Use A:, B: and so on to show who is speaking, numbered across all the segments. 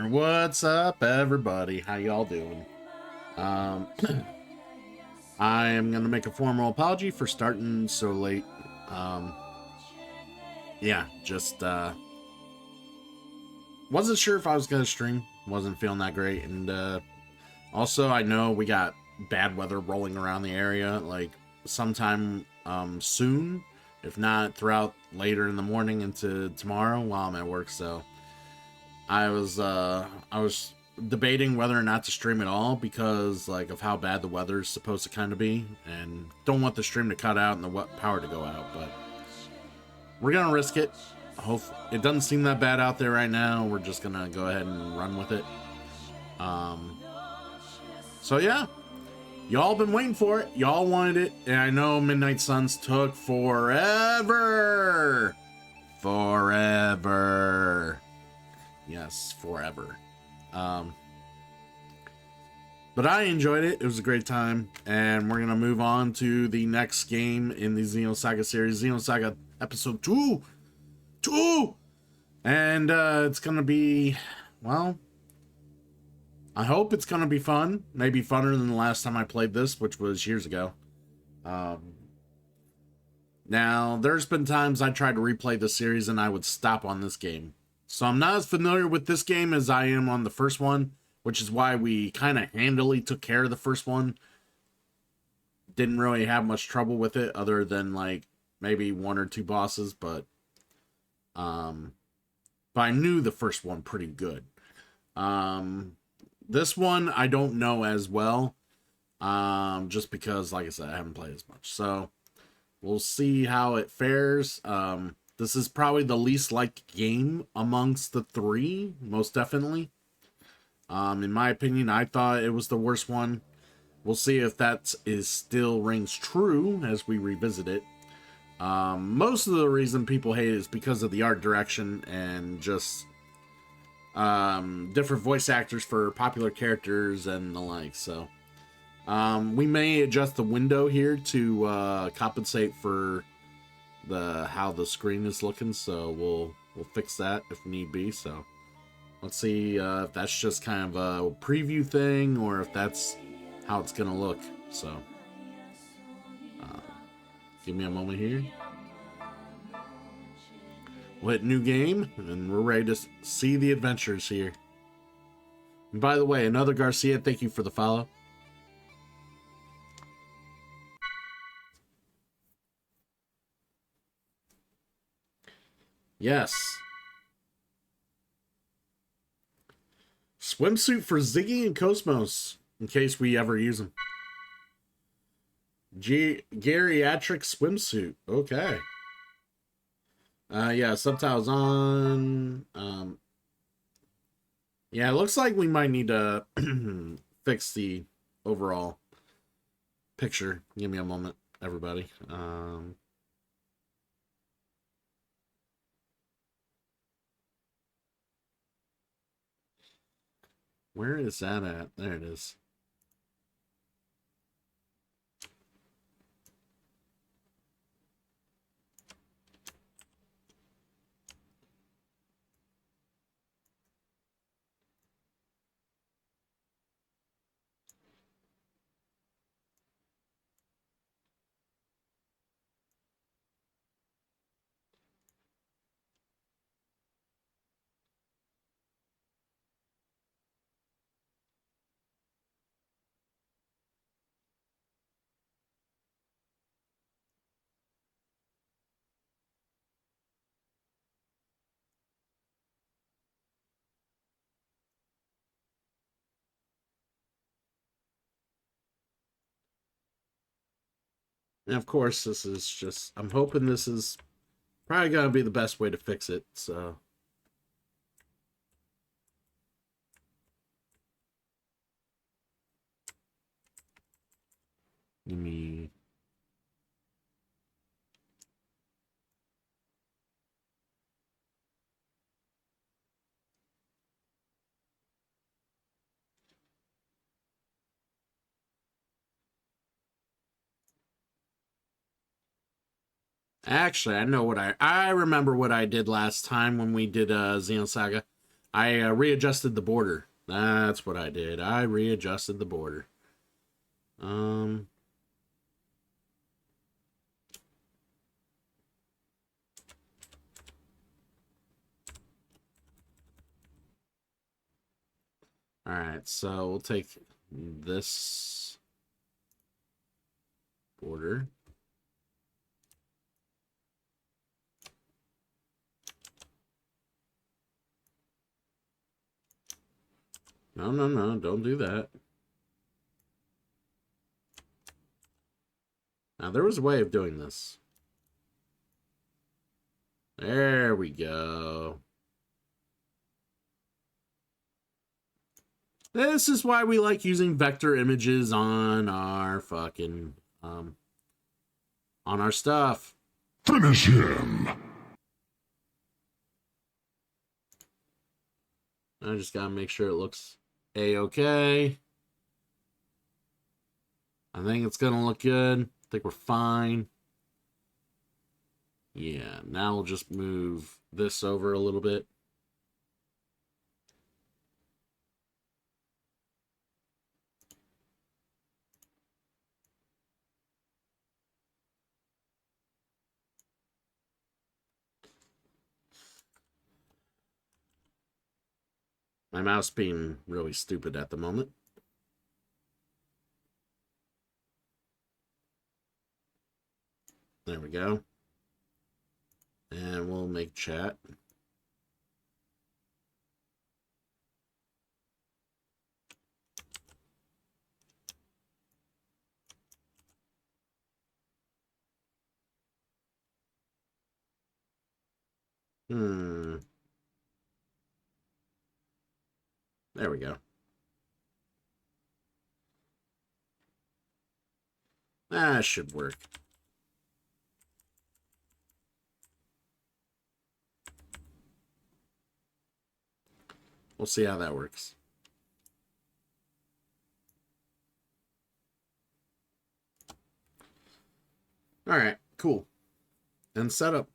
A: What's up, everybody? How y'all doing? Um, I am gonna make a formal apology for starting so late. Um, yeah, just wasn't sure if I was gonna stream. Wasn't feeling that great, and also I know we got bad weather rolling around the area. Like sometime soon, if not throughout later in the morning into tomorrow while I'm at work. So I was debating whether or not to stream at all because like of how bad the weather's supposed to kind of be, and don't want the stream to cut out and the power to go out. But we're gonna risk it. Hope it doesn't seem that bad out there right now. We're just gonna go ahead and run with it. Um, so yeah, y'all been waiting for it. Y'all wanted it, and I know Midnight Suns took forever, forever. Yes, forever. Um, but I enjoyed it. It was a great time. And we're going to move on to the next game in the Xenosaga series. Xenosaga Episode 2. 2! And it's going to be, well, I hope it's going to be fun. Maybe funner than the last time I played this, which was years ago. Now, there's been times I tried to replay the series and I would stop on this game. So I'm not as familiar with this game as I am on the first one, which is why we kind of handily took care of the first one. Didn't really have much trouble with it other than like maybe one or two bosses, but I knew the first one pretty good. This one I don't know as well. Just because like I said, I haven't played as much. So we'll see how it fares. This is probably the least liked game amongst the three, most definitely. In my opinion, I thought it was the worst one. We'll see if that is still rings true as we revisit it. Most of the reason people hate it is because of the art direction and just different voice actors for popular characters and the like. So we may adjust the window here to compensate for how the screen is looking. So we'll fix that if need be. So let's see if that's just kind of a preview thing or if that's how it's gonna look. So give me a moment here. We'll hit new game and we're ready to see the adventures here. And by the way, another Garcia, thank you for the follow. Yes. Swimsuit for Ziggy and Cosmos, in case we ever use them. Geriatric swimsuit. Okay. Yeah, subtitles on. Yeah, it looks like we might need to fix the overall picture. Give me a moment, everybody. Where is that at? There it is. And of course, this is just, I'm hoping this is probably going to be the best way to fix it. So, let me. Actually, I know what I remember what I did last time when we did Xenosaga. I readjusted the border. That's what I did. I readjusted the border. Um. All right, so we'll take this border. No, no, no, don't do that. Now, there was a way of doing this. There we go. This is why we like using vector images on our fucking, on our stuff.
B: Finish him!
A: I just gotta make sure it looks A-okay. I think it's gonna look good. I think we're fine. Yeah, now we'll just move this over a little bit. My mouse being really stupid at the moment. There we go. And we'll make chat. There we go. That should work. We'll see how that works. All right, cool. And setup.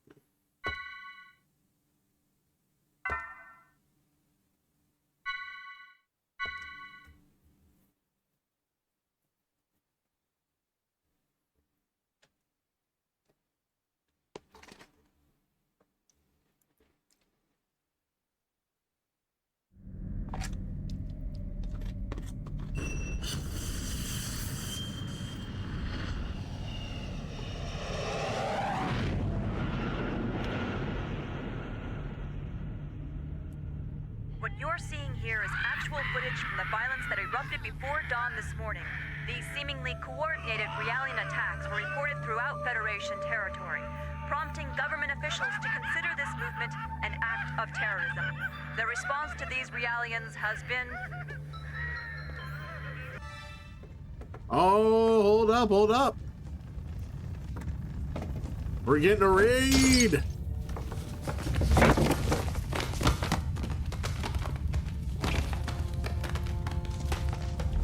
C: What you're seeing here is actual footage from the violence that erupted before dawn this morning. These seemingly coordinated Realian attacks were reported throughout Federation territory, prompting government officials to consider this movement an act of terrorism. The response to these Realians has been...
A: Oh, hold up, hold up. We're getting a raid.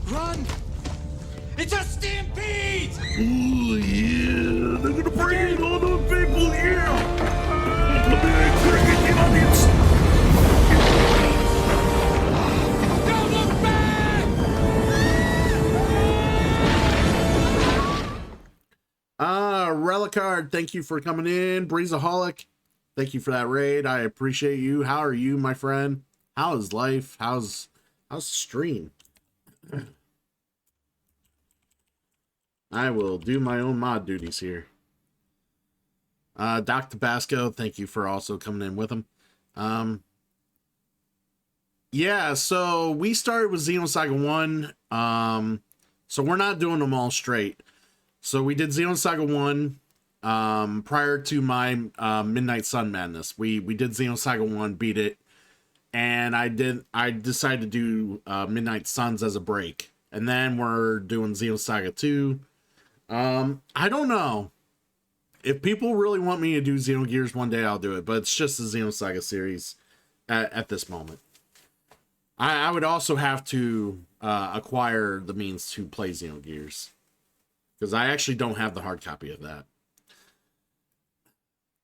D: Run! It's a stampede!
A: Oh, yeah. They're going to bring in all those people here. Bring in the audience.
D: Don't look back!
A: Relicard, thank you for coming in. Breezaholic, thank you for that raid. I appreciate you. How are you, my friend? How is life? How's the stream? I will do my own mod duties here. Doc Tabasco, thank you for also coming in with him. Yeah, so we started with Xenosaga 1. So we're not doing them all straight. So we did Xenosaga 1 prior to my Midnight Sun Madness. We did Xenosaga 1, beat it, and I decided to do Midnight Suns as a break. And then we're doing Xenosaga 2. I don't know. If people really want me to do Xenogears one day, I'll do it. But it's just the Xenosaga series at this moment. I would also have to acquire the means to play Xenogears, because I actually don't have the hard copy of that.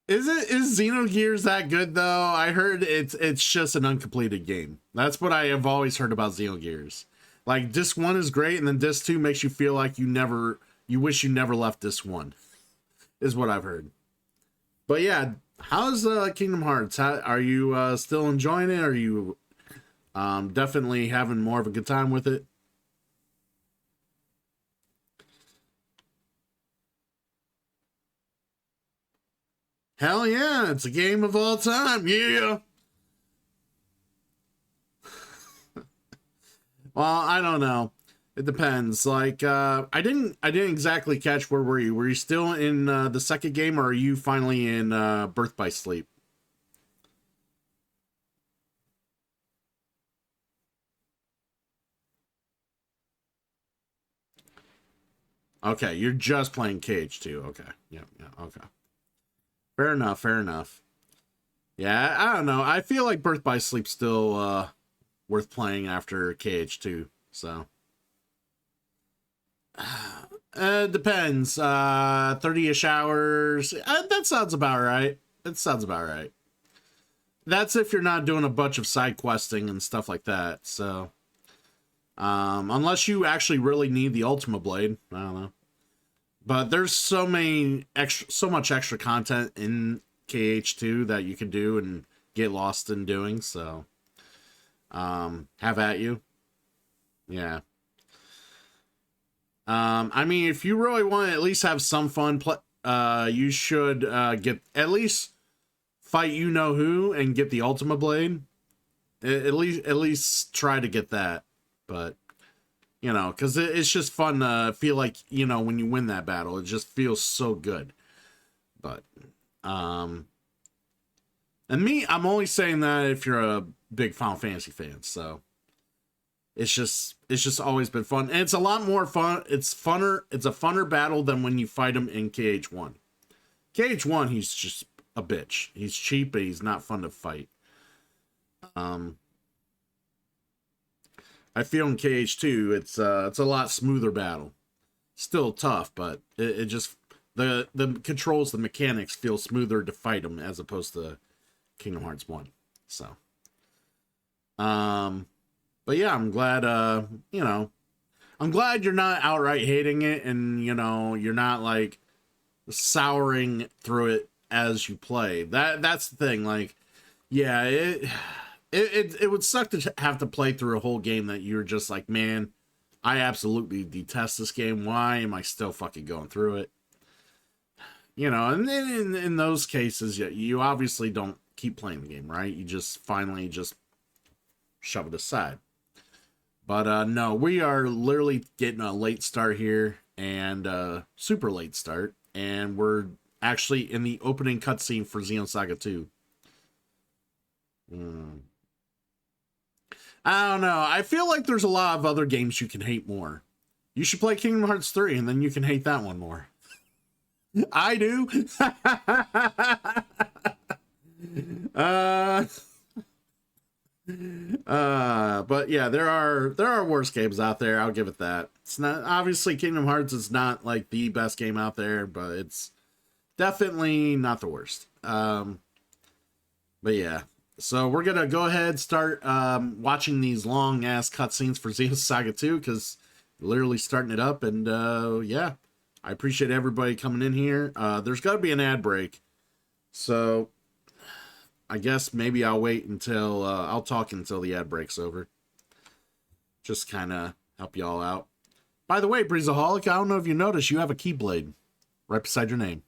A: Is Xenogears that good though? I heard it's just an uncompleted game. That's what I have always heard about Xenogears. Like disc 1 is great, and then disc 2 makes you feel like you wish you never left disc 1. Is what I've heard. But yeah, how's Kingdom Hearts? Are you still enjoying it? Are you definitely having more of a good time with it? Hell yeah, it's a game of all time. Yeah. Well, I don't know. It depends. Like I didn't exactly catch, where were you? Were you still in the second game, or are you finally in Birth by Sleep? Okay, you're just playing Cage 2. Okay. Yeah, okay. Fair enough, fair enough. Yeah, I don't know. I feel like Birth by Sleep still worth playing after KH2. So depends. 30-ish hours. That sounds about right. That sounds about right. That's if you're not doing a bunch of side questing and stuff like that. So unless you actually really need the Ultima Blade, I don't know. But there's so much extra content in KH2 that you can do and get lost in doing. So have at you. Yeah. I mean, if you really want to at least have some fun, you should get at least fight you know who and get the Ultima Blade. At least try to get that. But you know, because it's just fun to feel like, you know, when you win that battle, it just feels so good. But and me, I'm only saying that if you're a big Final Fantasy fan. So it's just always been fun, and it's a lot more fun. It's funner. It's a funner battle than when you fight him in KH1. KH1, he's just a bitch. He's cheap, but he's not fun to fight. I feel in KH2, it's a lot smoother battle. Still tough, but it just the controls, the mechanics feel smoother to fight him as opposed to Kingdom Hearts 1. So but yeah, I'm glad you know, I'm glad you're not outright hating it, and you know, you're not like souring through it as you play. That's the thing. Like, yeah, it would suck to have to play through a whole game that you're just like, man, I absolutely detest this game. Why am I still fucking going through it? You know, and then in those cases, you obviously don't keep playing the game, right? You just finally just shove it aside. But no, we are literally getting a late start here, and super late start, and we're actually in the opening cutscene for Xenosaga 2. I don't know. I feel like there's a lot of other games you can hate more. You should play Kingdom Hearts 3, and then you can hate that one more. I do. But yeah, there are worse games out there. I'll give it that. It's not, obviously Kingdom Hearts is not like the best game out there, but it's definitely not the worst. But yeah, so we're gonna go ahead start watching these long ass cutscenes for Xenosaga 2, because literally starting it up, and yeah, I appreciate everybody coming in here. There's got to be an ad break, so I guess maybe I'll wait until I'll talk until the ad break's over. Just kind of help y'all out. By the way, Breezaholic, I don't know if you noticed, you have a keyblade right beside your name.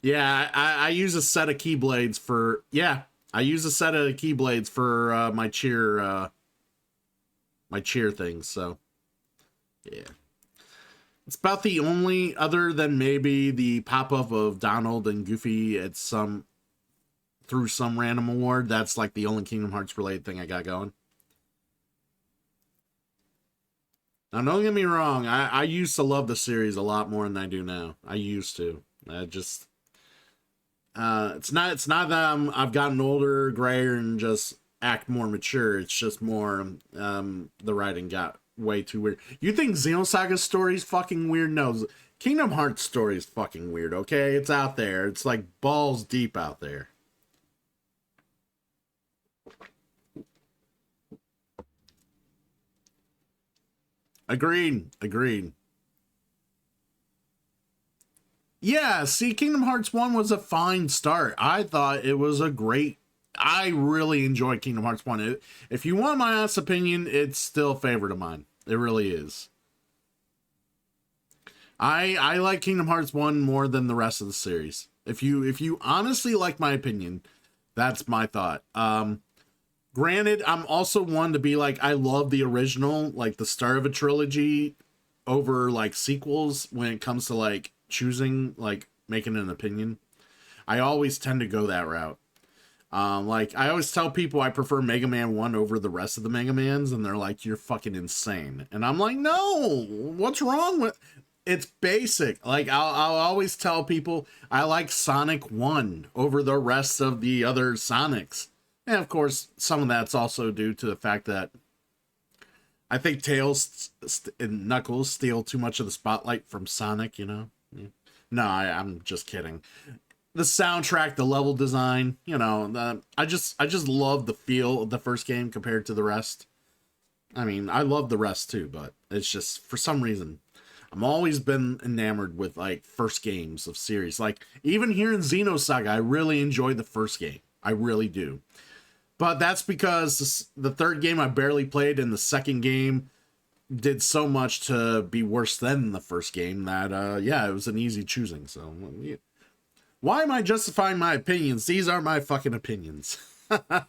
A: Yeah, I use a set of keyblades for, yeah, I use a set of keyblades for my cheer things. So yeah, it's about the only, other than maybe the pop-up of Donald and Goofy at some, through some random award, that's like the only Kingdom Hearts related thing I got going. Now, don't get me wrong, I used to love the series a lot more than I do now. I used to. I just, It's not that I've gotten older, grayer, and just act more mature. It's just more the writing got way too weird. You think Xenosaga story is fucking weird? No, Kingdom Hearts story is fucking weird. Okay, it's out there. It's like balls deep out there. Agreed. Yeah, see, Kingdom Hearts 1 was a fine start. I thought it was a great... I really enjoyed Kingdom Hearts 1. If you want my honest opinion, it's still a favorite of mine. It really is. I like Kingdom Hearts 1 more than the rest of the series. If you honestly like my opinion, that's my thought. Granted, I'm also one to be like, I love the original, like the start of a trilogy over like sequels when it comes to like choosing, like making an opinion. I always tend to go that route. Like I always tell people I prefer Mega Man 1 over the rest of the Mega Mans, and they're like, you're fucking insane. And I'm like, no, what's wrong with... It's basic. Like I'll always tell people I like Sonic 1 over the rest of the other Sonics. And of course, some of that's also due to the fact that I think Tails and Knuckles steal too much of the spotlight from Sonic, you know? No, I'm just kidding. The soundtrack, the level design, you know, I just love the feel of the first game compared to the rest. I mean, I love the rest too, but it's just, for some reason, I'm always been enamored with like first games of series. Like even here in Xenosaga, I really enjoy the first game. I really do. But that's because the third game I barely played, and the second game did so much to be worse than the first game that, yeah, it was an easy choosing. So, why am I justifying my opinions? These are my fucking opinions. But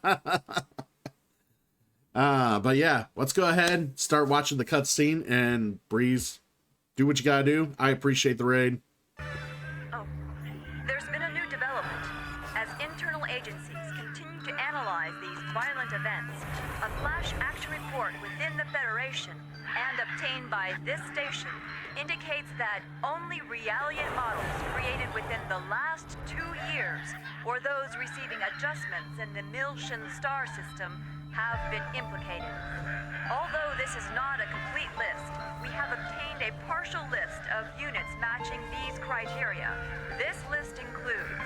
A: yeah, let's go ahead, start watching the cutscene, and Breeze, do what you gotta do. I appreciate the raid.
C: Oh, there's been a new development. As internal agencies continue to analyze these violent events, a flash action report within the Federation and obtained by this station indicates that only Realian models created within the last 2 years, or those receiving adjustments in the Milshan star system, have been implicated. Although this is not a complete list, we have obtained a partial list of units matching these criteria. This list includes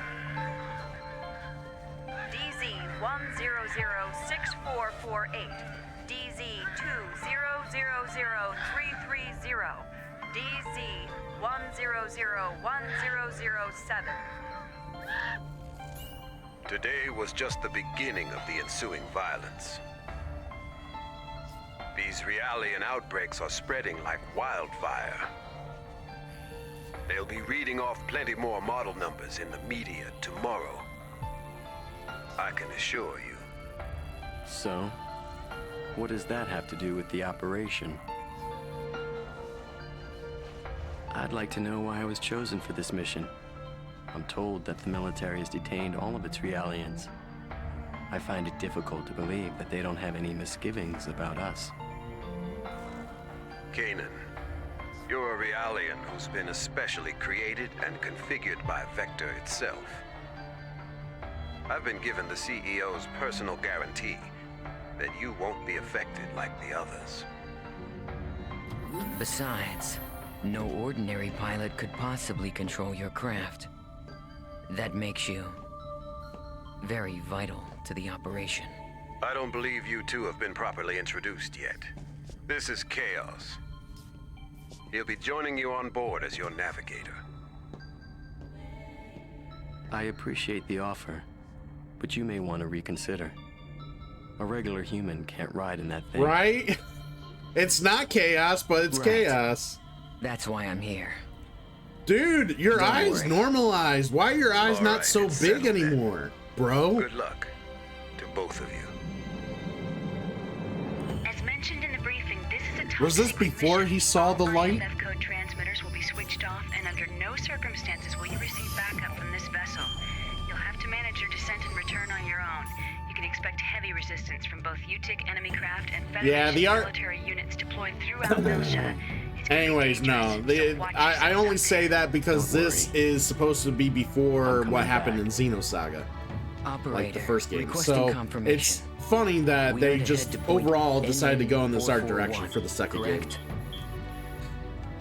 C: DZ-100-6448, DZ-2000330, DZ-100-1007.
E: Today was just the beginning of the ensuing violence. These Realian outbreaks are spreading like wildfire. They'll be reading off plenty more model numbers in the media tomorrow. I can assure you.
F: So, what does that have to do with the operation? I'd like to know why I was chosen for this mission. I'm told that the military has detained all of its Realians. I find it difficult to believe that they don't have any misgivings about us.
E: Kanan, you're a Realian who's been especially created and configured by Vector itself. I've been given the CEO's personal guarantee that you won't be affected like the others.
G: Besides, no ordinary pilot could possibly control your craft. That makes you very vital to the operation.
E: I don't believe you two have been properly introduced yet. This is Chaos. He'll be joining you on board as your navigator.
F: I appreciate the offer, but you may want to reconsider. A regular human can't ride in that thing.
A: Right? It's not chaos, but it's
G: Right.
A: chaos.
G: That's why I'm here.
A: Dude, your
G: Don't
A: eyes
G: worry.
A: normalized. Why are your eyes
E: All
A: not
E: right,
A: so
E: it's
A: big
E: settled then.
A: anymore, bro?
E: Good luck to both of you.
H: As mentioned in the briefing, this is a top
A: Was this
H: secret
A: before
H: mission.
A: he saw the
H: All
A: light?
H: IFF code transmitters will be switched off, and under no circumstances will you receive backup from this vessel. You'll have to manage your descent and return on your own. You can expect heavy resistance from both UTIC enemy craft and Federation
A: the
H: military units deployed throughout Milsha. It's
A: Anyways, no. I only say that because this is supposed to be before what happened in Xenosaga. Like the first game. So it's funny that they just overall decided to go in this art direction for the second game.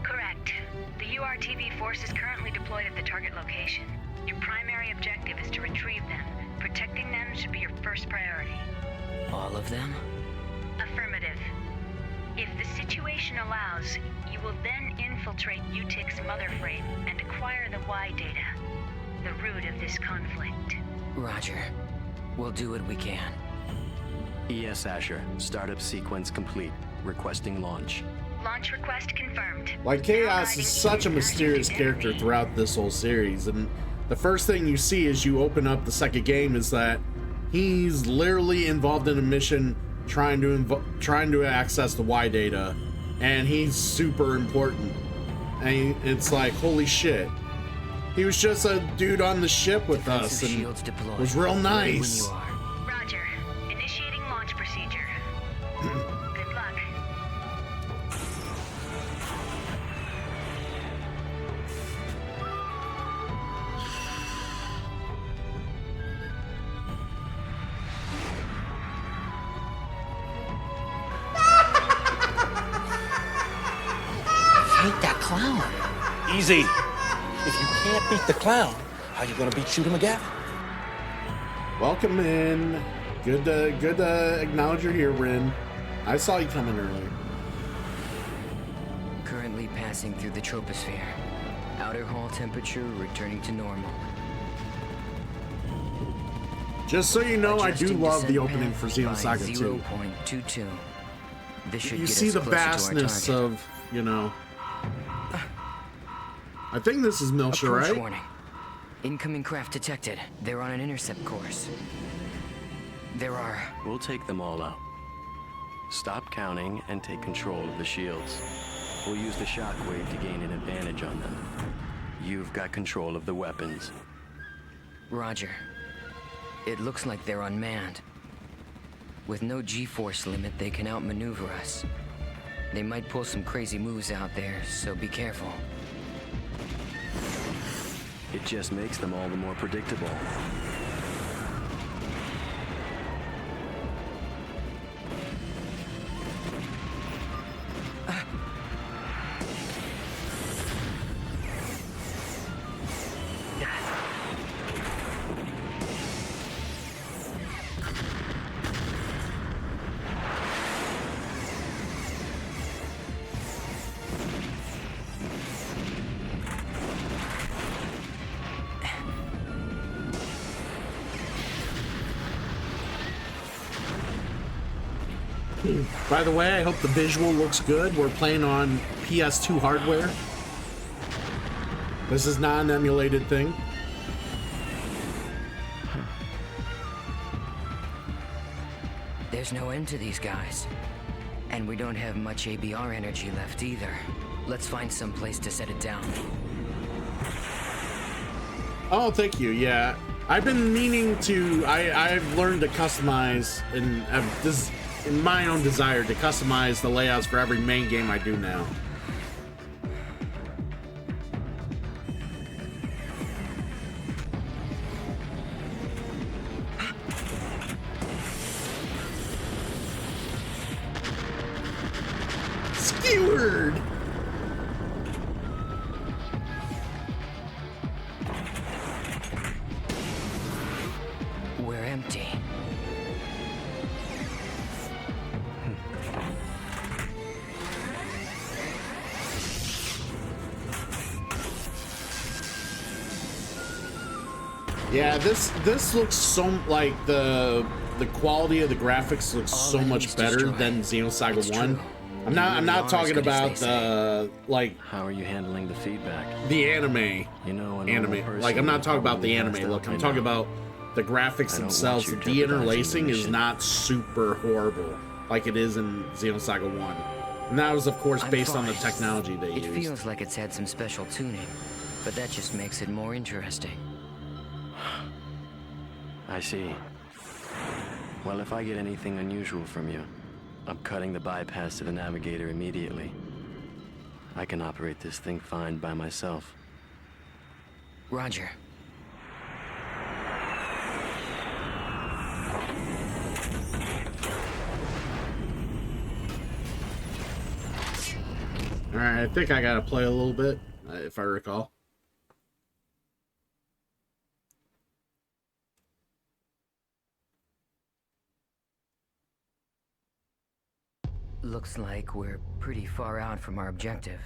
H: Correct. The URTV force is currently deployed at the target location. Your primary objective is to retrieve them. Protecting them should be your first priority.
G: All of them?
H: Affirmative. If the situation allows, you will then infiltrate UTIC's mother frame and acquire the Y data, the root of this conflict.
G: Roger. We'll do what we can.
F: ES Asher, startup sequence complete. Requesting launch.
H: Launch request confirmed.
A: Like, Chaos is such a mysterious character throughout this whole series, and the first thing you see as you open up the second game is that he's literally involved in a mission trying to access the Y data, and he's super important. And it's like, holy shit. He was just a dude on the ship with us, and it was real nice.
H: Roger. Initiating launch procedure. Good luck.
I: Fight that clown.
J: Easy. If you can't beat the clown, how you gonna beat Shooter McGavin?
A: Welcome in. Good to acknowledge you're here, Rin. I saw you coming earlier.
G: Currently passing through the troposphere. Outer hull temperature returning to normal.
A: Just so you know, I do
G: Adjusting
A: love the
G: descent
A: opening
G: path
A: for
G: by
A: Xenosaga 2.
G: 0.22. This should
A: You
G: get
A: see
G: us
A: the
G: closer to our
A: vastness
G: target.
A: of, you know. I think this is Milsha,
G: Approach
A: right?
G: warning. Incoming craft detected. They're on an intercept course. There are...
F: We'll take them all out. Stop counting and take control of the shields. We'll use the shockwave to gain an advantage on them. You've got control of the weapons.
G: Roger. It looks like they're unmanned. With no G-force limit, they can outmaneuver us. They might pull some crazy moves out there, so be careful.
F: It just makes them all the more predictable.
A: By the way, I hope the visual looks good. We're playing on PS2 hardware. This is not an emulated thing.
G: There's no end to these guys. And we don't have much ABR energy left either. Let's find some place to set it down.
A: Oh, thank you. Yeah, I've been meaning to. I've learned to customize, and this in my own desire to customize the layouts for every main game I do now. Skewered.
G: We're empty.
A: Yeah, this looks so like the quality of the graphics looks so much better than Xenosaga 1. I'm not talking about the like
F: How are you handling the feedback?
A: the anime.
F: You know,
A: Like, I'm not talking about the anime look. I'm talking about the graphics themselves. The de-interlacing is not super horrible like it is in Xenosaga 1. And that was, of course, based on the technology they
G: It
A: used.
G: feels like it's had some special tuning, but that just makes it more interesting.
F: I see. Well, if I get anything unusual from you, I'm cutting the bypass to the navigator immediately. I can operate this thing fine by myself.
G: Roger.
A: Alright, I think I gotta play a little bit, if I recall.
G: Looks like we're pretty far out from our objective.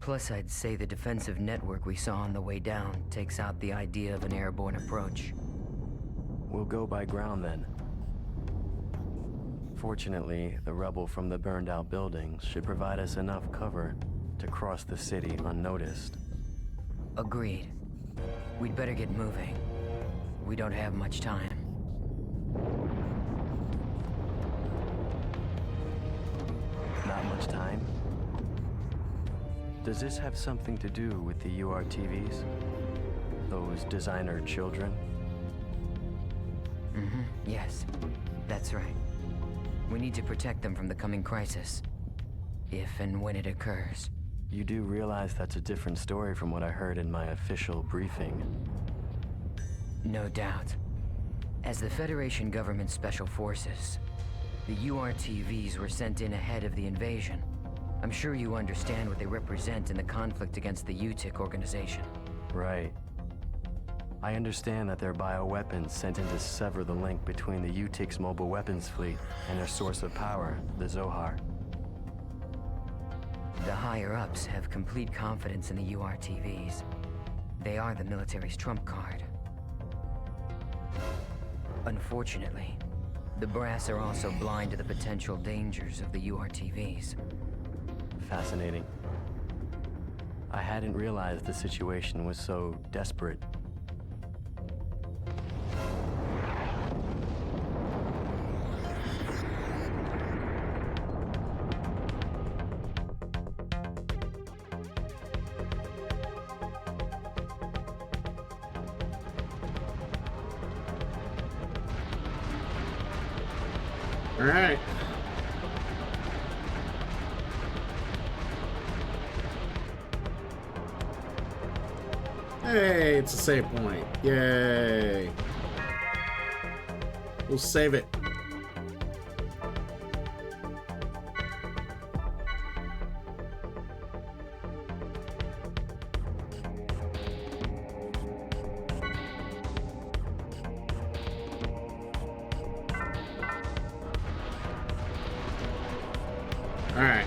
G: Plus, I'd say the defensive network we saw on the way down takes out the idea of an airborne approach.
F: We'll go by ground then. Fortunately, the rubble from the burned-out buildings should provide us enough cover to cross the city unnoticed.
G: Agreed. We'd better get moving. We don't have much time.
F: Not much time? Does this have something to do with the URTVs? Those designer children?
G: Yes, that's right. We need to protect them from the coming crisis. If and when it occurs.
F: You do realize that's a different story from what I heard in my official briefing.
G: No doubt. As the Federation government special forces, the URTVs were sent in ahead of the invasion. I'm sure you understand what they represent in the conflict against the UTIC organization.
F: Right. I understand that they're bioweapons sent in to sever the link between the UTIC's mobile weapons fleet and their source of power, the Zohar.
G: The higher-ups have complete confidence in the URTVs. They are the military's trump card. Unfortunately, the brass are also blind to the potential dangers of the URTVs.
F: Fascinating. I hadn't realized the situation was so desperate.
A: All right. Hey, it's a save point. Yay. We'll save it. All right.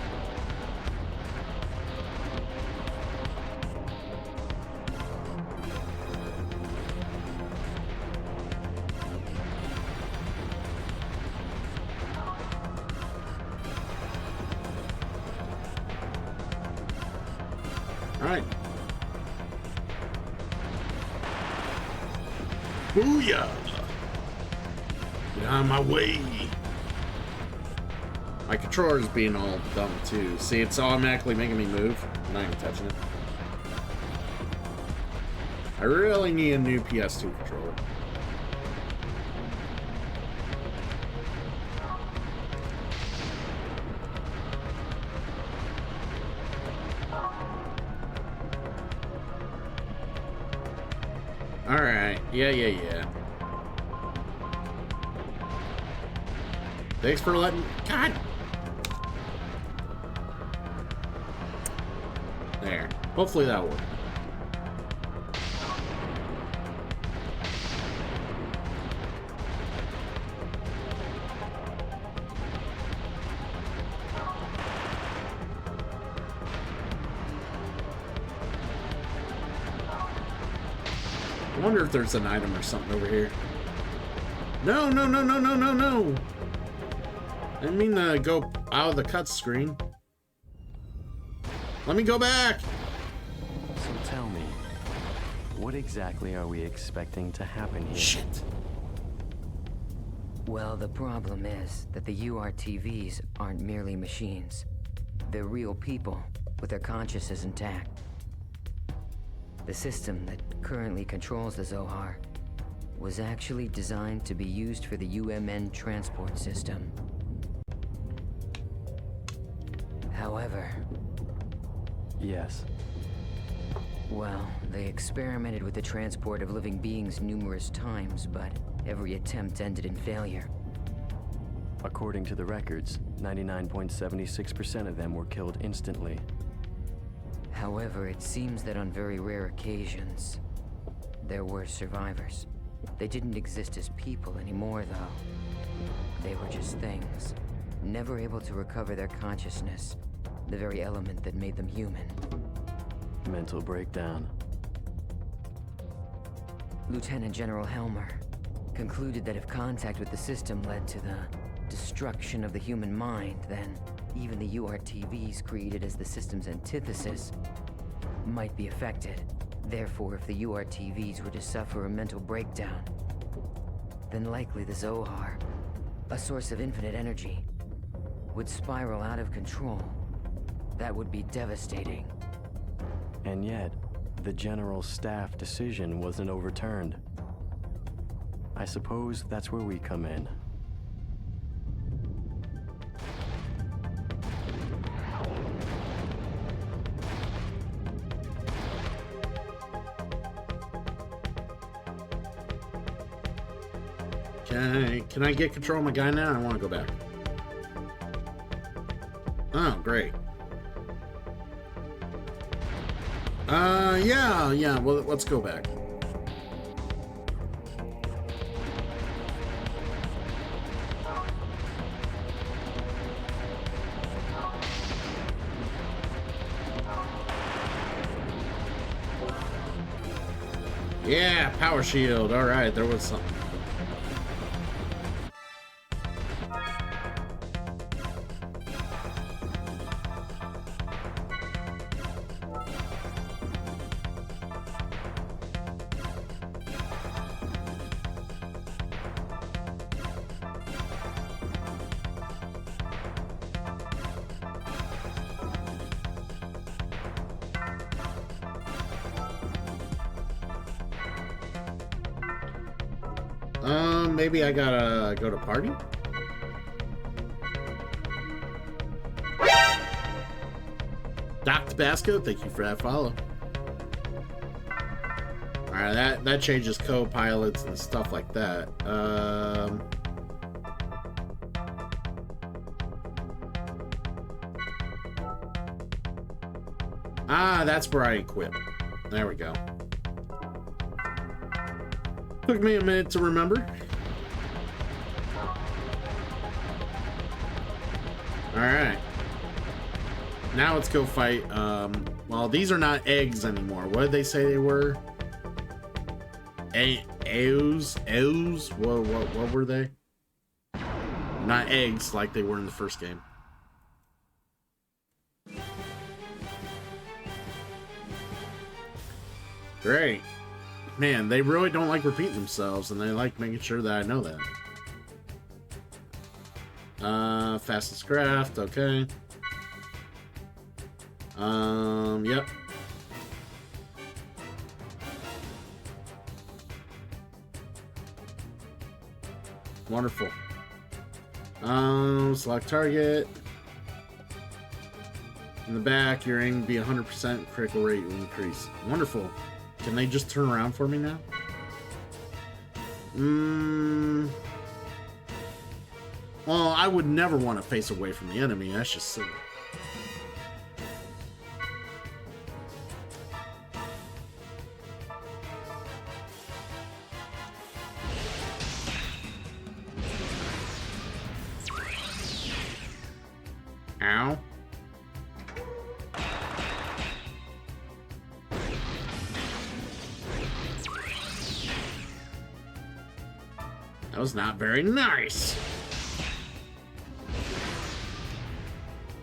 A: All right. Booyah! Get out of my way. My controller's being all dumb too. See, it's automatically making me move. I'm not even touching it. I really need a new PS2 controller. Alright, yeah. Thanks for letting... God! There. Hopefully that'll work. I wonder if there's an item or something over here. No! I didn't mean to go out of the cut screen. Let me go back!
F: So tell me, what exactly are we expecting to happen here?
A: Shit.
G: Well, the problem is that the URTVs aren't merely machines. They're real people, with their consciousness intact. The system that currently controls the Zohar was actually designed to be used for the UMN transport system.
F: Yes.
G: Well, they experimented with the transport of living beings numerous times, but every attempt ended in failure.
F: According to the records, 99.76% of them were killed instantly.
G: However, it seems that on very rare occasions, there were survivors. They didn't exist as people anymore, though. They were just things, never able to recover their consciousness, the very element that made them human.
F: Mental breakdown.
G: Lieutenant General Helmer concluded that if contact with the system led to the destruction of the human mind, then even the URTVs created as the system's antithesis might be affected. Therefore, if the URTVs were to suffer a mental breakdown, then likely the Zohar, a source of infinite energy, would spiral out of control. That would be devastating.
F: And yet, the General Staff decision wasn't overturned. I suppose that's where we come in.
A: Can I get control of my guy now? I want to go back. Oh, great. Yeah, well, let's go back. Yeah, power shield. All right, there was something. Maybe I gotta go to party? Doc Tabasco, thank you for that follow. Alright, that changes co-pilots and stuff like that. That's where I equip. There we go. Took me a minute to remember. Alright. Now let's go fight. Well, these are not eggs anymore. What did they say they were? Eos? What were they? Not eggs like they were in the first game. Great. Man, they really don't like repeating themselves, and they like making sure that I know that. Fastest craft, okay. Yep. Wonderful. Select target. In the back, your aim will be 100%, critical rate will increase. Wonderful. Can they just turn around for me now? Well, I would never want to face away from the enemy. That's just silly. Ow. That was not very nice.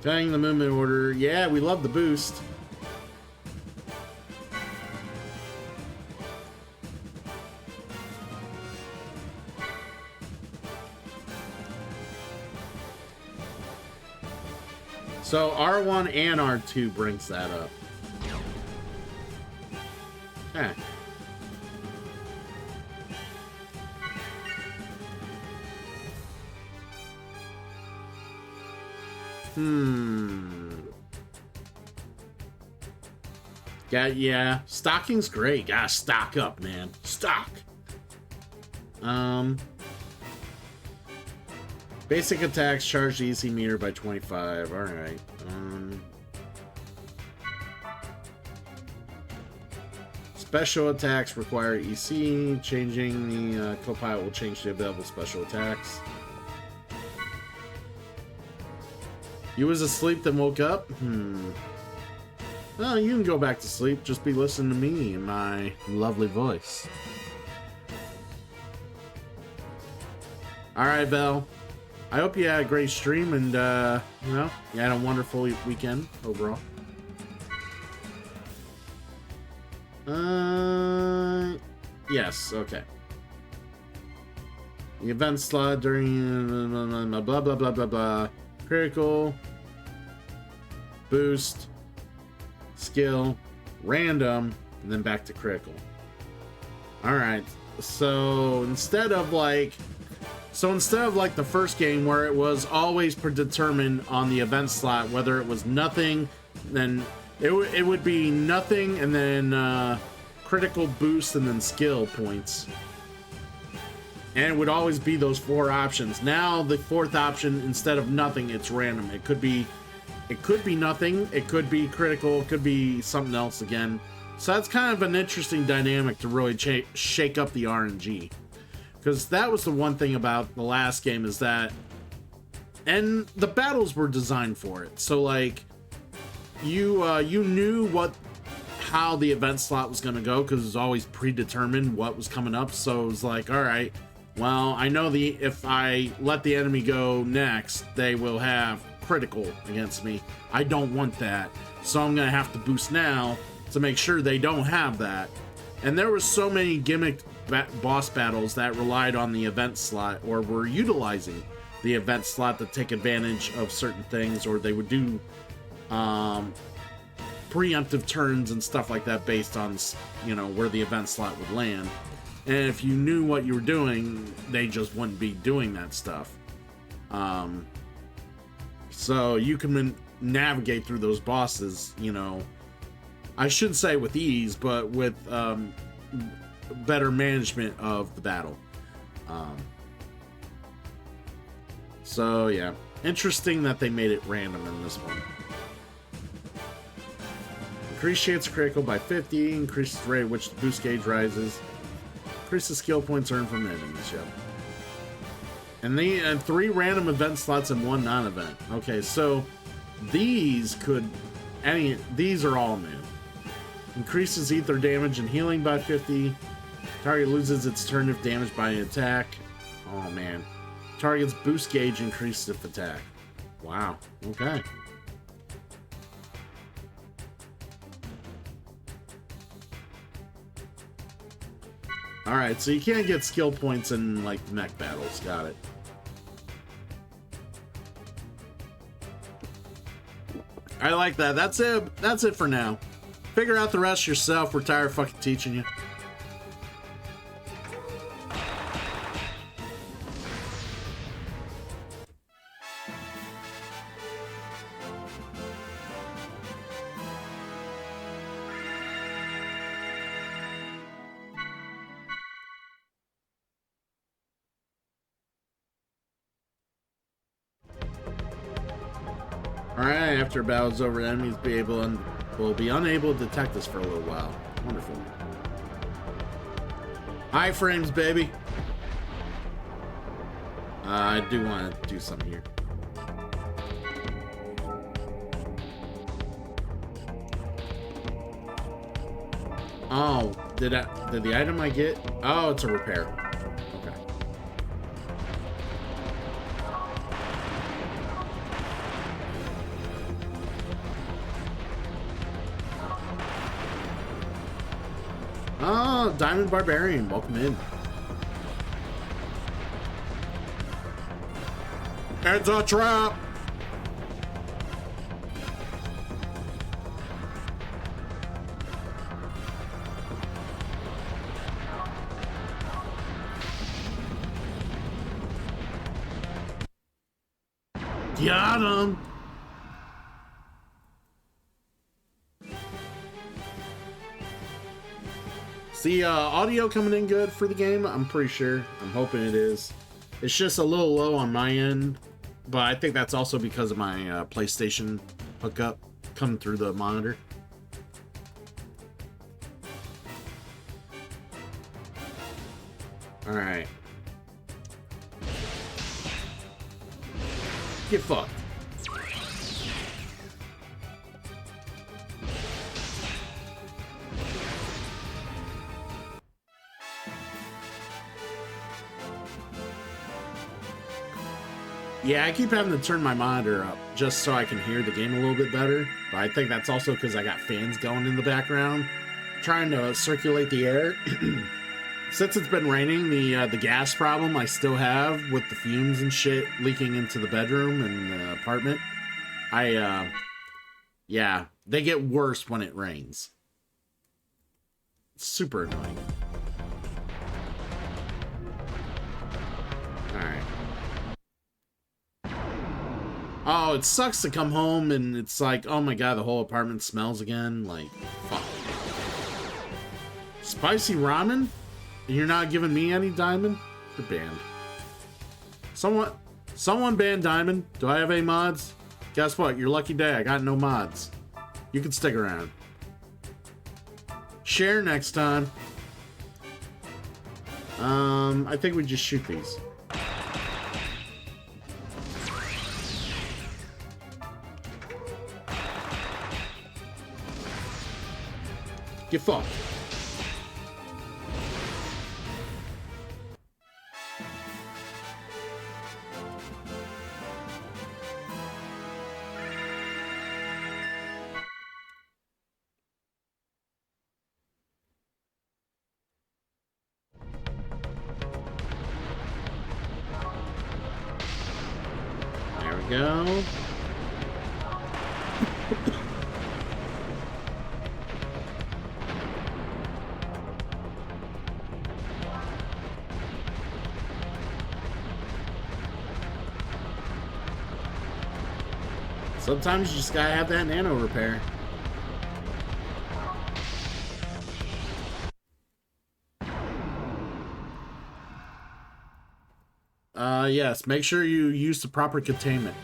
A: Telling the movement order. Yeah, we love the boost. So R1 and R2 brings that up. Okay. Yeah, stocking's great. Gotta stock up, man. Stock. Basic attacks charge the EC meter by 25. All right. Special attacks require EC. Changing the co-pilot will change the available special attacks. You was asleep then woke up? Well, you can go back to sleep. Just be listening to me in my lovely voice. Alright, Val. I hope you had a great stream and, you know, you had a wonderful weekend overall. Yes, okay. The event slot during blah blah blah blah blah. Critical, boost, skill, random, and then back to critical. Alright, so instead of like the first game where it was always predetermined on the event slot, whether it was nothing, then it would be nothing, and then critical, boost, and then skill points. And it would always be those 4 options. Now the 4th option, instead of nothing, it's random. It could be nothing, it could be critical, it could be something else again. So that's kind of an interesting dynamic to really shake up the RNG. Because that was the one thing about the last game, is that, and the battles were designed for it. So like, you knew how the event slot was going to go, because it was always predetermined what was coming up. So it was like, all right, well, I know if I let the enemy go next, they will have critical against me. I don't want that, so I'm going to have to boost now to make sure they don't have that. And there were so many gimmick boss battles that relied on the event slot, or were utilizing the event slot to take advantage of certain things, or they would do preemptive turns and stuff like that based on, you know, where the event slot would land. And if you knew what you were doing, they just wouldn't be doing that stuff. So you can navigate through those bosses, you know, I shouldn't say with ease, but with better management of the battle. So yeah, interesting that they made it random in this one. Increase chance of critical by 50, increases the rate at which the boost gauge rises, increases skill points earned from enemies. Yep. And 3 random event slots and 1 non-event. Okay, so these are all new. Increases ether damage and healing by 50. Target loses its turn if damaged by an attack. Oh man. Target's boost gauge increases if attack. Wow. Okay. Alright, so you can't get skill points in like mech battles. Got it. I like that. That's it. That's it for now. Figure out the rest yourself. We're tired of fucking teaching you. Alright, after a battle's over, enemies will be unable to detect us for a little while. Wonderful. Iframes, baby! I do want to do something here. Oh, did the item I get? Oh, it's a repair. Okay. Oh, Diamond Barbarian, welcome in. It's a trap! Got him! Is the audio coming in good for the game? I'm pretty sure. I'm hoping it is. It's just a little low on my end, but I think that's also because of my PlayStation hookup coming through the monitor. All right. Get fucked. Yeah, I keep having to turn my monitor up just so I can hear the game a little bit better. But I think that's also because I got fans going in the background, trying to circulate the air. Since it's been raining, the gas problem I still have with the fumes and shit leaking into the bedroom and the apartment, yeah, they get worse when it rains. It's super annoying. Alright. Oh, it sucks to come home and it's like, oh my god, the whole apartment smells again. Like, fuck. Spicy ramen? And you're not giving me any diamond? You're banned. Someone banned diamond. Do I have any mods? Guess what? Your lucky day. I got no mods. You can stick around. Share next time. I think we just shoot these. Get fucked. There we go. Sometimes you just gotta have that nano repair. Yes, make sure you use the proper containment.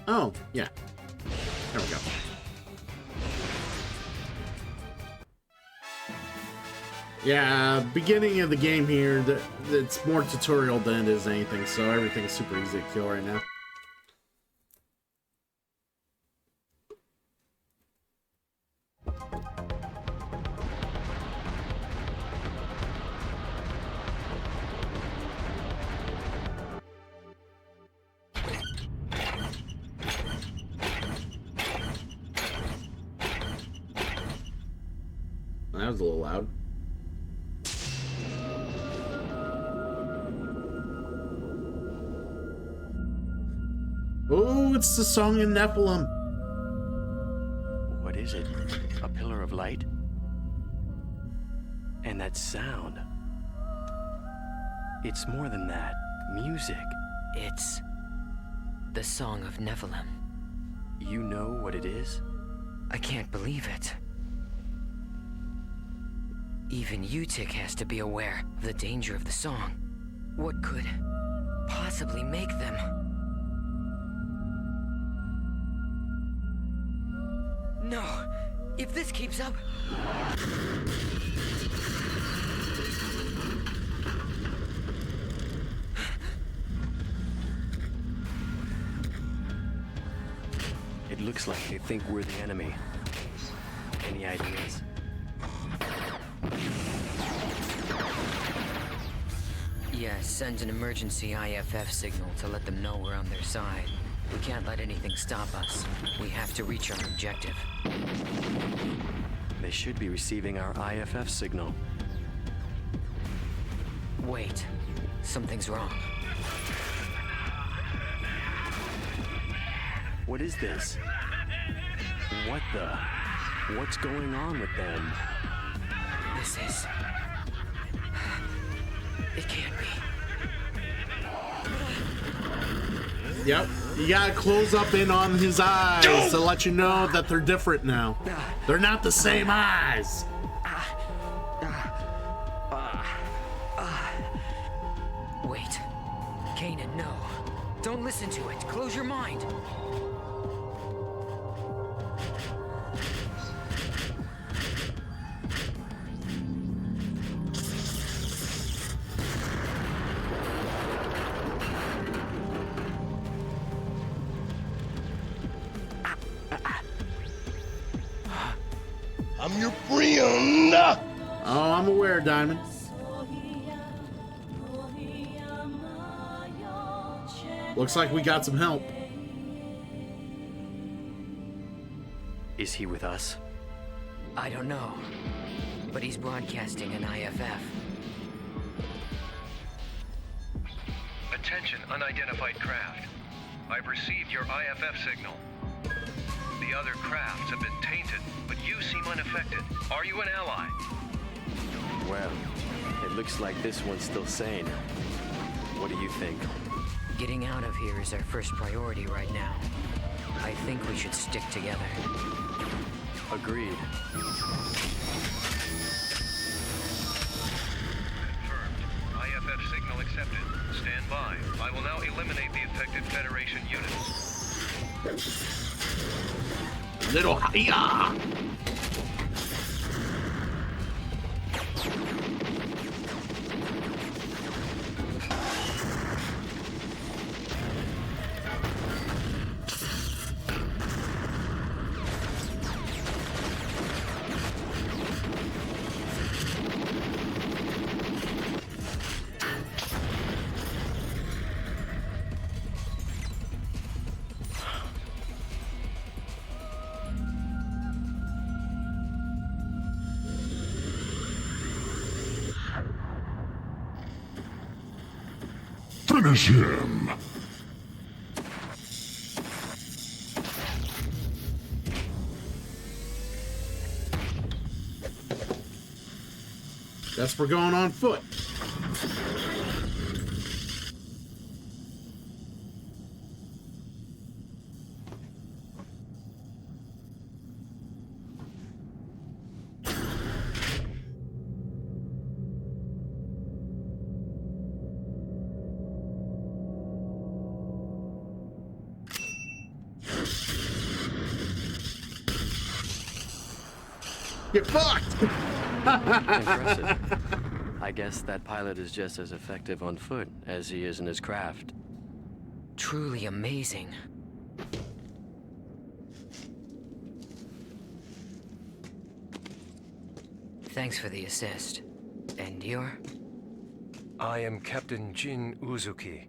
A: Oh, yeah. There we go. Yeah, beginning of the game here, it's more tutorial than it is anything, so everything's super easy to kill right now. That was a little loud. Oh, it's the song in Nephilim.
F: What is it? A pillar of light? And that sound. It's more than that. Music.
G: It's the Song of Nephilim.
F: You know what it is?
G: I can't believe it. Even Utic has to be aware of the danger of the song. What could possibly make them? No! If this keeps up...
F: It looks like they think we're the enemy. Any ideas?
G: Yes, send an emergency IFF signal to let them know we're on their side. We can't let anything stop us. We have to reach our objective.
F: They should be receiving our IFF signal.
G: Wait. Something's wrong.
F: What is this? What the? What's going on with them?
G: This is... It can't be.
A: Yep. You gotta close up in on his eyes to let you know that they're different now. They're not the same eyes.
G: Wait. Kanan, no. Don't listen to it. Close your mind.
B: I'm your friend.
A: Oh, I'm aware, Diamond. Looks like we got some help.
F: Is he with us?
G: I don't know. But he's broadcasting an IFF.
E: Attention, unidentified craft. I've received your IFF signal. The other crafts have been tainted, but you seem unaffected. Are you an ally?
F: Well, it looks like this one's still sane. What do you think?
G: Getting out of here is our first priority right now. I think we should stick together.
F: Agreed.
E: Confirmed. IFF signal accepted. Stand by. I will now eliminate the affected Federation units.
A: Little hiya!
B: Finish him.
A: Guess we're going on foot. Get fucked!
F: Impressive. I guess that pilot is just as effective on foot as he is in his craft.
G: Truly amazing. Thanks for the assist. And you're?
I: I am Captain Jin Uzuki.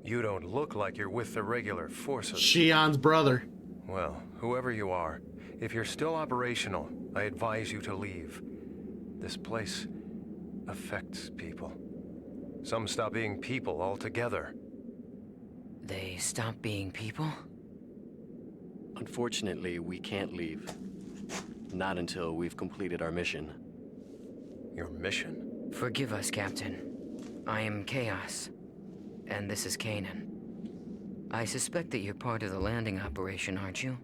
I: You don't look like you're with the regular forces.
A: Shion's brother.
I: Well, whoever you are, if you're still operational, I advise you to leave. This place affects people. Some stop being people altogether.
G: They stop being people?
F: Unfortunately, we can't leave. Not until we've completed our mission.
I: Your mission?
G: Forgive us, Captain. I am Chaos, and this is Kanan. I suspect that you're part of the landing operation, aren't you?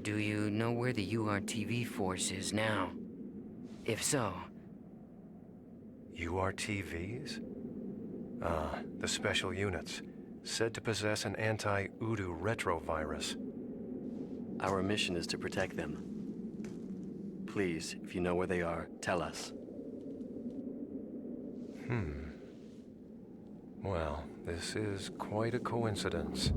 G: Do you know where the URTV force is now? If so...
I: URTVs? Ah, the special units, said to possess an anti-Udu retrovirus.
F: Our mission is to protect them. Please, if you know where they are, tell us.
I: Well, this is quite a coincidence.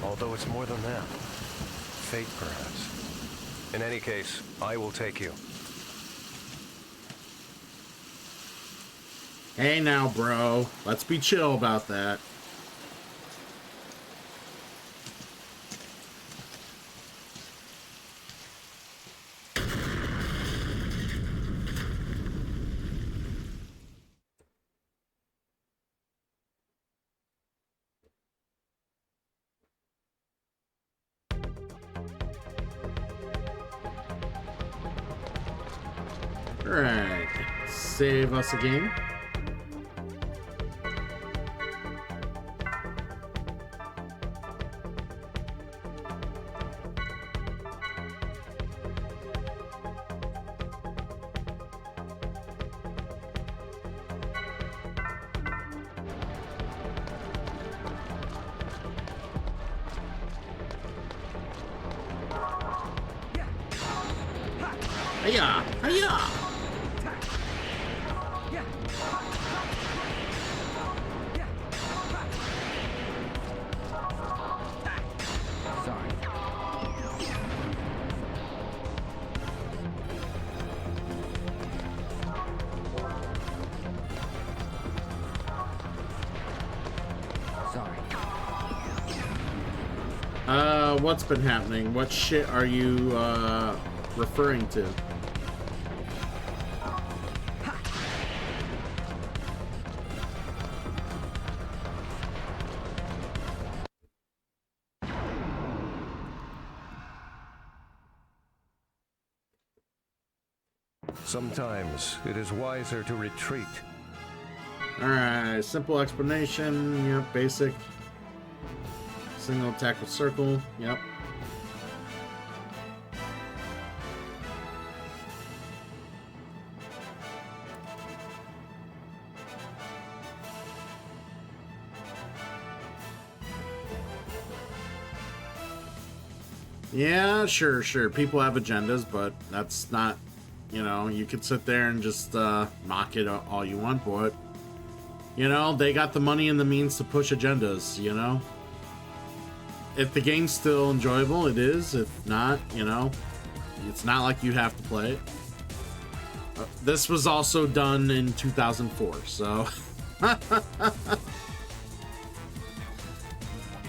I: Although it's more than that. Fate, perhaps. In any case, I will take you.
A: Hey now, bro. Let's be chill about that. Alright. Save us a game. Hiya! Hiya! What's been happening? What shit are you, referring to?
I: Sometimes it is wiser to retreat.
A: Alright, simple explanation. Yep, basic. Single attack with circle. Yep. Yeah, sure. People have agendas, but that's not, you know, you could sit there and just mock it all you want, but, you know, they got the money and the means to push agendas, you know? If the game's still enjoyable, it is. If not, you know, it's not like you have to play it. This was also done in 2004, so...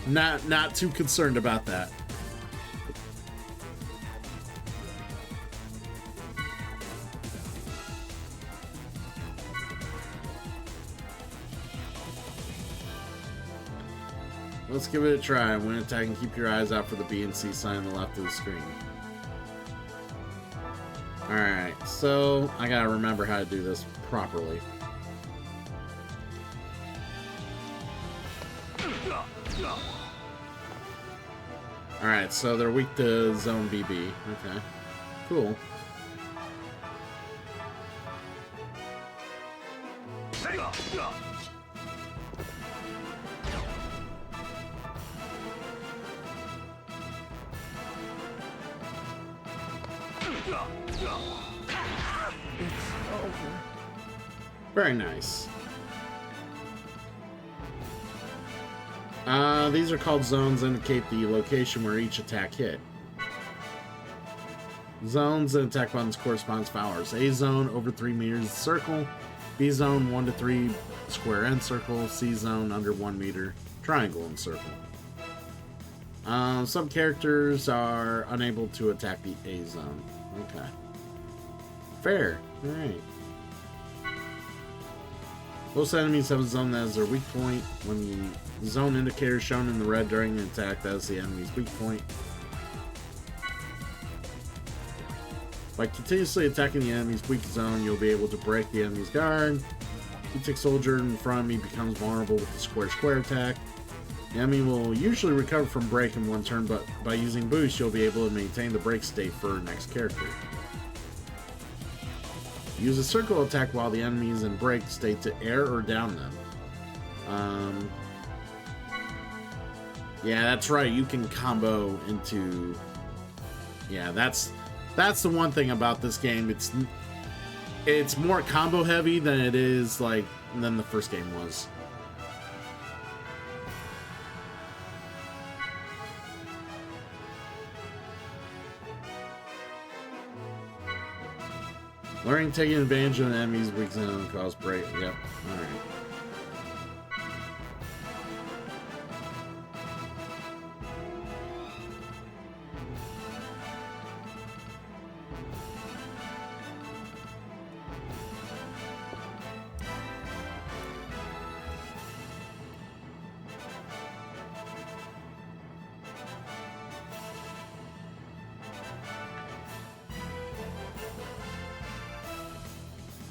A: not too concerned about that. Let's give it a try. When attacking, keep your eyes out for the B and C sign on the left of the screen. Alright, so I gotta remember how to do this properly. Alright, so they're weak to zone BB. Okay, cool. Very nice. These are called zones, indicate the location where each attack hit. Zones and attack buttons corresponds to hours. A zone over 3 meters circle. B zone 1 to 3 square end circle. C zone under 1 meter triangle and circle. Some characters are unable to attack the A zone. Okay. Fair. Alright. Most enemies have a zone that is their weak point. When the zone indicator is shown in the red during an attack, that is the enemy's weak point. By continuously attacking the enemy's weak zone, you'll be able to break the enemy's guard. Each soldier in front of me becomes vulnerable with the square attack. The enemy will usually recover from break in one turn, but by using boost, you'll be able to maintain the break state for next character. Use a circle attack while the enemy is in break state to air or down them. Yeah, that's right. You can combo into... Yeah, that's the one thing about this game. It's more combo heavy than it is than the first game was. Learning taking advantage of an enemy's weak zone cause break. Yep. Alright.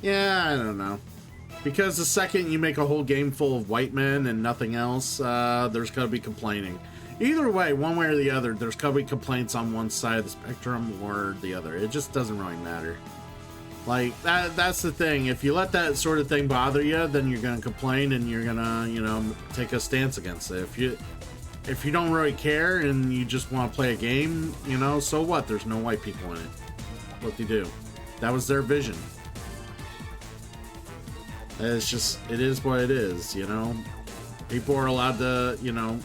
A: Yeah, I don't know. Because the second you make a whole game full of white men and nothing else, there's going to be complaining. Either way, one way or the other, there's going to be complaints on one side of the spectrum or the other. It just doesn't really matter. Like, that's the thing. If you let that sort of thing bother you, then you're going to complain and you're going to, you know, take a stance against it. If you don't really care and you just want to play a game, you know, so what? There's no white people in it. What do you do? That was their vision. It's just, it is what it is, you know? People are allowed to, you know,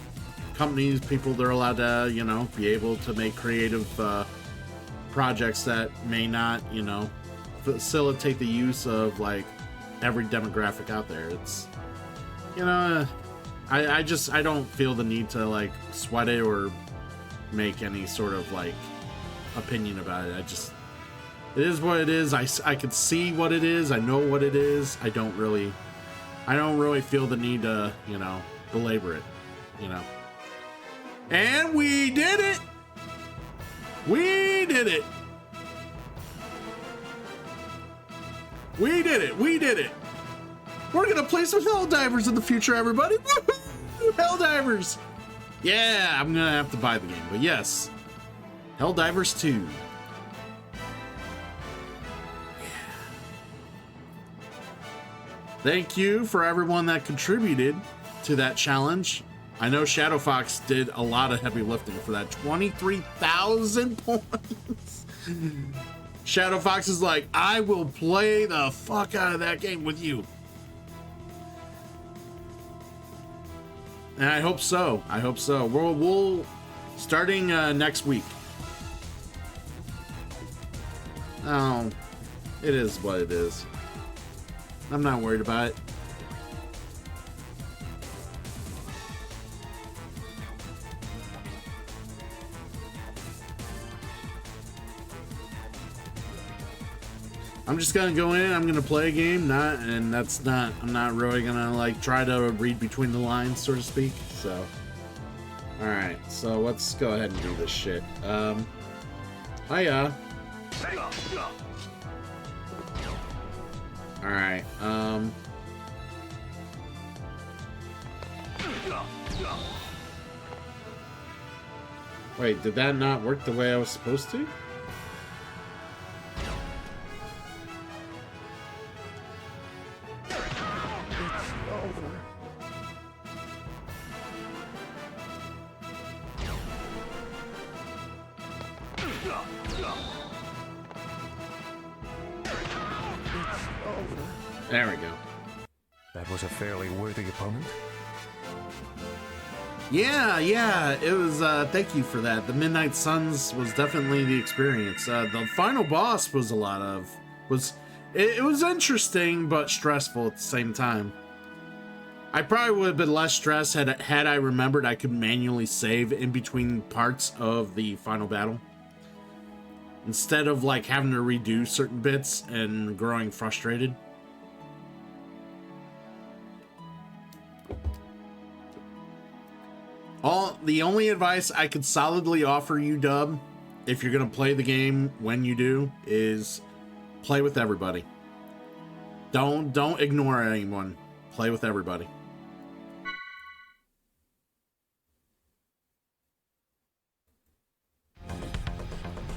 A: companies, people, they're allowed to, you know, be able to make creative projects that may not, you know, facilitate the use of, like, every demographic out there. It's, you know, I don't feel the need to, like, sweat it or make any sort of, like, opinion about it. It is what it is. I can see what it is. I know what it is. I don't really feel the need to, you know, belabor it, you know. And we did it! We did it! We did it! We did it! We're gonna play some Helldivers in the future, everybody! Woohoo! Helldivers! Yeah, I'm gonna have to buy the game, but yes. Helldivers 2. Thank you for everyone that contributed to that challenge. I know Shadow Fox did a lot of heavy lifting for that. 23,000 points. Shadow Fox is like, I will play the fuck out of that game with you. And I hope so. I hope so. We'll starting next week. Oh, it is what it is. I'm not worried about it. I'm just gonna go in, I'm gonna play a game, I'm not really gonna, like, try to read between the lines, so to speak. So, alright, so let's go ahead and do this shit. Hiya. Alright, wait, did that not work the way I was supposed to? There we go.
I: That was a fairly worthy opponent.
A: Yeah, it was, thank you for that. The Midnight Suns was definitely the experience. The final boss was it was interesting, but stressful at the same time. I probably would have been less stressed had I remembered I could manually save in between parts of the final battle. Instead of, like, having to redo certain bits and growing frustrated. The only advice I could solidly offer you, Dub, if you're gonna play the game when you do, is play with everybody. Don't ignore anyone. Play with everybody.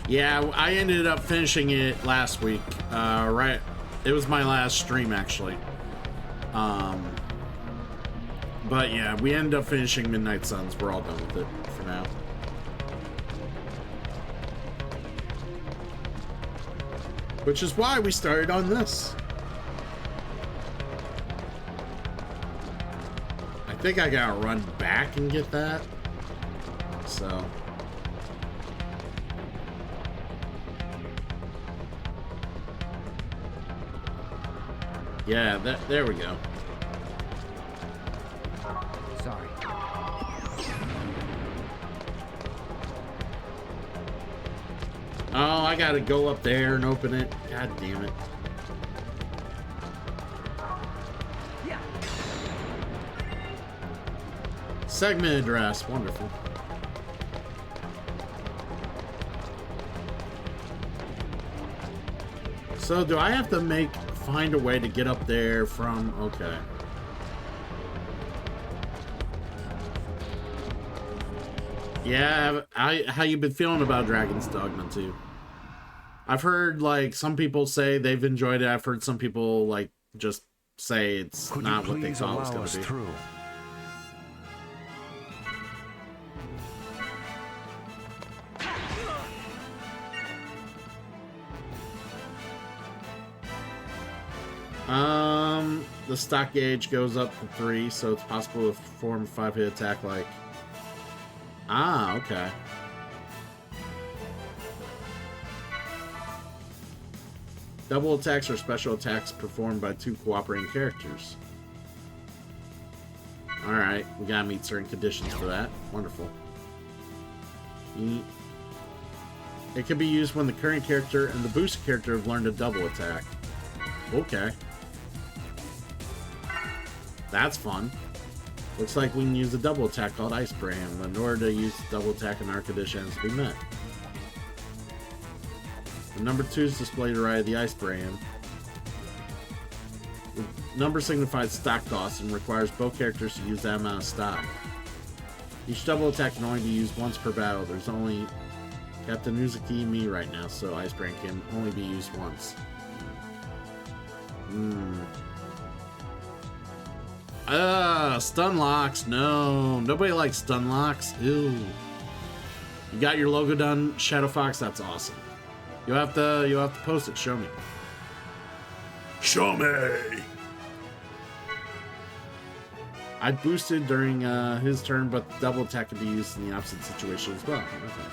A: Yeah, I ended up finishing it last week. Right, it was my last stream, actually. But yeah, we ended up finishing Midnight Suns. We're all done with it for now. Which is why we started on this. I think I gotta run back and get that. So. Yeah, there we go.
G: Sorry.
A: Oh, I gotta go up there and open it. God damn it. Segment address. Wonderful. So, do I have to make find a way to get up there from... Okay. Yeah, how you been feeling about Dragon's Dogma 2? I've heard, like, some people say they've enjoyed it. I've heard some people, like, just say it's not what they thought it was going to be.
I: Through?
A: The stock gauge goes up to 3, so it's possible to perform a 5-hit attack like... Ah, okay. Double attacks are special attacks performed by 2 cooperating characters. Alright, we gotta meet certain conditions for that. Wonderful. It can be used when the current character and the boost character have learned a double attack. Okay. That's fun. Looks like we can use a double attack called Ice Brand, but in order to use the double attack in our conditions to be met. The number 2 is displayed to right of the Ice Brand. The number signifies stock cost and requires both characters to use that amount of stock. Each double attack can only be used once per battle. There's only Captain Uzuki and me right now, so Ice Brand can only be used once. Stun locks. No. Nobody likes stun locks. Ew. You got your logo done, Shadow Fox? That's awesome. You'll have to post it. Show me. Show me! I boosted during his turn, but the double attack can be used in the opposite situation as well. Okay.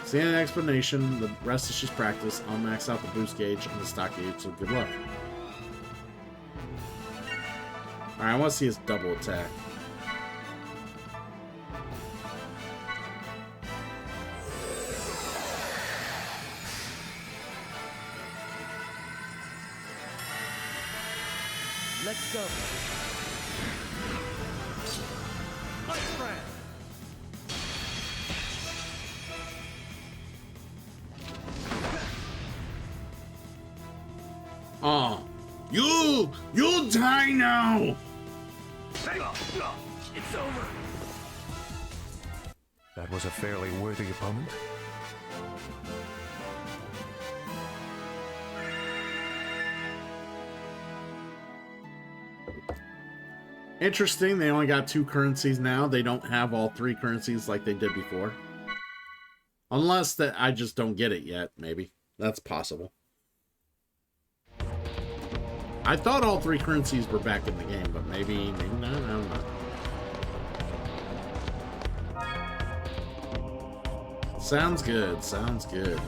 A: See an explanation. The rest is just practice. I'll max out the boost gauge and the stock gauge, so good luck. Alright, I want to see his double attack.
D: Let's go. My friend.
A: Oh, you'll die now.
D: It's over.
I: That was a fairly worthy opponent.
A: Interesting, they only got 2 currencies now. They don't have all 3 currencies like they did before. Unless that I just don't get it yet, maybe. That's possible. I thought all 3 currencies were back in the game, but maybe not, I don't know. Sounds good, sounds good.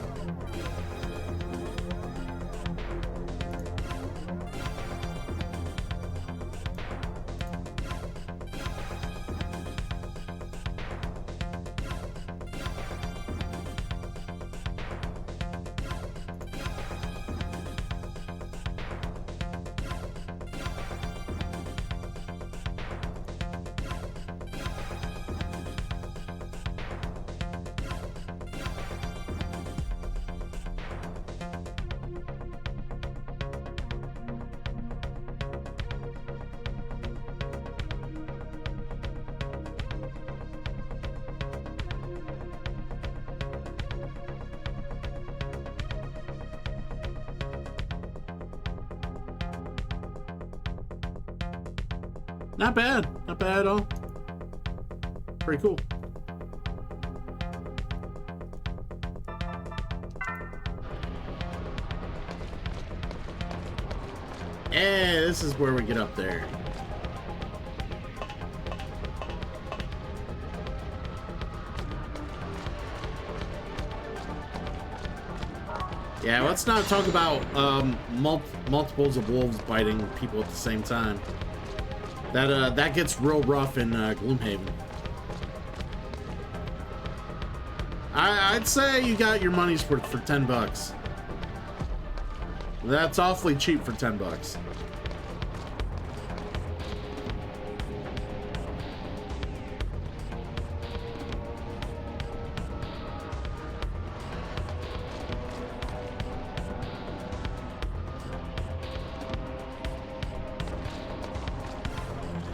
A: Not bad. Not bad at all. Pretty cool. Yeah, this is where we get up there. Yeah, let's not talk about multiples of wolves biting people at the same time. That gets real rough in Gloomhaven. I'd say you got your money's worth for $10. That's awfully cheap for $10.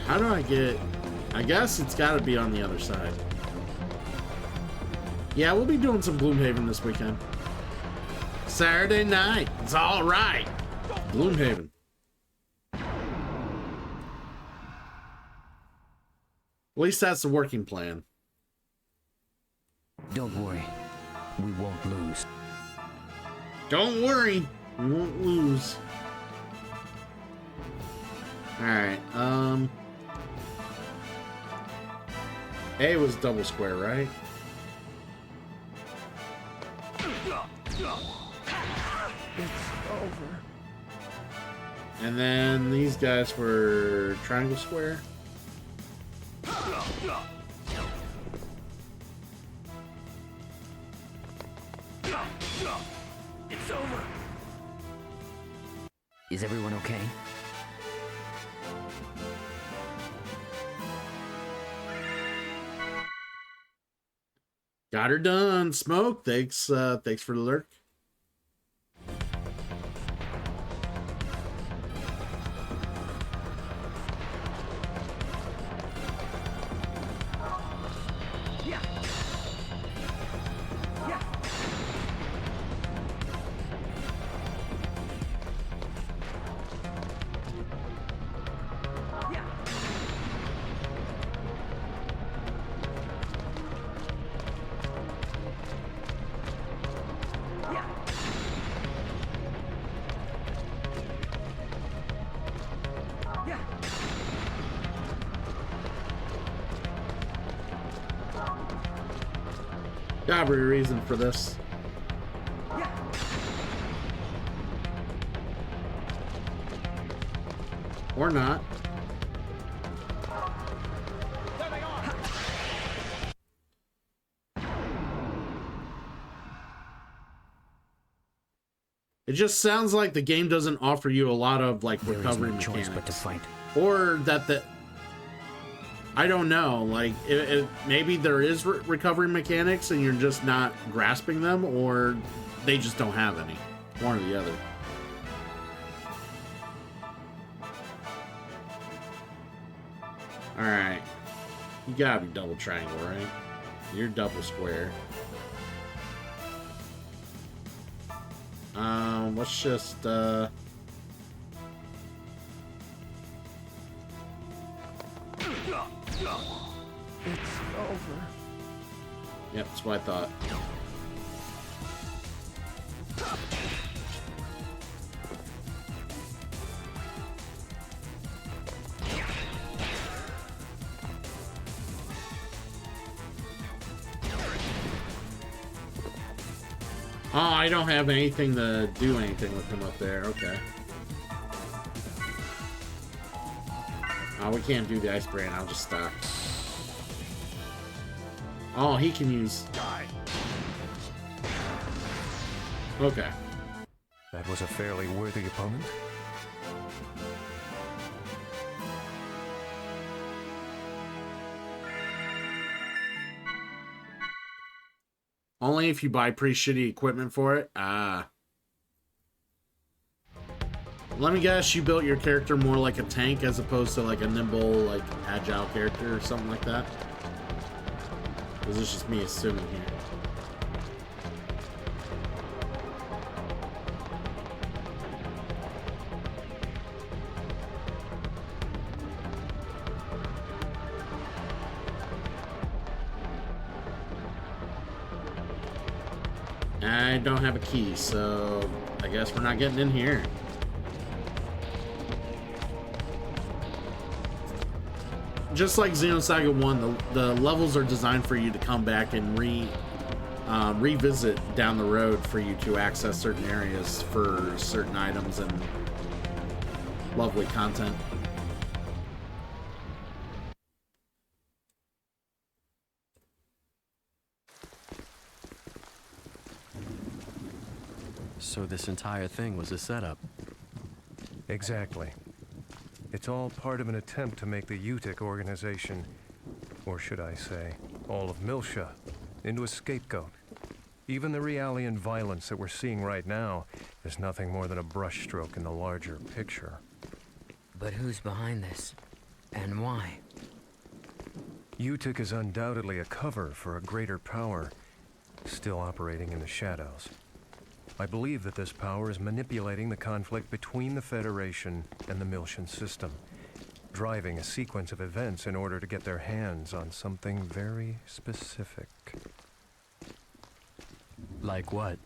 A: How do I get... I guess it's got to be on the other side. Yeah, we'll be doing some Gloomhaven this weekend. Saturday night. It's all right. Gloomhaven. At least that's the working plan.
G: Don't worry. We won't lose.
A: Don't worry. We won't lose. Alright, A was double square, right?
D: It's over.
A: And then these guys were triangle square.
D: It's over.
G: Is everyone okay?
A: Got her done. Smoke. Thanks for the lurk. Gotta be a reason for this. Or not. It just sounds like the game doesn't offer you a lot of like recovery mechanics.
G: Choice but to fight.
A: Or that the I don't know, like maybe there is recovery mechanics and you're just not grasping them, or they just don't have any. One or the other. Alright. You gotta be double triangle, right? You're double square. Let's just
D: It's over.
A: Yep, that's what I thought. Oh, I don't have anything to do anything with him up there. Okay. Oh, we can't do the ice brand. I'll just stop. Oh, he can use... Okay.
I: That was a fairly worthy opponent.
A: Only if you buy pretty shitty equipment for it. Ah. Let me guess, you built your character more like a tank as opposed to like a nimble, like agile character or something like that? Or is this just me assuming here? I don't have a key, so I guess we're not getting in here. Just like Xenosaga 1, the levels are designed for you to come back and revisit down the road for you to access certain areas for certain items and lovely content.
F: So this entire thing was a setup.
I: Exactly. It's all part of an attempt to make the UTIC organization, or should I say, all of Miltia, into a scapegoat. Even the Realian violence that we're seeing right now is nothing more than a brushstroke in the larger picture.
G: But who's behind this? And why?
I: UTIC is undoubtedly a cover for a greater power, still operating in the shadows. I believe that this power is manipulating the conflict between the Federation and the Miltian system, driving a sequence of events in order to get their hands on something very specific.
F: Like what?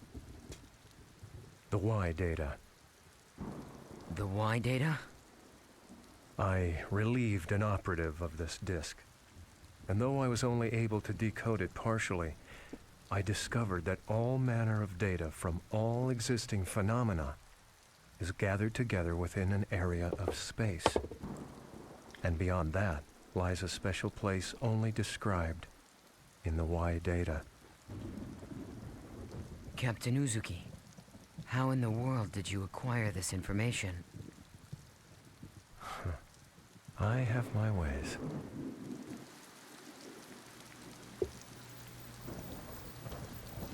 I: The Y data.
G: The Y data?
I: I relieved an operative of this disk, and though I was only able to decode it partially, I discovered that all manner of data from all existing phenomena is gathered together within an area of space. And beyond that lies a special place only described in the Y data.
G: Captain Uzuki, how in the world did you acquire this information?
I: I have my ways.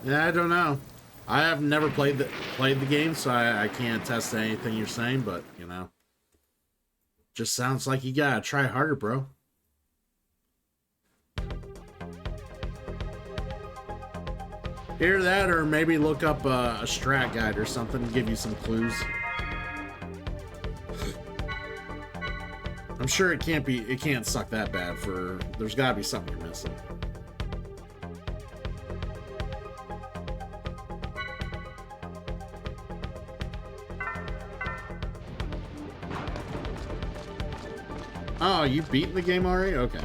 A: Yeah, I don't know. I have never played the game, so I can't attest to anything you're saying, but, you know. Just sounds like you gotta try harder, bro. Hear that, or maybe look up a strat guide or something to give you some clues. I'm sure it can't suck that bad for, there's gotta be something you're missing. Oh, you beat the game already? Okay.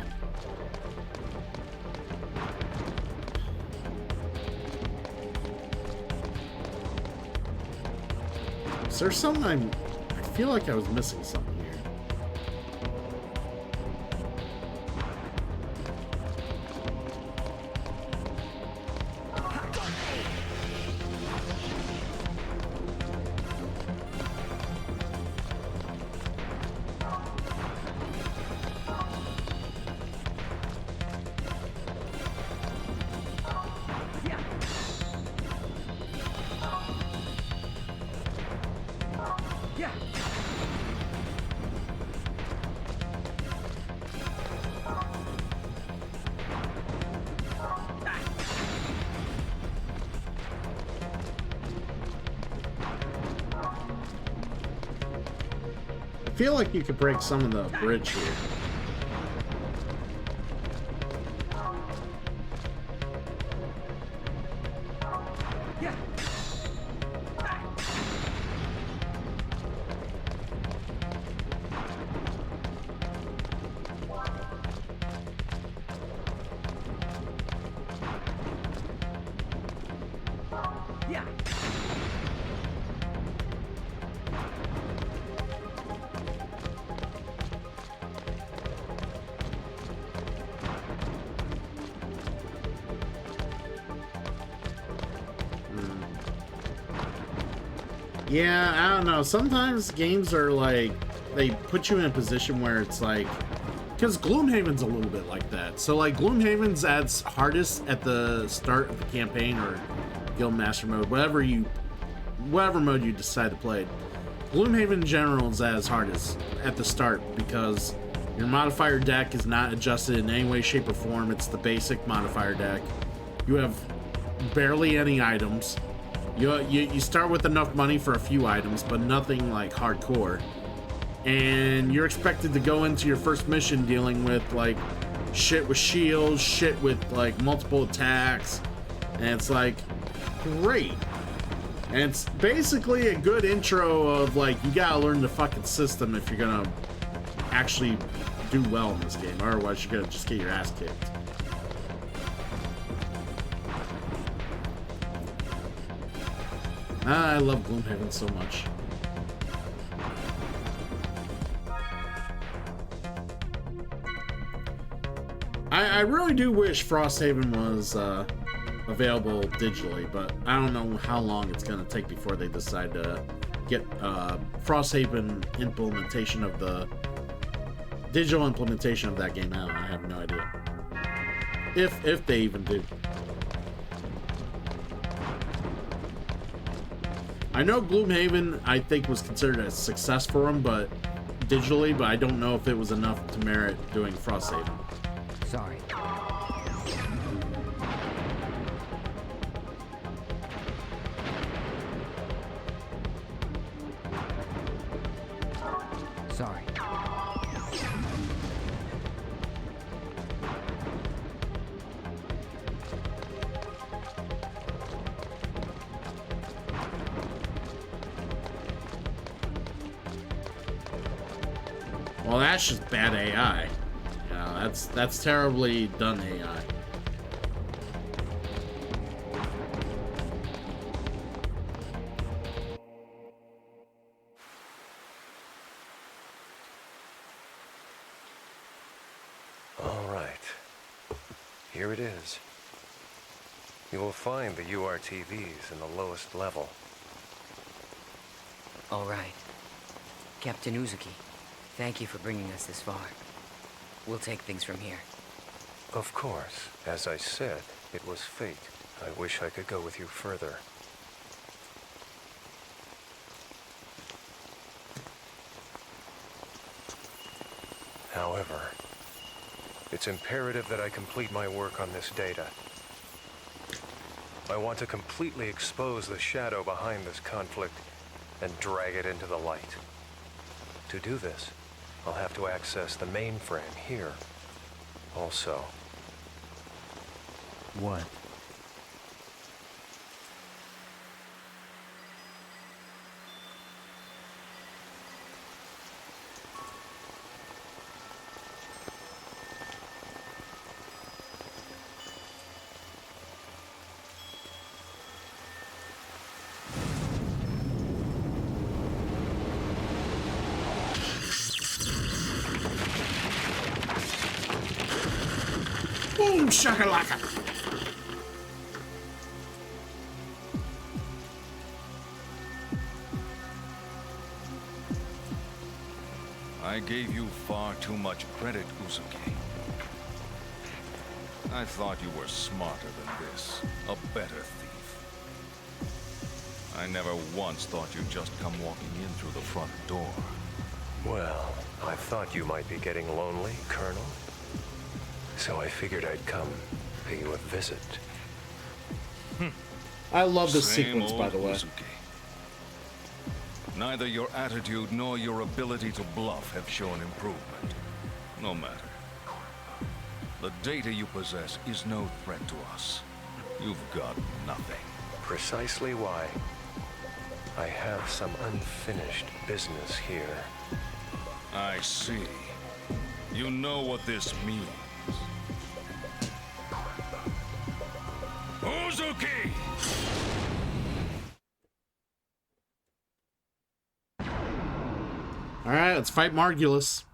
A: Is there something I feel like I was missing something here. I feel like you could break some of the bridge here. Yeah, I don't know. Sometimes games are like, they put you in a position where it's like, because Gloomhaven's a little bit like that. So like Gloomhaven's at hardest at the start of the campaign or Guildmaster mode, whatever mode you decide to play. Gloomhaven in general is as hardest at the start because your modifier deck is not adjusted in any way, shape, or form. It's the basic modifier deck. You have barely any items. You start with enough money for a few items, but nothing like hardcore. And you're expected to go into your first mission dealing with like shit with shields, shit with like multiple attacks. And it's like, great. And it's basically a good intro of like, you gotta learn the fucking system if you're gonna actually do well in this game. Otherwise, you're gonna just get your ass kicked. I love Gloomhaven so much. I really do wish Frosthaven was available digitally, but I don't know how long it's going to take before they decide to get Frosthaven implementation of the digital implementation of that game out. I have no idea. If they even do. I know Gloomhaven, I think, was considered a success for them, but digitally, but I don't know if it was enough to merit doing frost saving.
G: Sorry. Sorry.
A: Well, that's just bad AI. You know, that's terribly done AI.
I: All right. Here it is. You will find the URTVs in the lowest level.
G: All right. Captain Uzuki, thank you for bringing us this far. We'll take things from here.
I: Of course. As I said, it was fate. I wish I could go with you further. However, it's imperative that I complete my work on this data. I want to completely expose the shadow behind this conflict and drag it into the light. To do this, I'll have to access the mainframe here. Also.
F: What?
A: Boom shakalaka!
K: I gave you far too much credit, Uzuki. I thought you were smarter than this, a better thief. I never once thought you'd just come walking in through the front door.
I: Well, I thought you might be getting lonely, Colonel. So I figured I'd come pay you a visit.
A: I love this
K: Same
A: sequence, by
K: old
A: the way.
K: Uzuki. Neither your attitude nor your ability to bluff have shown improvement. No matter. The data you possess is no threat to us. You've got nothing.
I: Precisely why. I have some unfinished business here.
K: I see. You know what this means. Uzuki!
A: Alright, let's fight Margulis.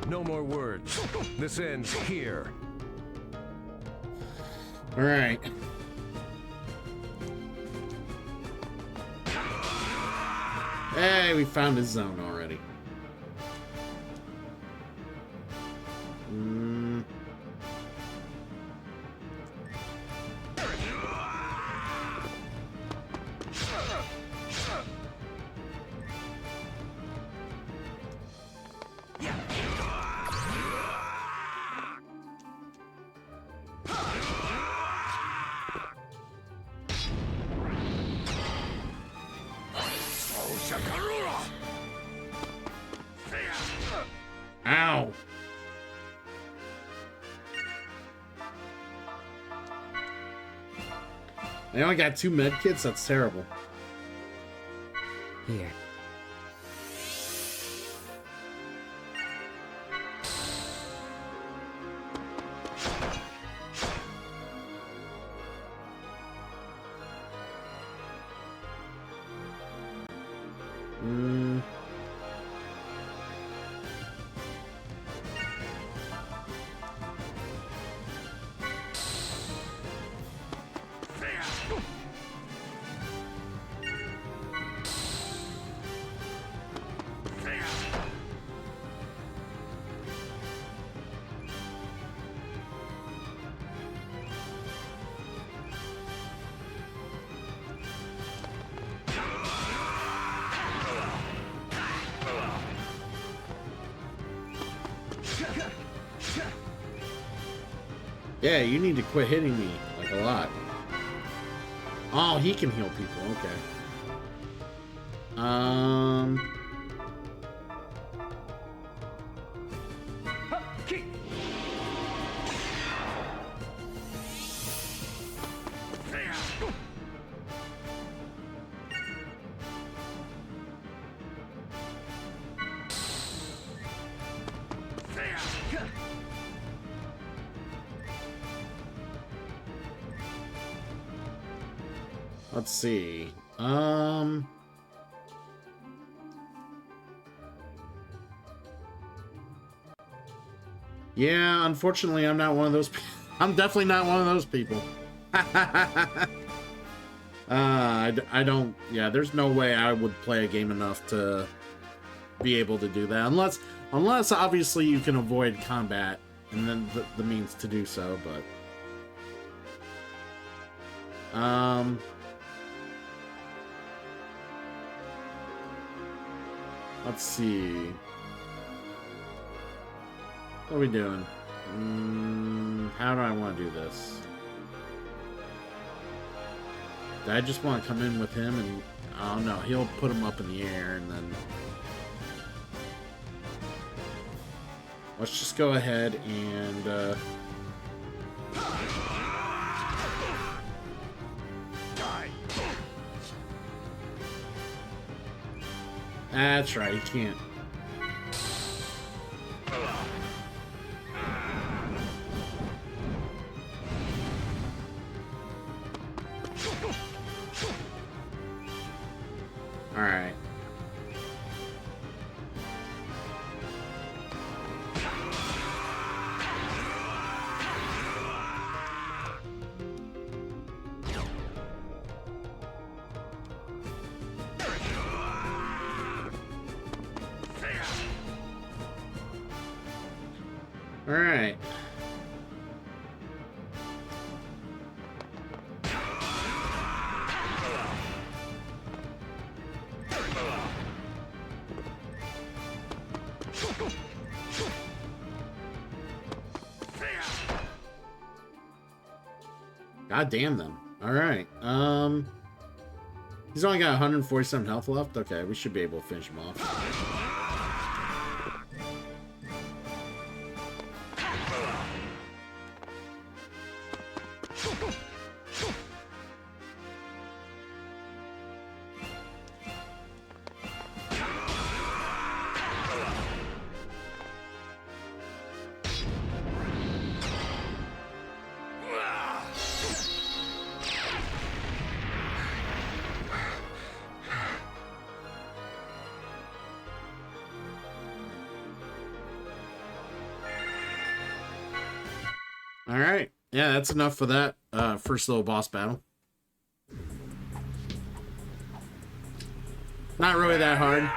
I: No more words. This ends here.
A: Alright. Hey, we found his zone already. Ow! I only got 2 med kits? That's terrible.
G: Here.
A: Yeah, you need to quit hitting me, like, a lot. Oh, he can heal people, okay. Let's see. Yeah, unfortunately, I'm not one of those I'm definitely not one of those people. I don't... Yeah, there's no way I would play a game enough to be able to do that. Unless obviously, you can avoid combat, and then the means to do so, but... Let's see. What are we doing? How do I want to do this? Do I just want to come in with him and... Oh no, he'll put him up in the air and then... Let's just go ahead and... That's right, he can't. Alright. Alright. God damn them. Alright. He's only got 147 health left. Okay, we should be able to finish him off. Alright. Yeah, that's enough for that first little boss battle. Not really that hard.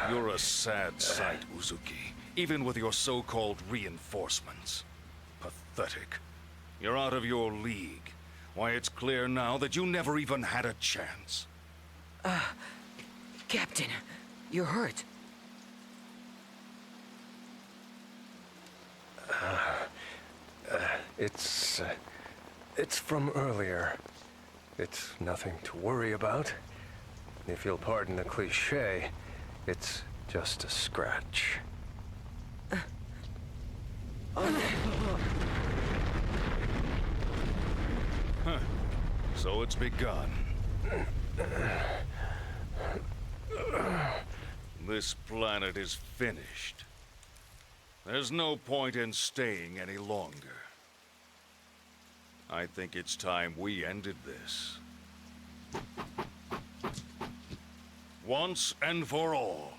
K: You're a sad sight, Uzuki, even with your so-called reinforcements. Pathetic. You're out of your league. Why, it's clear now that you never even had a chance.
G: Captain, you're hurt.
I: It's from earlier. It's nothing to worry about. If you'll pardon the cliché, it's just a scratch.
K: So it's begun. This planet is finished. There's no point in staying any longer. I think it's time we ended this. Once and for all.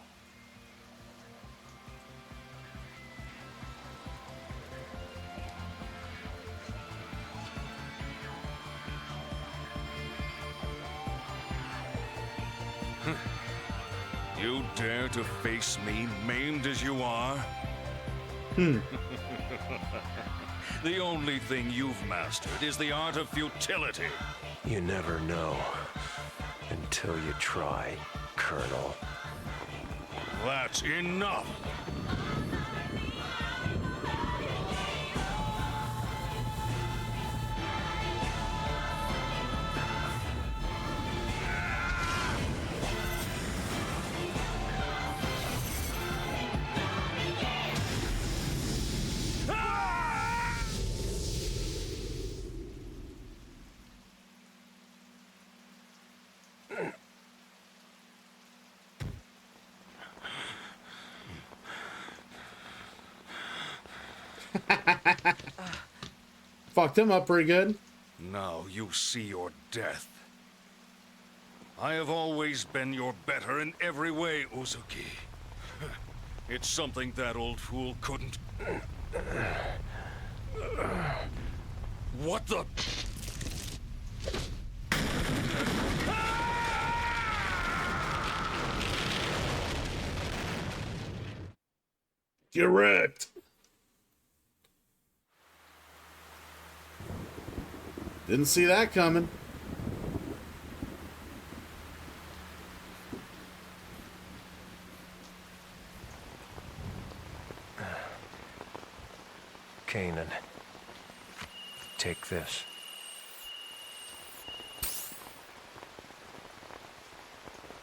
K: You dare to face me, maimed as you are? The only thing you've mastered is the art of futility.
I: You never know until you try, Colonel.
K: That's enough!
A: Fucked him up pretty good.
K: Now you see your death. I have always been your better in every way, Uzuki. It's something that old fool couldn't... What the...
A: Get wrecked. Didn't see that coming.
I: Kanan, take this.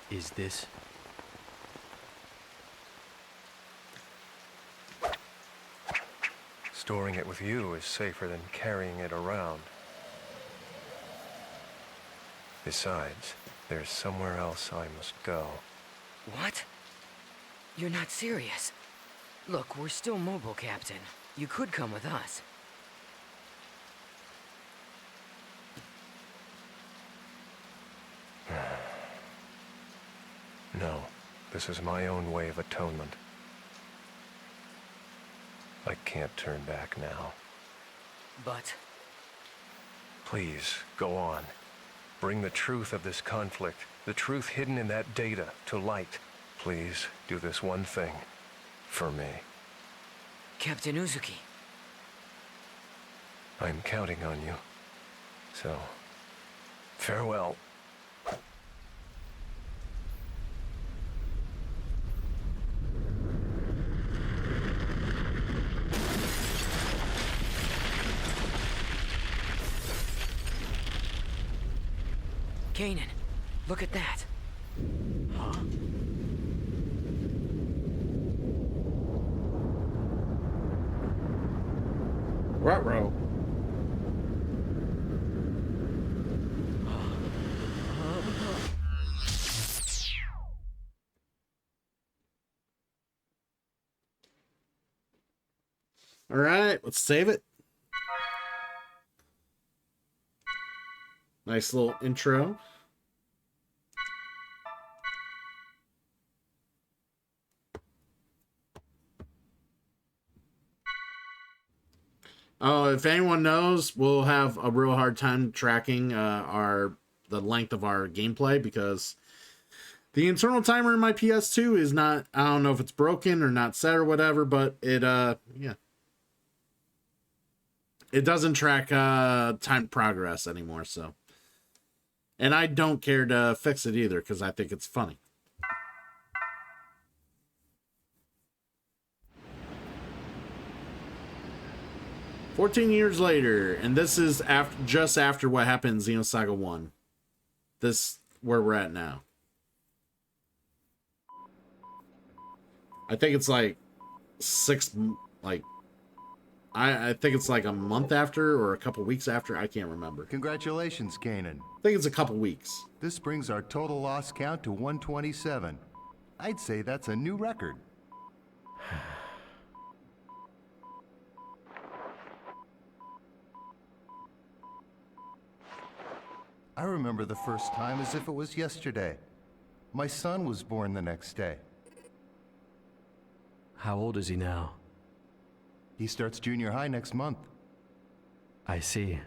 F: Is this?
I: Storing it with you is safer than carrying it around. Besides, there's somewhere else I must go.
G: What? You're not serious. Look, we're still mobile, Captain. You could come with us.
I: No, this is my own way of atonement. I can't turn back now.
G: But...
I: Please, go on. Bring the truth of this conflict, the truth hidden in that data, to light. Please, do this one thing. For me.
G: Captain Uzuki.
I: I'm counting on you. So, farewell.
G: Kanan, look at that. Huh?
A: Ruh-roh. All right, let's save it. Nice little intro. Oh, if anyone knows, we'll have a real hard time tracking the length of our gameplay because the internal timer in my PS2 is not, I don't know if it's broken or not set or whatever, but it yeah. It doesn't track time progress anymore, so. And I don't care to fix it either because I think it's funny. 14 years later, and this is just after what happened in Xenosaga 1. This where we're at now. I think it's like I think it's like a month after or a couple weeks after. I can't remember.
L: Congratulations, Kanan.
A: I think it's a couple weeks.
L: This brings our total loss count to 127. I'd say that's a new record. I remember the first time as if it was yesterday. My son was born the next day.
F: How old is he now?
L: He starts junior high next month.
F: I see.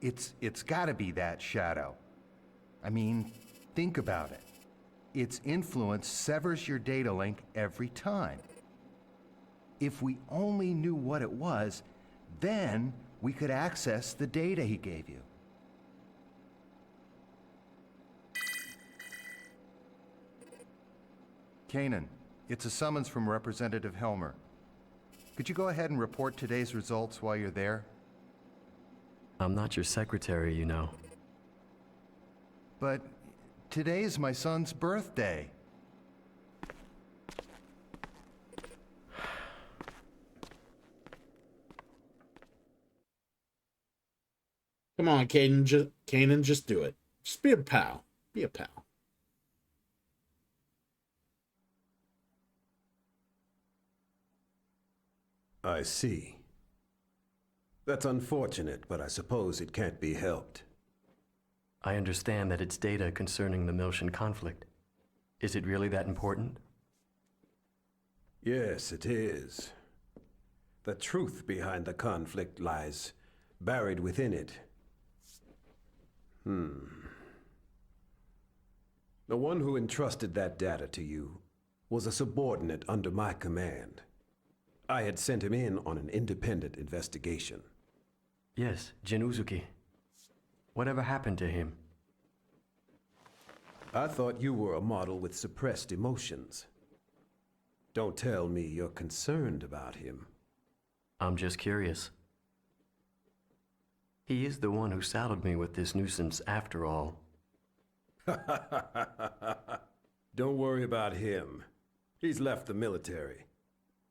L: It's gotta be that shadow. I mean, think about it. Its influence severs your data link every time. If we only knew what it was, then we could access the data he gave you. Kanan, it's a summons from Representative Helmer. Could you go ahead and report today's results while you're there?
F: I'm not your secretary, you know.
L: But today's my son's birthday.
A: Come on, Kanan, just do it. Just be a pal. Be a pal.
M: I see. That's unfortunate, but I suppose it can't be helped.
F: I understand that it's data concerning the Miltian conflict. Is it really that important?
M: Yes, it is. The truth behind the conflict lies buried within it. The one who entrusted that data to you was a subordinate under my command. I had sent him in on an independent investigation.
F: Yes, Jin Uzuki. Whatever happened to him?
M: I thought you were a model with suppressed emotions. Don't tell me you're concerned about him.
F: I'm just curious. He is the one who saddled me with this nuisance after all.
M: Don't worry about him. He's left the military.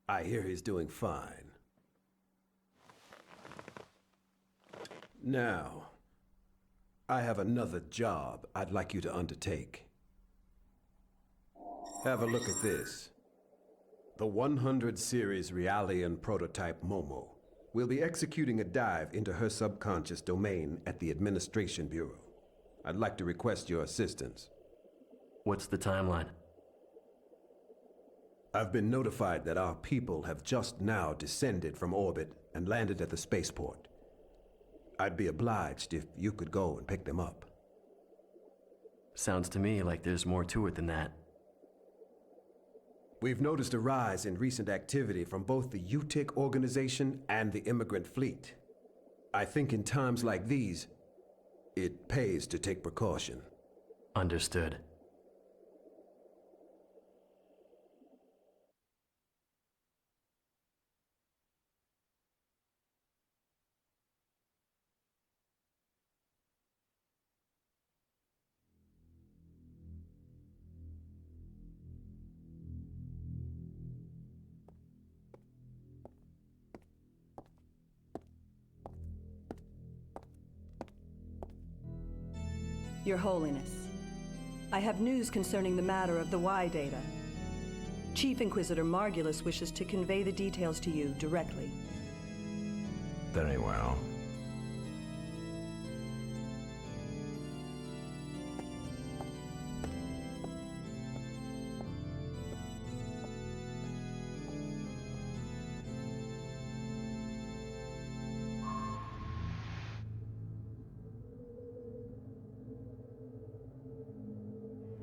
M: I hear he's doing fine. Now, I have another job I'd like you to undertake. Have a look at this. The 100 series Realian prototype Momo will be executing a dive into her subconscious domain at the Administration Bureau. I'd like to request your assistance.
F: What's the timeline?
M: I've been notified that our people have just now descended from orbit and landed at the spaceport. I'd be obliged if you could go and pick them up.
F: Sounds to me like there's more to it than that.
M: We've noticed a rise in recent activity from both the UTIC organization and the immigrant fleet. I think in times like these, it pays to take precaution.
F: Understood.
N: Your Holiness, I have news concerning the matter of the Y data. Chief Inquisitor Margulis wishes to convey the details to you directly.
O: Very well.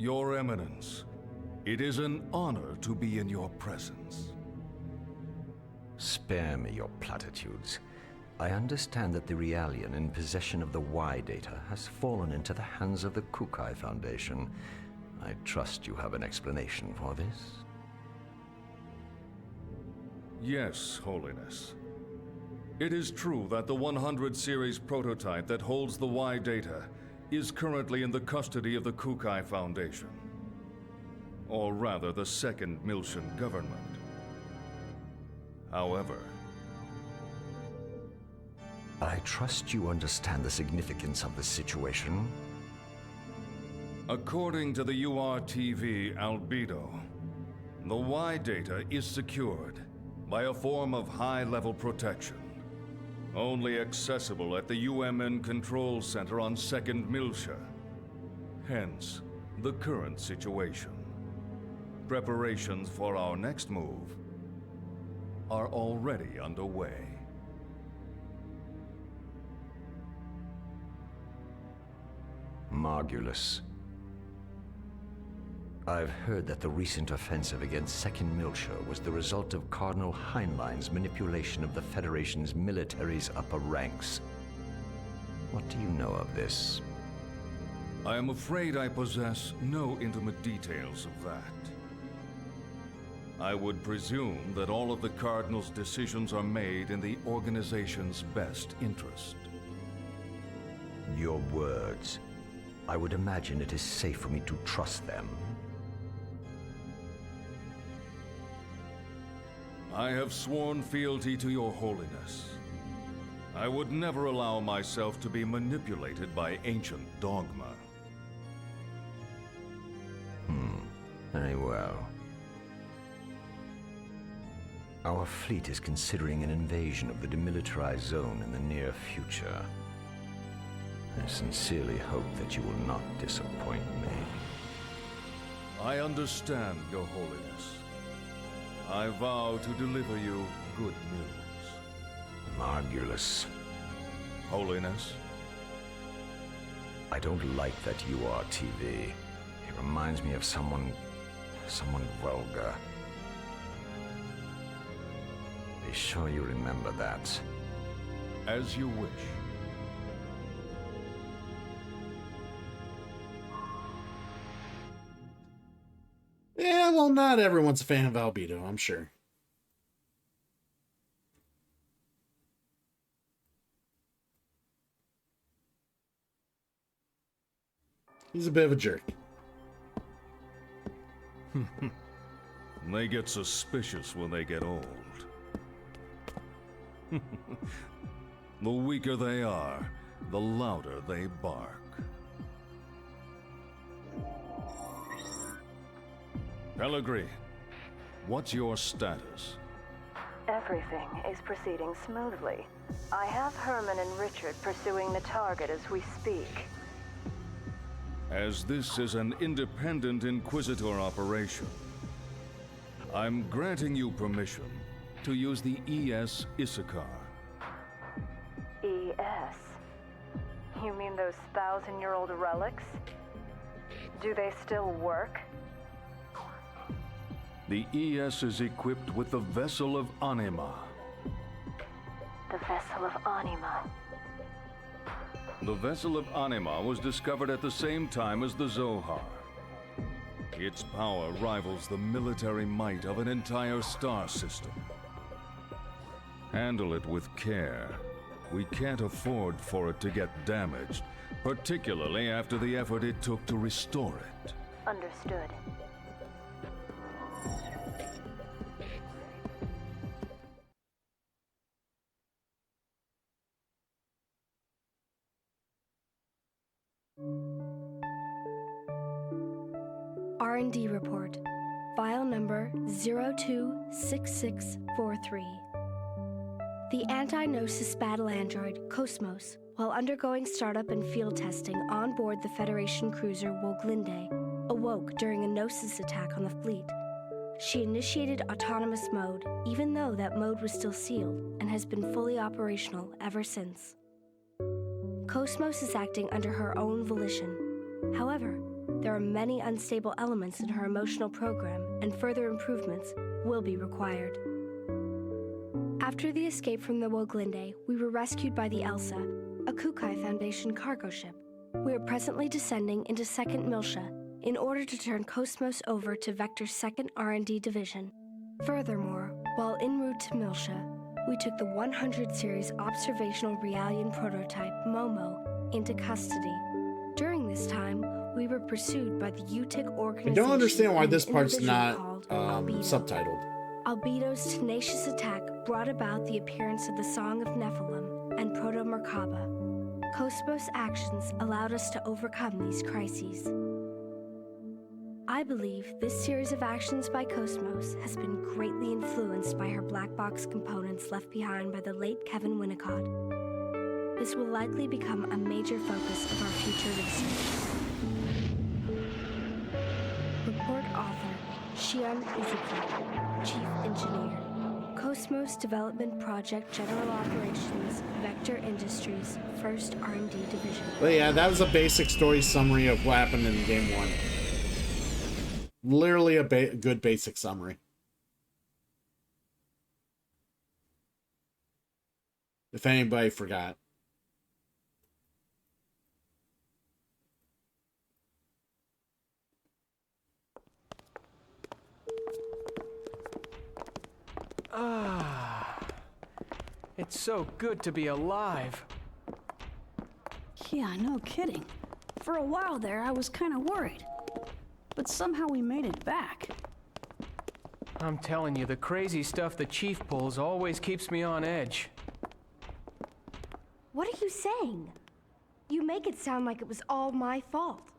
K: Your Eminence, it is an honor to be in your presence.
O: Spare me your platitudes. I understand that the Realian in possession of the Y data has fallen into the hands of the Kukai Foundation. I trust you have an explanation for this.
K: Yes, Holiness. It is true that the 100 series prototype that holds the Y data is currently in the custody of the Kukai Foundation. Or rather, the Second Miltian government. However,
O: I trust you understand the significance of the situation.
K: according to the URTV Albedo, the Y data is secured by a form of high-level protection, only accessible at the UMN Control Center on 2nd Miltia. Hence, the current situation. Preparations for our next move are already underway.
O: Margulis. I've heard that the recent offensive against 2nd Miltia was the result of Cardinal Heinlein's manipulation of the Federation's military's upper ranks. What do you know of this?
K: I am afraid I possess no intimate details of that. I would presume that all of the Cardinal's decisions are made in the organization's best interest.
O: Your words. I would imagine it is safe for me to trust them.
K: I have sworn fealty to your holiness. I would never allow myself to be manipulated by ancient dogma.
O: Very well. Our fleet is considering an invasion of the demilitarized zone in the near future. I sincerely hope that you will not disappoint me.
K: I understand, your holiness. I vow to deliver you good news.
O: Margulis.
K: Holiness?
O: I don't like that URTV. It reminds me of someone vulgar. Be sure you remember that.
K: As you wish.
A: Yeah, well, not everyone's a fan of Albedo, I'm sure. He's a bit of a jerk.
K: They get suspicious when they get old. The weaker they are, the louder they bark. Pellegrini, what's your status?
P: Everything is proceeding smoothly. I have Herman and Richard pursuing the target as we speak.
K: As this is an independent Inquisitor operation, I'm granting you permission to use the ES Issachar.
P: ES? You mean those 1,000-year-old relics? Do they still work?
K: The ES is equipped with the Vessel of Anima.
P: The Vessel of Anima.
K: The Vessel of Anima was discovered at the same time as the Zohar. Its power rivals the military might of an entire star system. Handle it with care. We can't afford for it to get damaged, particularly after the effort it took to restore it.
P: Understood.
Q: R&D report. File number 026643. The anti-Gnosis battle android, Cosmos, while undergoing startup and field testing on board the Federation cruiser Woglinde, awoke during a Gnosis attack on the fleet. She initiated autonomous mode, even though that mode was still sealed, and has been fully operational ever since. Cosmos is acting under her own volition. However, there are many unstable elements in her emotional program, and further improvements will be required. After the escape from the Woglinde, we were rescued by the Elsa, a Kukai Foundation cargo ship. We are presently descending into 2nd Miltia in order to turn Cosmos over to Vector's 2nd R&D Division. Furthermore, While en route to Milsha, we took the 100 series observational Realian prototype, Momo, into custody. During this time, we were pursued by the UTIC
A: I
Q: organization.
A: don't understand why
Q: and
A: this
Q: an
A: part's
Q: individual
A: not
Q: called Albedo.
A: subtitled.
Q: Albedo's tenacious attack brought about the appearance of the Song of Nephilim and Proto-Merkaba. Cosmos' actions allowed us to overcome these crises. I believe this series of actions by Cosmos has been greatly influenced by her black box components left behind by the late Kevin Winnicott. This will likely become a major focus of our future research. Report author, Shion Uzuki, Chief Engineer, Cosmos Development Project General Operations, Vector Industries, 1st R&D Division.
A: But yeah, that was a basic story summary of what happened in Game 1. Literally a good basic summary. If anybody forgot.
D: Ah, it's so good to be alive.
R: Yeah, no kidding. For a while there, I was kind of worried. But somehow we made it back.
D: I'm telling you, the crazy stuff the Chief pulls always keeps me on edge.
Q: What are you saying? You make it sound like it was all my fault.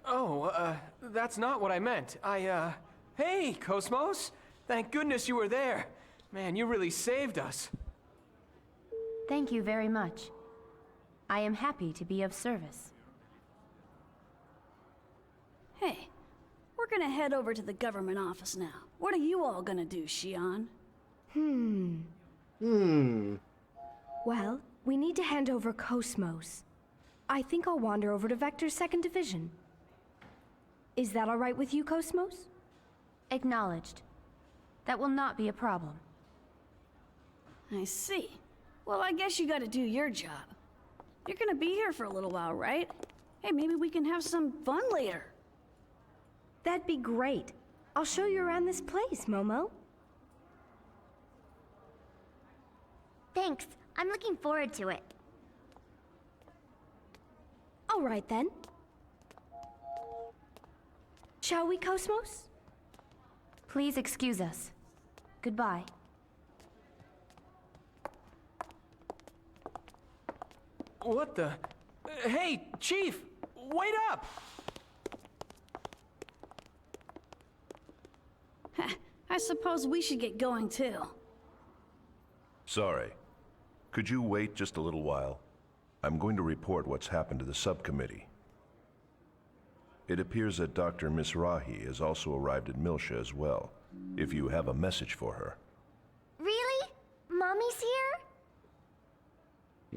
D: Oh, that's not what I meant. Hey, Cosmos! Thank goodness you were there. Man, you really saved us.
S: Thank you very much. I am happy to be of service.
R: Hey, we're gonna head over to the government office now. What are you all gonna do, Shion?
Q: Well, we need to hand over Cosmos. I think I'll wander over to Vector's 2nd Division. Is that all right with you, Cosmos?
S: Acknowledged. That will not be a problem.
R: I see. Well, I guess you gotta do your job. You're gonna be here for a little while, right? Hey, maybe we can have some fun later.
Q: That'd be great. I'll show you around this place, Momo.
T: Thanks. I'm looking forward to it.
Q: All right, then. Shall we, Cosmos?
S: Please excuse us. Goodbye.
D: What the? Hey, Chief! Wait up!
R: I suppose we should get going too.
U: Sorry. Could you wait just a little while? I'm going to report what's happened to the subcommittee. It appears that Dr. Mizrahi has also arrived at Milsha as well, if you have a message for her.
T: Really? Mommy's here?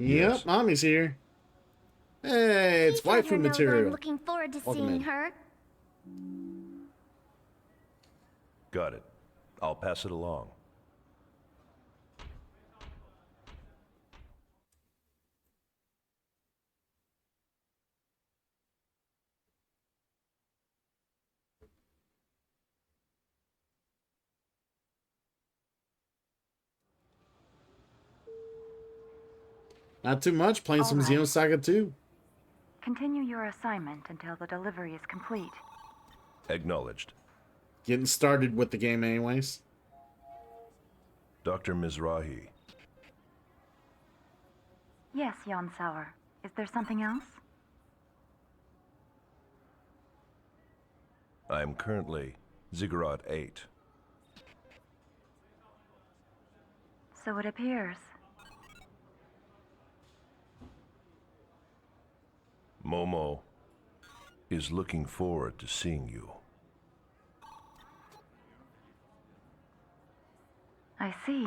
A: Yep,
U: Yes.
A: Mommy's here. Hey, it's
T: Please let her
A: waifu
T: know that
A: material.
T: I'm looking forward to
A: Welcome
T: seeing
A: in.
T: her.
U: Got it. I'll pass it along.
A: Not too much, playing some
H: All right.
A: Xenosaga 2.
H: Continue your assignment until the delivery is complete.
U: Acknowledged.
A: Getting started with the game anyways.
U: Dr. Mizrahi,
H: Yes, Jan Sauer. Is there something else?
U: I am currently Ziggurat 8.
H: So it appears.
U: Momo is looking forward to seeing you.
H: I see.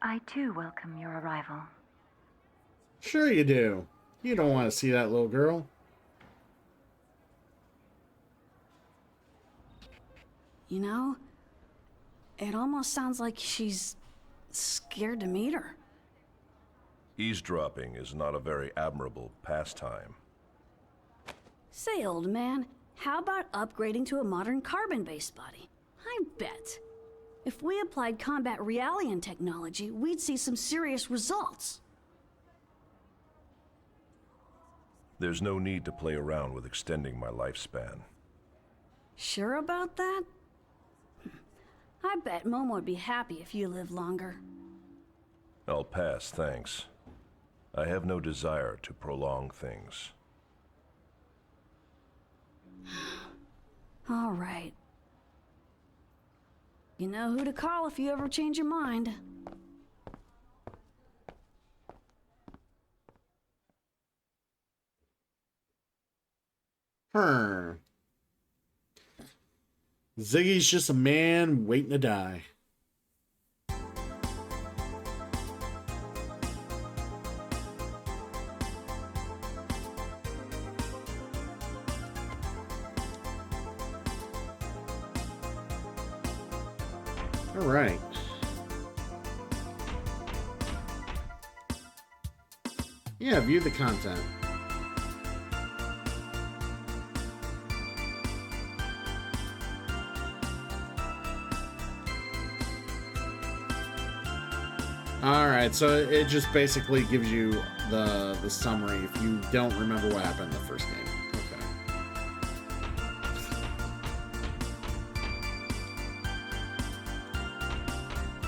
H: I too welcome your arrival.
A: Sure you do. You don't want to see that little girl.
R: You know, it almost sounds like she's scared to meet her.
U: Eavesdropping is not a very admirable pastime.
R: Say, old man, how about upgrading to a modern carbon-based body? I bet. If we applied combat Realian technology, we'd see some serious results.
U: There's no need to play around with extending my lifespan.
R: Sure about that? I bet Momo would be happy if you lived longer.
U: I'll pass, thanks. I have no desire to prolong things.
R: All right. You know who to call if you ever change your mind.
A: Ziggy's just a man waiting to die. All right. Yeah, view the content. All right, so it just basically gives you the summary if you don't remember what happened in the first game.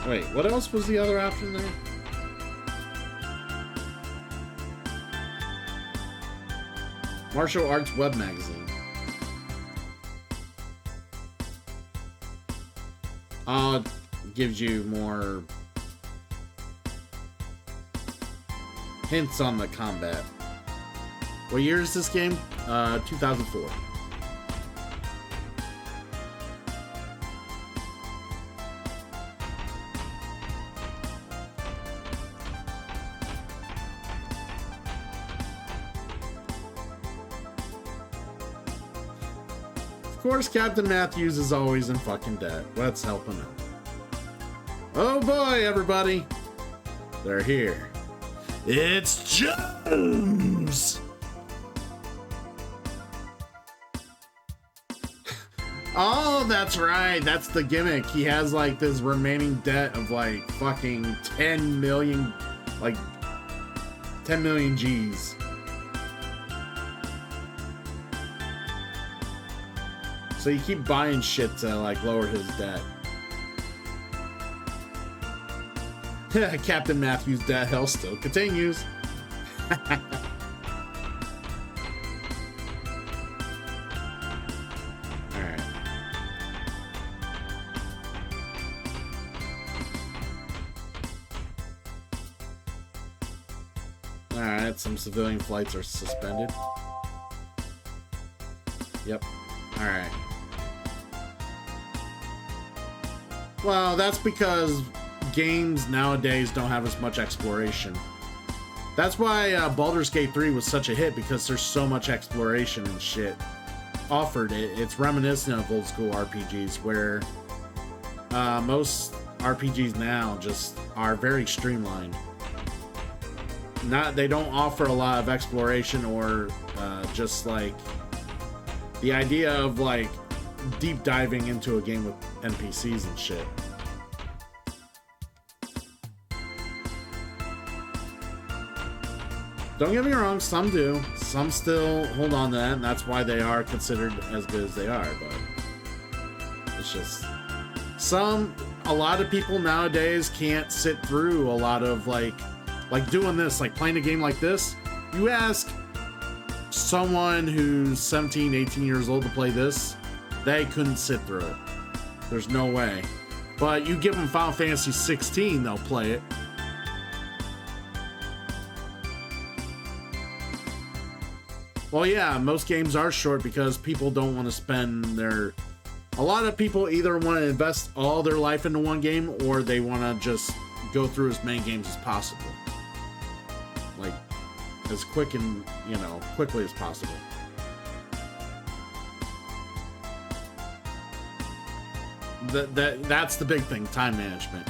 A: Okay. Wait, what else was the other option there? Martial Arts Web Magazine. Gives you more hints on the combat. What year is this game? 2004. Of course, Captain Matthews is always in fucking debt. Let's help him out. Oh boy, everybody. They're here. It's Jones! Oh, that's right. That's the gimmick. He has like this remaining debt of like fucking 10 million, like 10 million G's. So you keep buying shit to like lower his debt. Captain Matthews' debt hell still continues. Alright. Alright, some civilian flights are suspended. Yep. Alright. Well, that's because games nowadays don't have as much exploration. That's why Baldur's Gate 3 was such a hit, because there's so much exploration and shit offered. It's reminiscent of old school RPGs, where most RPGs now just are very streamlined. They don't offer a lot of exploration or just like the idea of like deep diving into a game with NPCs and shit. Don't get me wrong, some do. Some still hold on to that, and that's why they are considered as good as they are, but it's just a lot of people nowadays can't sit through a lot of like doing this, like playing a game like this. You ask someone who's 17, 18 years old to play this, they couldn't sit through it. There's no way. But you give them Final Fantasy 16, they'll play it. Well, yeah, most games are short because people don't want to spend their... A lot of people either want to invest all their life into one game, or they want to just go through as many games as possible. Like, as quick and, quickly as possible. That's the big thing, time management.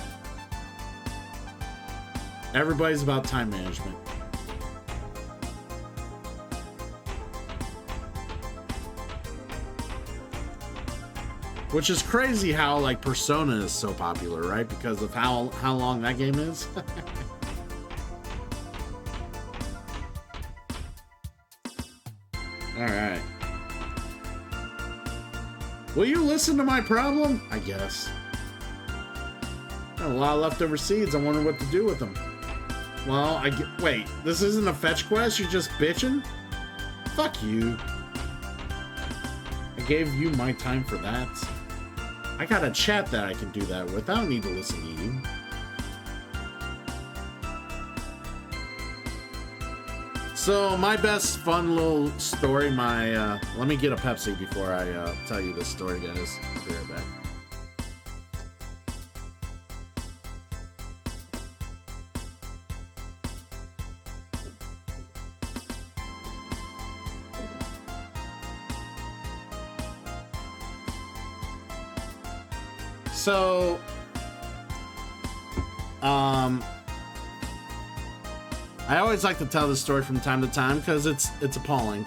A: Everybody's about time management. Which is crazy how like Persona is so popular, right? Because of how long that game is. All right. Will you listen to my problem? I guess. Got a lot of leftover seeds. I wonder what to do with them. Well, wait, this isn't a fetch quest? You're just bitching? Fuck you. I gave you my time for that. I got a chat that I can do that with. I don't need to listen to you. So my best fun little story, let me get a Pepsi before I tell you this story, guys. Be right back. So, I always like to tell this story from time to time because it's appalling,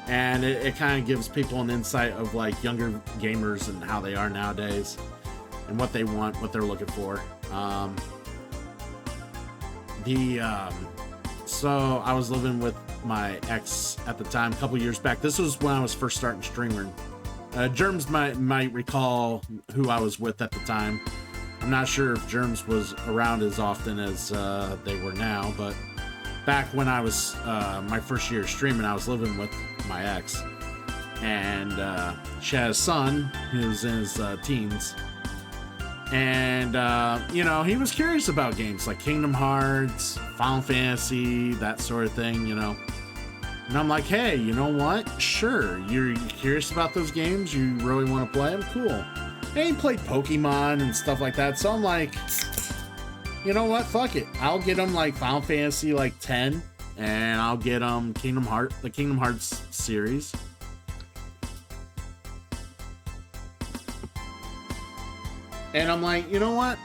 A: and it kind of gives people an insight of like younger gamers and how they are nowadays, and what they want, what they're looking for. So I was living with my ex at the time, a couple years back. This was when I was first starting streaming. Germs might recall who I was with at the time. I'm not sure if Germs was around as often as they were now, but back when I was my first year streaming, I was living with my ex, and she had a son who was in his teens, and you know, he was curious about games like Kingdom Hearts, Final Fantasy, that sort of thing, you know. And I'm like, hey, you know what? Sure, you're curious about those games? You really want to play them? Cool. And he played Pokemon and stuff like that, so I'm like, you know what? Fuck it. I'll get him like Final Fantasy like 10, and I'll get him the Kingdom Hearts series. And I'm like, you know what?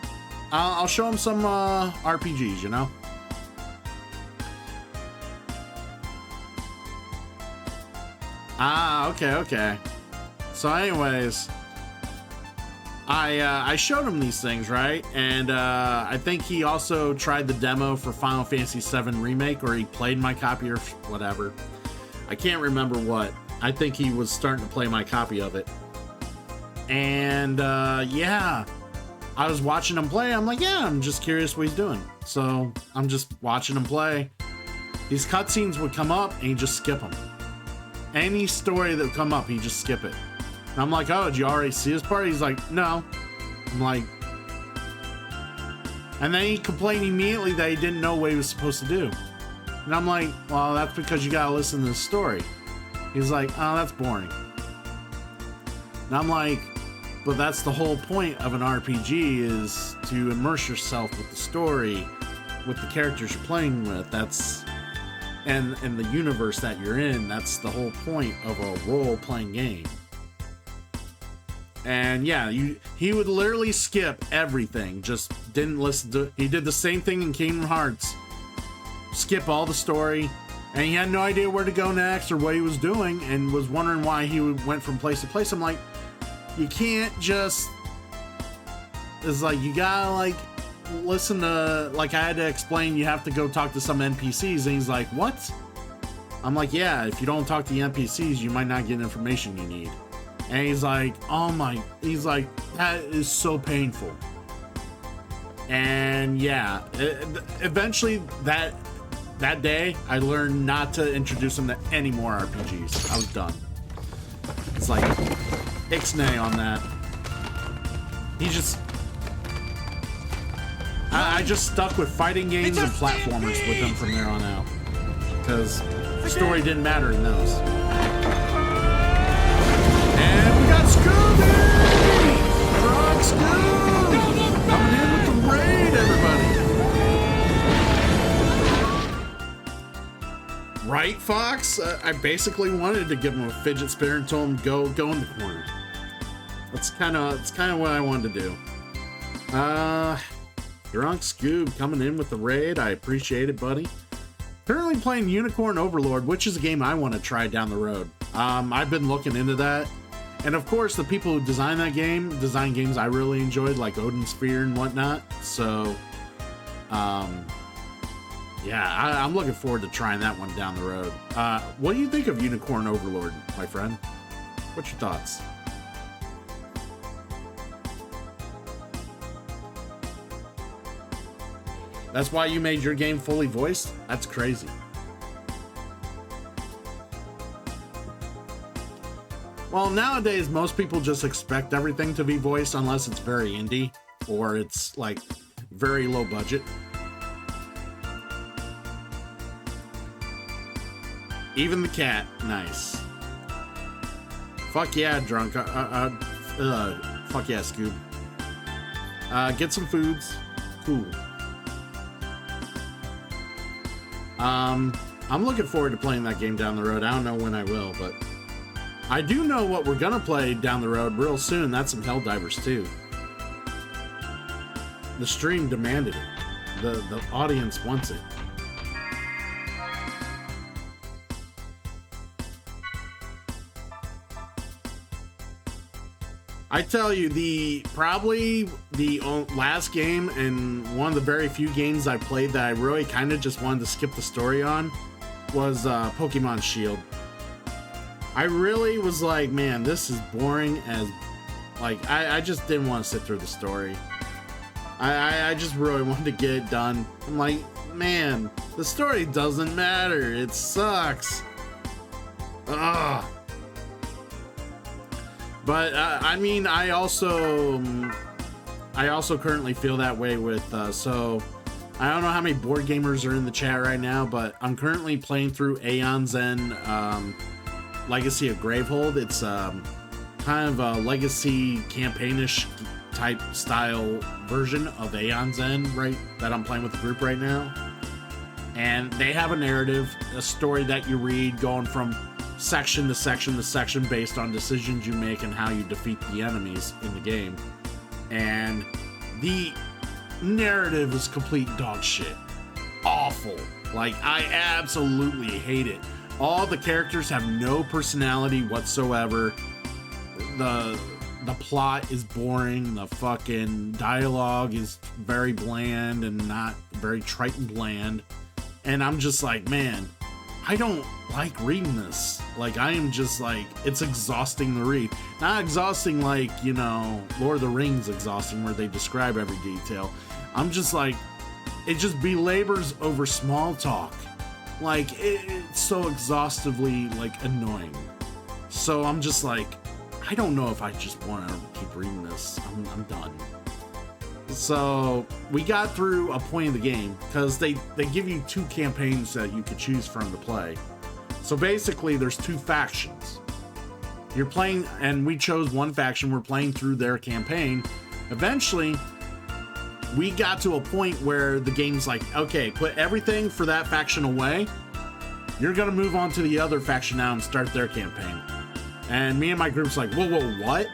A: I'll show him some RPGs, you know? Ah, okay. So anyways, I showed him these things, right? And I think he also tried the demo for Final Fantasy VII Remake, or he played my copy or whatever. I can't remember what. I think he was starting to play my copy of it. And yeah, I was watching him play. I'm like, yeah, I'm just curious what he's doing. So I'm just watching him play. These cutscenes would come up and he'd just skip them. Any story that would come up, he'd just skip it. And I'm like, oh, did you already see this part? He's like, no. I'm like, and then he complained immediately that he didn't know what he was supposed to do. And I'm like, well, that's because you gotta listen to the story. He's like, oh, that's boring. And I'm like, but that's the whole point of an RPG, is to immerse yourself with the story, with the characters you're playing with. That's and the universe that you're in. That's the whole point of a role-playing game. And yeah, he would literally skip everything, just didn't listen to. He did the same thing in Kingdom Hearts. Skip all the story, and he had no idea where to go next or what he was doing, and was wondering why he went from place to place. I'm like, you can't just. It's like, you gotta like listen to, like, I had to explain, you have to go talk to some NPCs, and he's like, what? I'm like, yeah, if you don't talk to the NPCs, you might not get information you need. And he's like, oh my, he's like, that is so painful. And yeah, eventually that day, I learned not to introduce him to any more RPGs. I was done. It's like, ixnay on that. He just, I just stuck with fighting games and platformers with him from there on out. Because the story didn't matter in those. And we got Scooby! Drunk Scoob! Coming in with the raid, everybody! Right, Fox? I basically wanted to give him a fidget spinner and told him go in the corner. It's kind of what I wanted to do. Drunk Scoob coming in with the raid. I appreciate it, buddy. Currently playing Unicorn Overlord, which is a game I want to try down the road. I've been looking into that, And of course, the people who designed that game design games I really enjoyed, like Odin Sphere and whatnot. So, yeah, I'm looking forward to trying that one down the road. What do you think of Unicorn Overlord, my friend? What's your thoughts? That's why you made your game fully voiced? That's crazy. Well, nowadays, most people just expect everything to be voiced unless it's very indie or it's like very low budget. Even the cat, nice. Fuck yeah, drunk. Fuck yeah, Scoob. Get some foods. Cool. I'm looking forward to playing that game down the road. I don't know when I will, but I do know what we're gonna play down the road real soon. That's some Helldivers 2. The stream demanded it. The audience wants it. I tell you, probably the last game and one of the very few games I played that I really kind of just wanted to skip the story on was Pokemon Shield. I really was like, man, this is boring as, like, I just didn't want to sit through the story. I just really wanted to get it done. I'm like, man, the story doesn't matter. It sucks. Ugh. But I mean, I also currently feel that way with so I don't know how many board gamers are in the chat right now, but I'm currently playing through Aeon's End Legacy of Gravehold. It's kind of a legacy campaignish type style version of Aeon's End, right, that I'm playing with the group right now. And they have a narrative, a story that you read going from section to section to section based on decisions you make and how you defeat the enemies in the game. And the narrative is complete dog shit. Awful. Like, I absolutely hate it. All the characters have no personality whatsoever. The plot is boring. The fucking dialogue is very bland and not very trite and bland. And I'm just like, man, I don't like reading this. Like, I am just like, it's exhausting to read. Not exhausting like, you know, Lord of the Rings exhausting where they describe every detail. I'm just like, it just belabors over small talk. Like, it's so exhaustively, like, annoying. So I'm just like, I don't know if I just want to keep reading this. I'm done. So we got through a point of the game because they give you 2 campaigns that you could choose from to play. So basically there's 2 factions. You're playing, and we chose one faction. We're playing through their campaign. Eventually we got to a point where the game's like, okay, put everything for that faction away. You're gonna move on to the other faction now and start their campaign. And me and my group's like, whoa, what?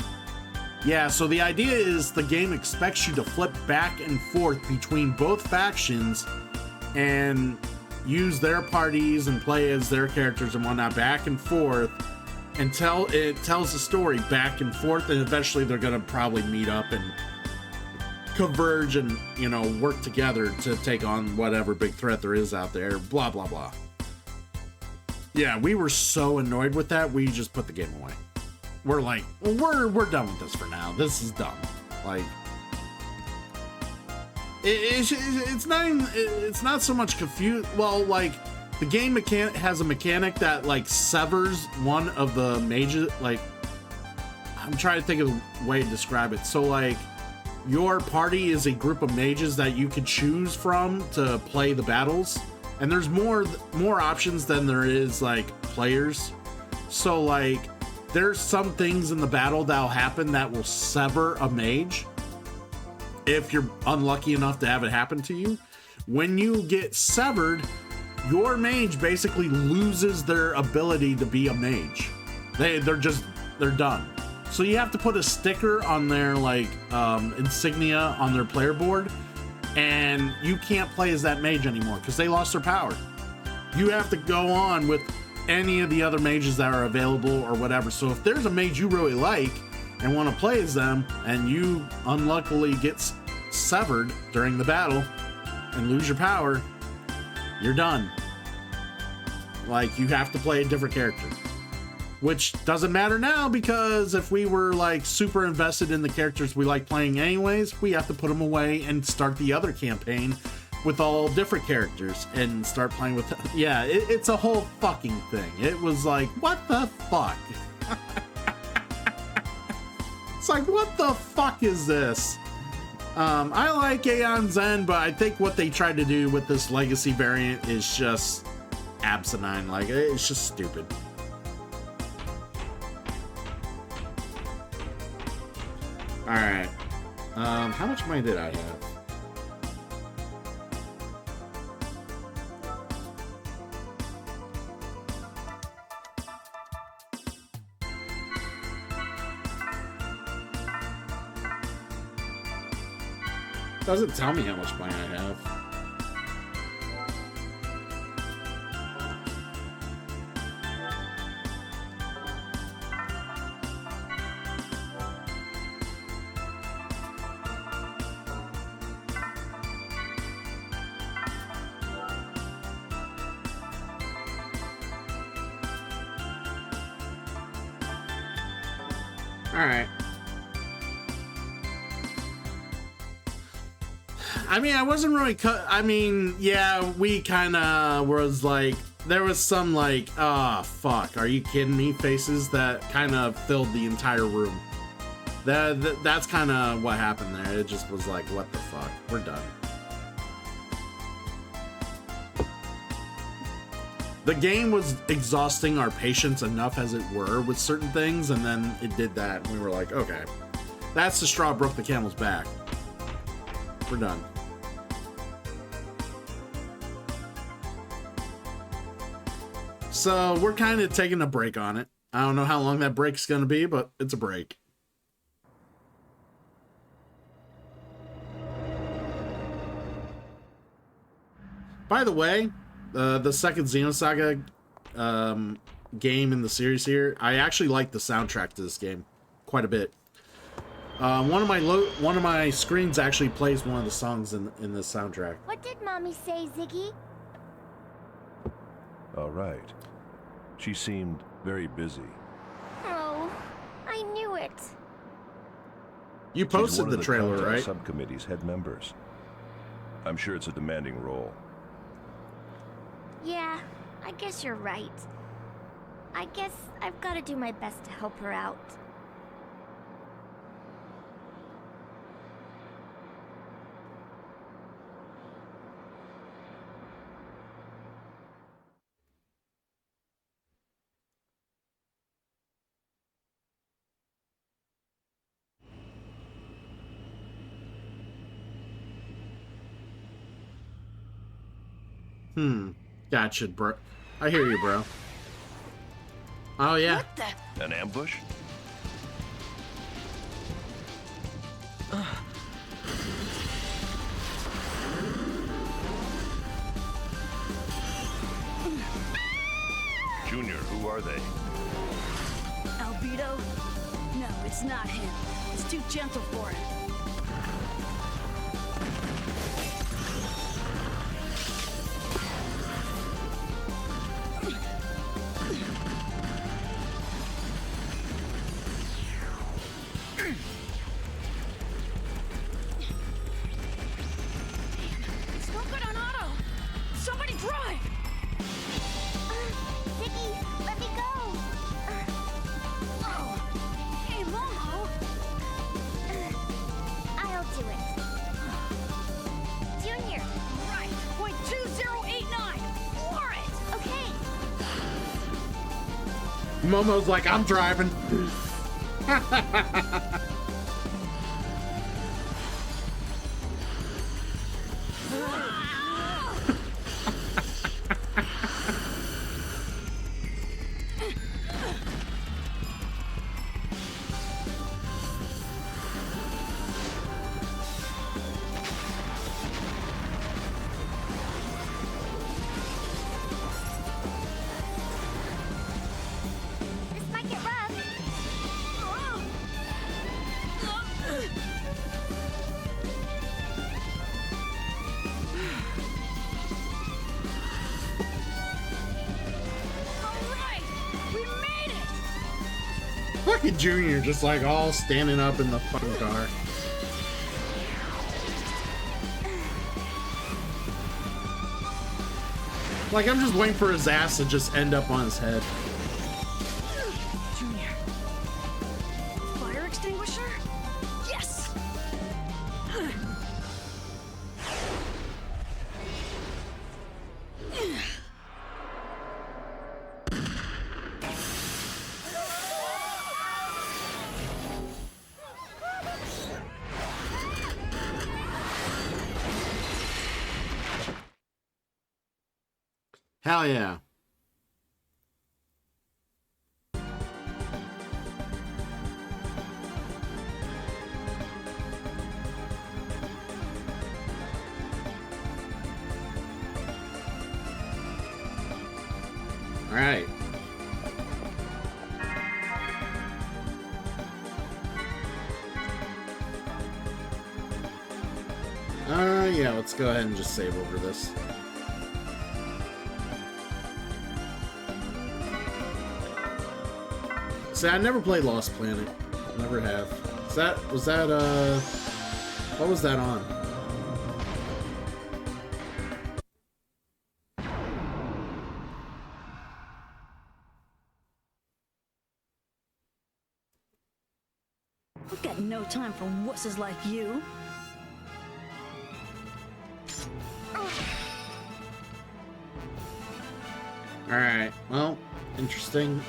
A: Yeah, so the idea is the game expects you to flip back and forth between both factions and use their parties and play as their characters and whatnot back and forth until it tells the story back and forth, and eventually they're gonna probably meet up and converge and, you know, work together to take on whatever big threat there is out there, blah, blah, blah. Yeah, we were so annoyed with that, we just put the game away. We're like, we're done with this for now. This is dumb. Like, it's not so much confused. Well, like, the game has a mechanic that, like, severs one of the mages. Like, I'm trying to think of a way to describe it. So, like, your party is a group of mages that you can choose from to play the battles, and there's more options than there is, like, players. So, like, there's some things in the battle that'll happen that will sever a mage if you're unlucky enough to have it happen to you. When you get severed, your mage basically loses their ability to be a mage. They're done. So you have to put a sticker on their, like, insignia on their player board, and you can't play as that mage anymore because they lost their power. You have to go on with any of the other mages that are available or whatever. So if there's a mage you really like and want to play as them, and you unluckily get severed during the battle and lose your power, you're done. Like, you have to play a different character. Which doesn't matter now, because if we were like super invested in the characters we like playing anyways, we have to put them away and start the other campaign with all different characters and start playing with yeah, it's a whole fucking thing. It was like, what the fuck? It's like, what the fuck is this? I like Aeon Zen, but I think what they tried to do with this legacy variant is just asinine. Like, it's just stupid. Alright. How much money did I have? Doesn't tell me how much money I have. Alright. I mean, I wasn't really I mean, yeah, we kind of was like, there was some like, ah, oh, fuck, are you kidding me faces that kind of filled the entire room. That's kind of what happened there. It just was like, what the fuck, we're done. The game was exhausting our patience enough as it were with certain things, and then it did that, and we were like, okay, that's the straw broke the camel's back. We're done. So we're kind of taking a break on it. I don't know how long that break's going to be, but it's a break. By the way, the second Xenosaga game in the series here, I actually like the soundtrack to this game quite a bit. One of my screens actually plays one of the songs in the soundtrack.
T: What did Mommy say, Ziggy?
U: All right. She seemed very busy.
T: Oh, I knew it.
A: You posted the trailer, right?
U: Subcommittee's head members. I'm sure it's a demanding role.
T: Yeah, I guess you're right. I guess I've got to do my best to help her out.
A: Gotcha, bro. I hear you, bro. Oh, yeah.
T: What the?
U: An ambush? Junior, who are they?
R: Albedo? No, it's not him. It's too gentle for him.
A: Momo's like, I'm driving. Rocky Jr. just like all standing up in the fucking car. Like, I'm just waiting for his ass to just end up on his head.
R: Junior. Fire extinguisher? Yes!
A: Hell yeah. All right. Yeah, let's go ahead and just save over this. See, I never played Lost Planet. Never have. Was that what was that on?
R: I've got no time for wusses like you.
A: Alright, well, interesting.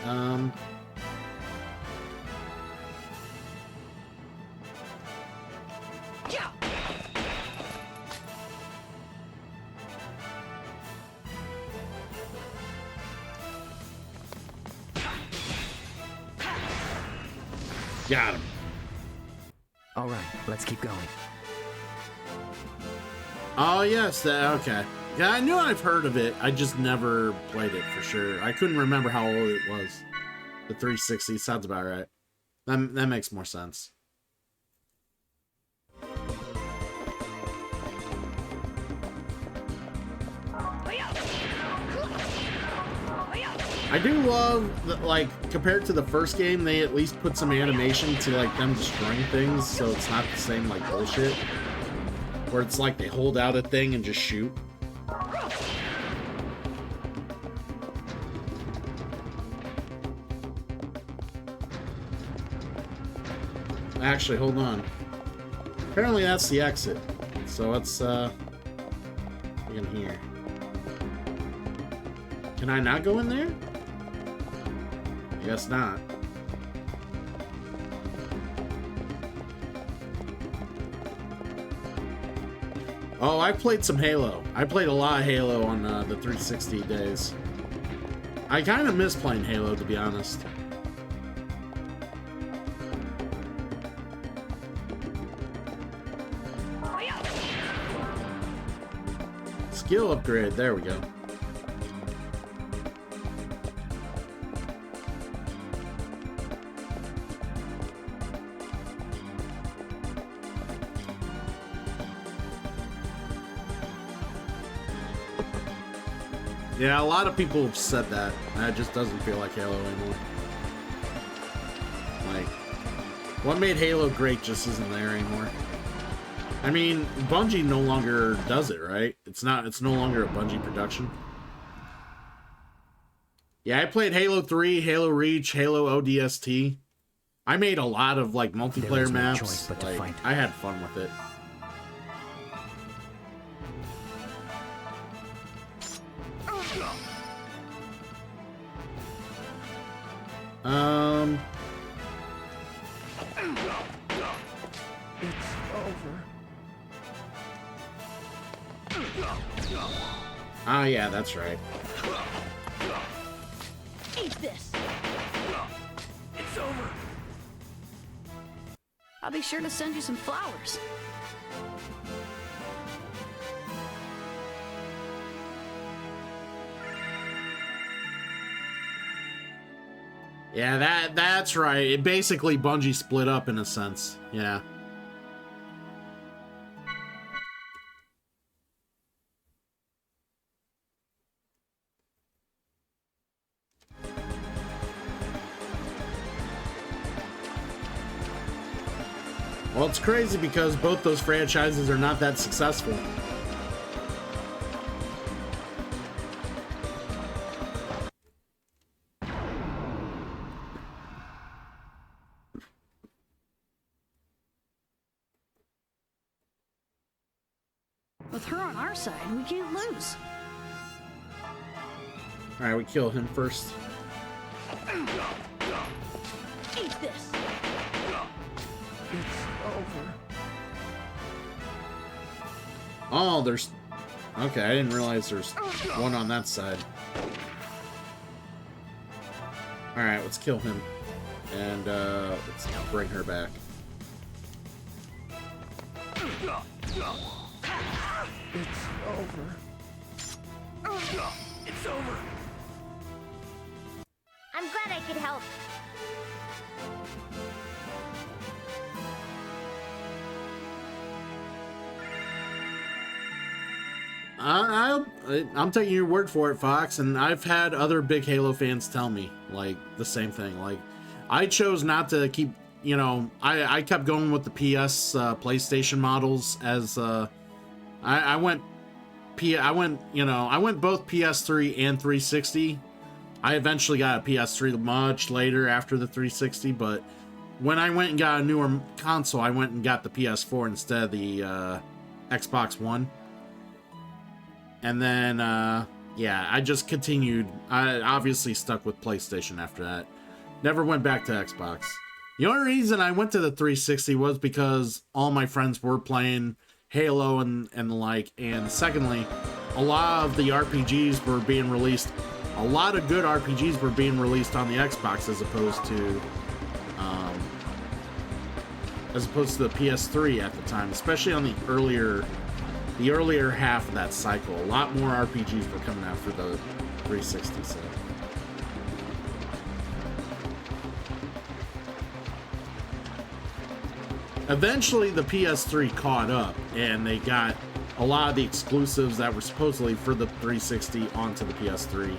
A: Got him.
G: All right, let's keep going.
A: Oh, yes, okay. Yeah, I knew I've heard of it. I just never played it for sure. I couldn't remember how old it was. The 360 sounds about right. That makes more sense. I do love that, like, compared to the first game, they at least put some animation to, like, them destroying things, so it's not the same, like, bullshit. Where it's like they hold out a thing and just shoot. Actually, hold on. Apparently that's the exit. So let's, in here. Can I not go in there? I guess not. Oh, I played some Halo. I played a lot of Halo on the 360 days. I kind of miss playing Halo, to be honest. Skill upgrade, there we go. Yeah, a lot of people have said that. It just doesn't feel like Halo anymore. Like, what made Halo great just isn't there anymore. I mean, Bungie no longer does it, right? It's no longer a Bungie production. Yeah, I played Halo 3, Halo Reach, Halo ODST. I made a lot of, like, multiplayer maps. Like, I had fun with it.
D: It's over.
A: Ah, yeah, that's right.
R: Eat this.
D: It's over.
R: I'll be sure to send you some flowers.
A: Yeah, that's right. It basically Bungie split up in a sense. Yeah. Well, it's crazy because both those franchises are not that successful.
R: With her on our side, we can't lose.
A: Alright, we kill him first.
R: Eat this.
D: It's over.
A: Oh, there's... Okay, I didn't realize there's one on that side. Alright, let's kill him. And, let's bring her back.
D: It's over. It's over.
T: I'm glad I could help.
A: I'm taking your word for it, Fox, and I've had other big Halo fans tell me, like, the same thing. Like, I chose not to keep, you know, I kept going with the PS, PlayStation models as, I went both PS3 and 360. I eventually got a PS3 much later after the 360, but when I went and got a newer console, I went and got the PS4 instead of the Xbox One. And then, yeah, I just continued. I obviously stuck with PlayStation after that. Never went back to Xbox. The only reason I went to the 360 was because all my friends were playing Halo and the like. And secondly, a lot of the RPGs were being released. A lot of good RPGs were being released on the Xbox as opposed to the PS3 at the time, especially on the earlier half of that cycle. A lot more RPGs were coming out for the 360 set. Eventually the PS3 caught up and they got a lot of the exclusives that were supposedly for the 360 onto the PS3.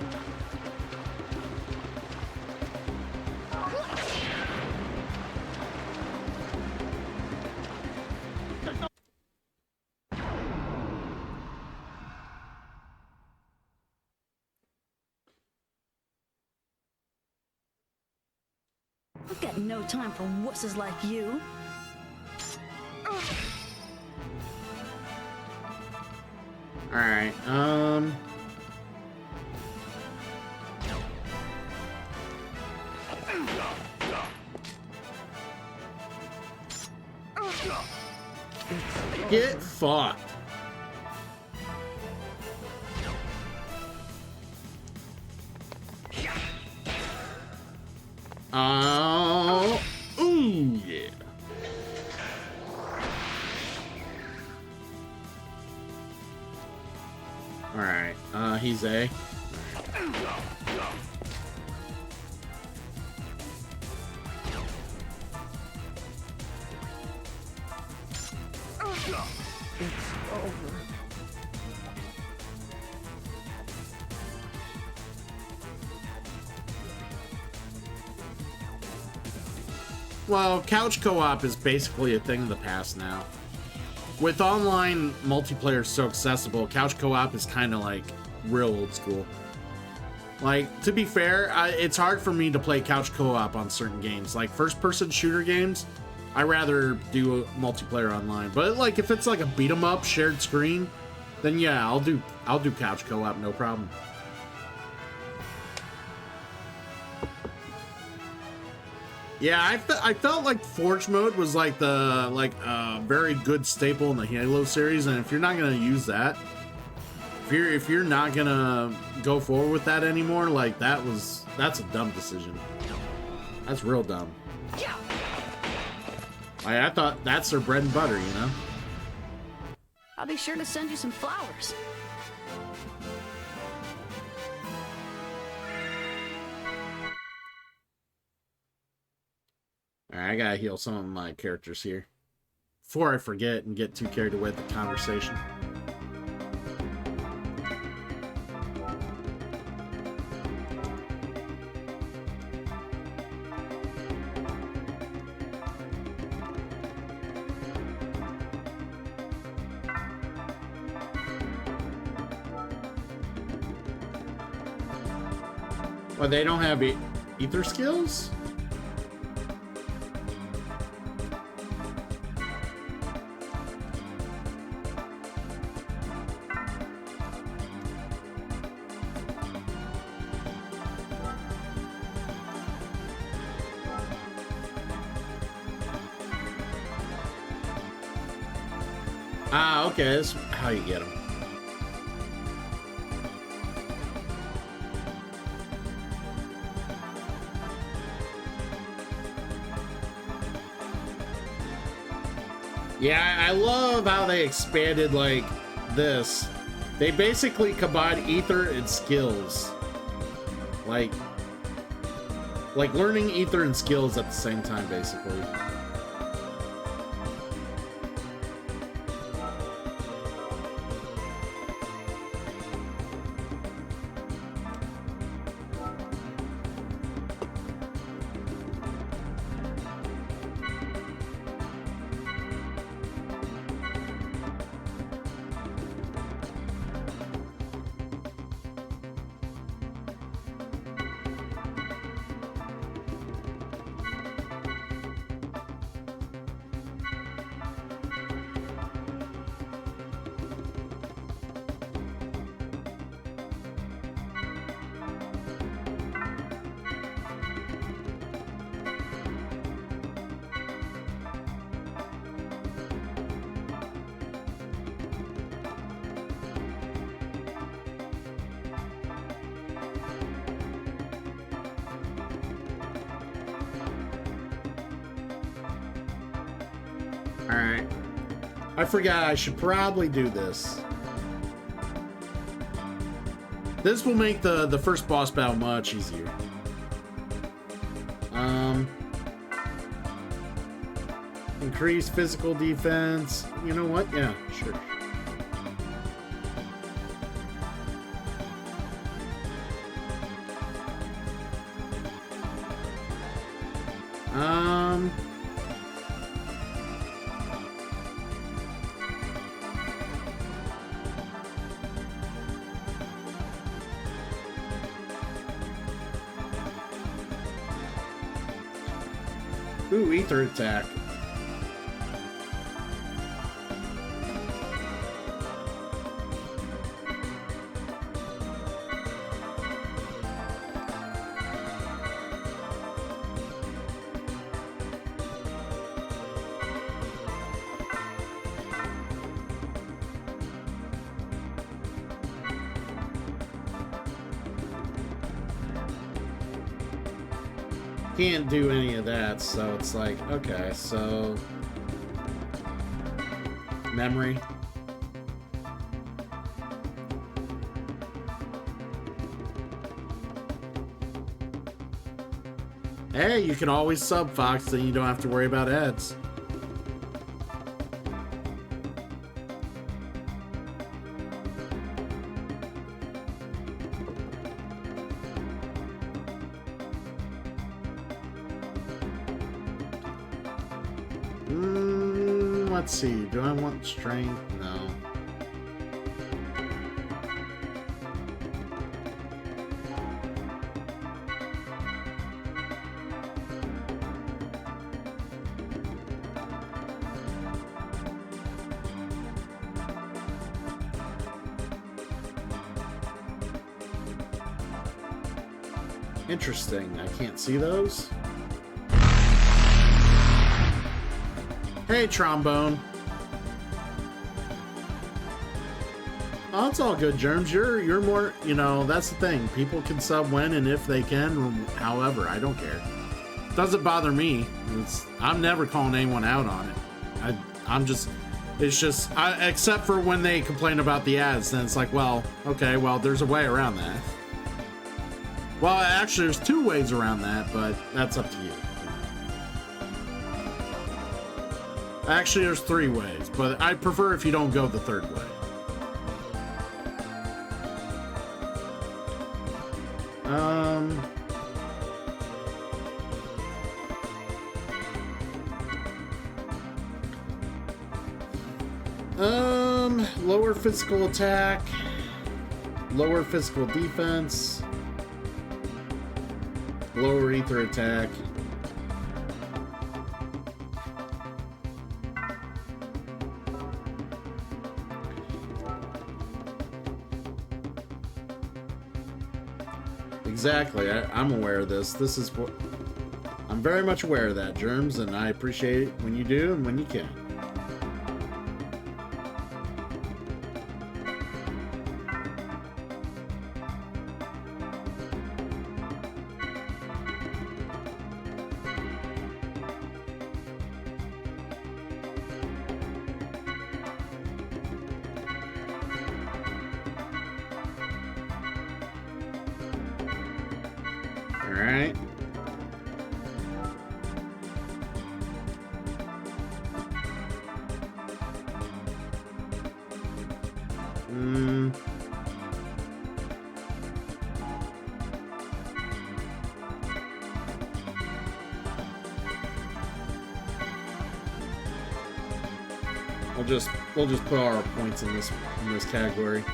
R: I've got no time for wusses like you.
A: Alright, get fucked. Oh, ooh, yeah. Alright, he's A.
D: It's over.
A: Well, couch co-op is basically a thing of the past now. With online multiplayer so accessible, couch co-op is kind of like real old school. Like, to be fair, it's hard for me to play couch co-op on certain games. Like first-person shooter games, I rather do multiplayer online. But like, if it's like a beat 'em up shared screen, then yeah, I'll do couch co-op, no problem. Yeah, I felt like Forge mode was like the very good staple in the Halo series, and if you're not gonna use that, if you're not gonna go forward with that anymore, like that's a dumb decision. That's real dumb. I thought that's their bread and butter, you know?
R: I'll be sure to send you some flowers.
A: Alright, I gotta heal some of my characters here before I forget and get too carried away with the conversation. Well, they don't have ether skills? Ah, okay, that's how you get them. Yeah, I love how they expanded like this. They basically combine ether and skills. Like learning ether and skills at the same time, basically. Alright. I forgot I should probably do this. This will make the first boss battle much easier. Increase physical defense. You know what? Yeah, sure. Ooh, ether attack. Can't do any of that, so it's like, okay, so memory. Hey, you can always sub Fox, then you don't have to worry about ads. Let's see, do I want strength? No. Interesting, I can't see those. Hey, Trombone. Oh, it's all good, Germs. You're more, you know, that's the thing. People can sub when and if they can, however, I don't care. Doesn't bother me. I'm never calling anyone out on it. It's just, except for when they complain about the ads, then it's like, well, okay, well, there's a way around that. Well, actually, there's two ways around that, but that's up to you. Actually, there's three ways, but I prefer if you don't go the third way. Lower physical attack, lower physical defense. lower ether attack. Exactly. I'm aware of this. This is what I'm very much aware of that, Germs, and I appreciate it when you do and when you can. Alright. We'll just put our points in this category.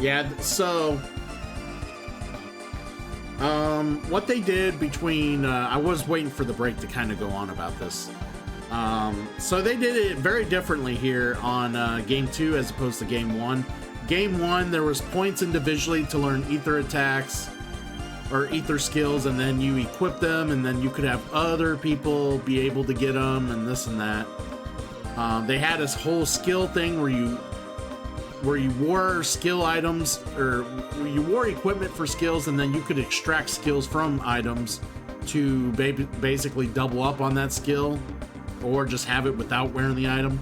A: Yeah, so what they did between I was waiting for the break to kind of go on about this. So they did it very differently here on game 2 as opposed to game 1. Game 1, there was points individually to learn ether attacks or ether skills, and then you equip them, and then you could have other people be able to get them and this and that. They had this whole skill thing where you wore skill items, or you wore equipment for skills, and then you could extract skills from items to basically double up on that skill, or just have it without wearing the item.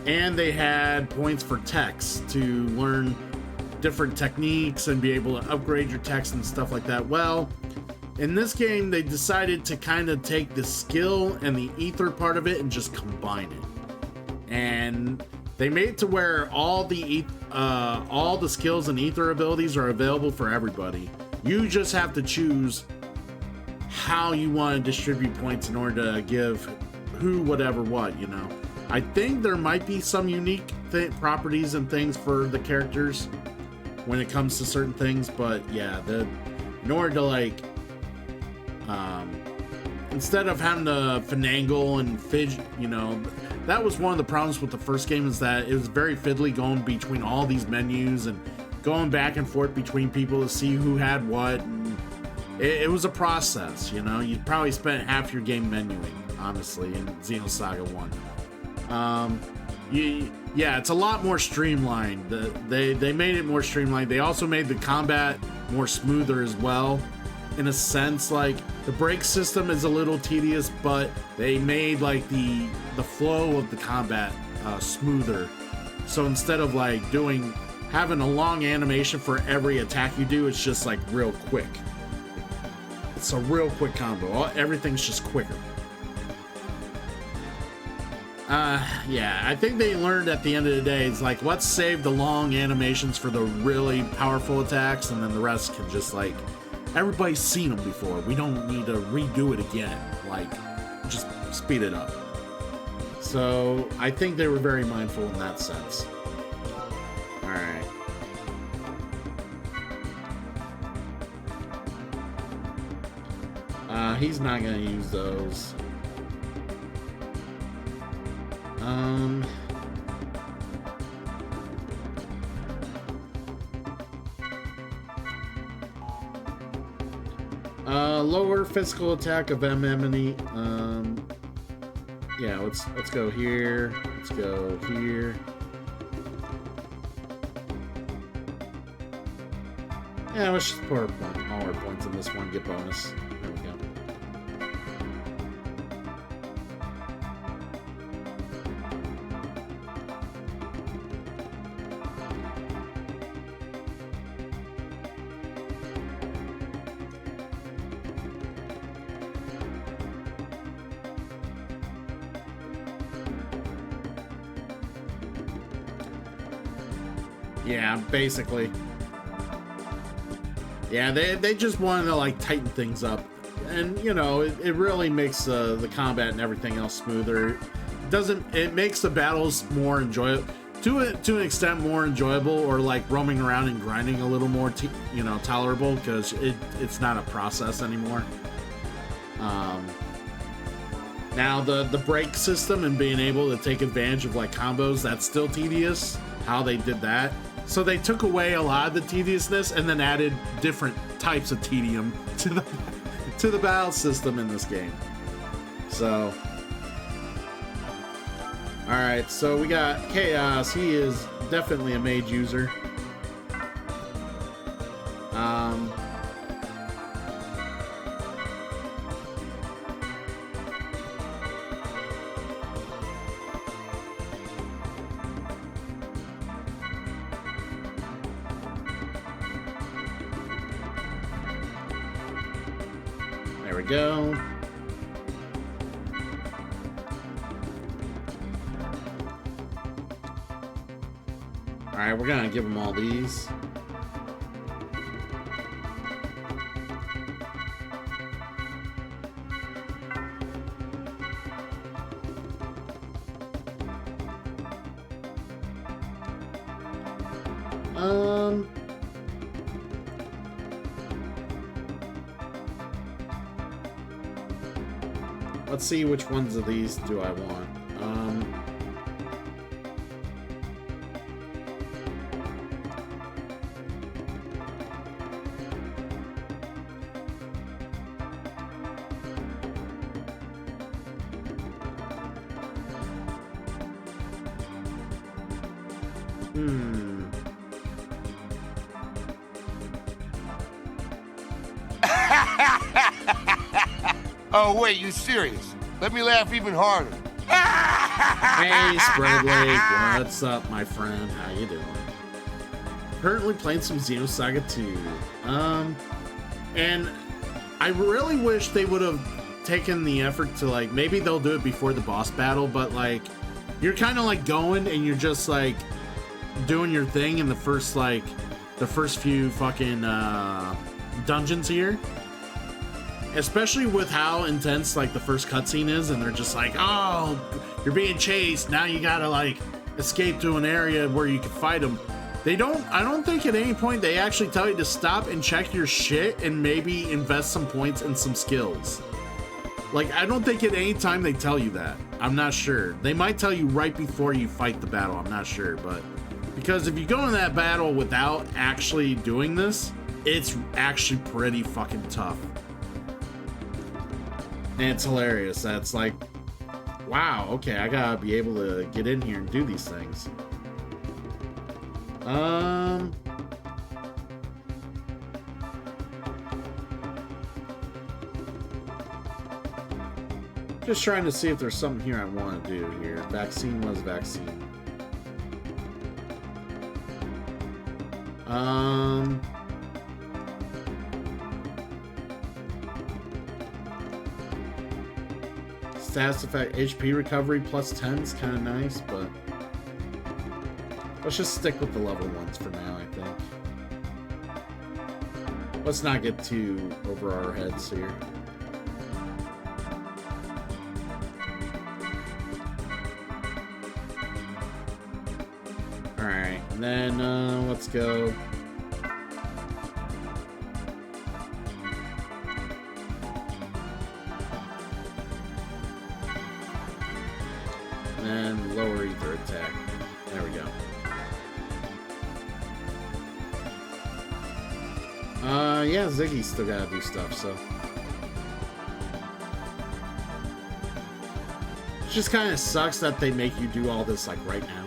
A: And they had points for techs to learn different techniques and be able to upgrade your techs and stuff like that. Well, in this game, they decided to kind of take the skill and the ether part of it and just combine it. And they made it to where all the skills and ether abilities are available for everybody. You just have to choose how you want to distribute points in order to give who, whatever, what, you know. I think there might be some unique properties and things for the characters when it comes to certain things, but yeah, in order to like, instead of having to finagle and fidget, you know, that was one of the problems with the first game, is that it was very fiddly going between all these menus and going back and forth between people to see who had what. And it was a process, you know. You probably spent half your game menuing, honestly, in Xenosaga 1. Yeah, it's a lot more streamlined. They made it more streamlined. They also made the combat more smoother as well. In a sense, like, the break system is a little tedious, but they made like the flow of the combat smoother. So instead of like having a long animation for every attack you do, it's just like real quick. It's a real quick combo. Everything's just quicker. Yeah, I think they learned at the end of the day, it's like, let's save the long animations for the really powerful attacks, and then the rest can just like, everybody's seen them before. We don't need to redo it again. Like, just speed it up. So I think they were very mindful in that sense. All right. He's not gonna use those. Lower physical attack of Anemone. Yeah, let's go here. Let's go here. Yeah, let's just put all our points in this one, get bonus. There we go. Yeah, basically. Yeah, they just wanted to like tighten things up, and you know, it really makes the combat and everything else smoother. It makes the battles more enjoyable. to an extent more enjoyable, or like roaming around and grinding a little more, tolerable, because it's not a process anymore. Now the break system and being able to take advantage of like combos, that's still tedious. How they did that, so they took away a lot of the tediousness and then added different types of tedium to the battle system in this game. So. Alright, so we got Chaos. He is definitely a mage user. There we go. Alright, we're gonna give them all these. Let's see which ones of these do I want.
B: Oh, wait, you serious? Let me laugh even harder.
A: Hey, Sprayblade, what's up, my friend? How you doing? Currently playing some Xenosaga 2. And I really wish they would have taken the effort to, like, maybe they'll do it before the boss battle, but, like, you're kind of, like, going and you're just, like, doing your thing in the first few fucking, dungeons here. Especially with how intense like the first cutscene is, and they're just like, oh, you're being chased, now you gotta like escape to an area where you can fight them. I don't think at any point they actually tell you to stop and check your shit and maybe invest some points in some skills. Like, I don't think at any time they tell you that. I'm not sure. They might tell you right before you fight the battle, I'm not sure, but because if you go in that battle without actually doing this, it's actually pretty fucking tough. And it's hilarious. That's like, wow, okay, I gotta be able to get in here and do these things. Just trying to see if there's something here I want to do here. Vaccine was vaccine. Status effect, HP recovery plus 10 is kind of nice, but let's just stick with the level ones for now, I think. Let's not get too over our heads here. Alright, and then let's go. And lower ether attack. There we go. Yeah, Ziggy's still gotta do stuff, so. It just kind of sucks that they make you do all this, like, right now.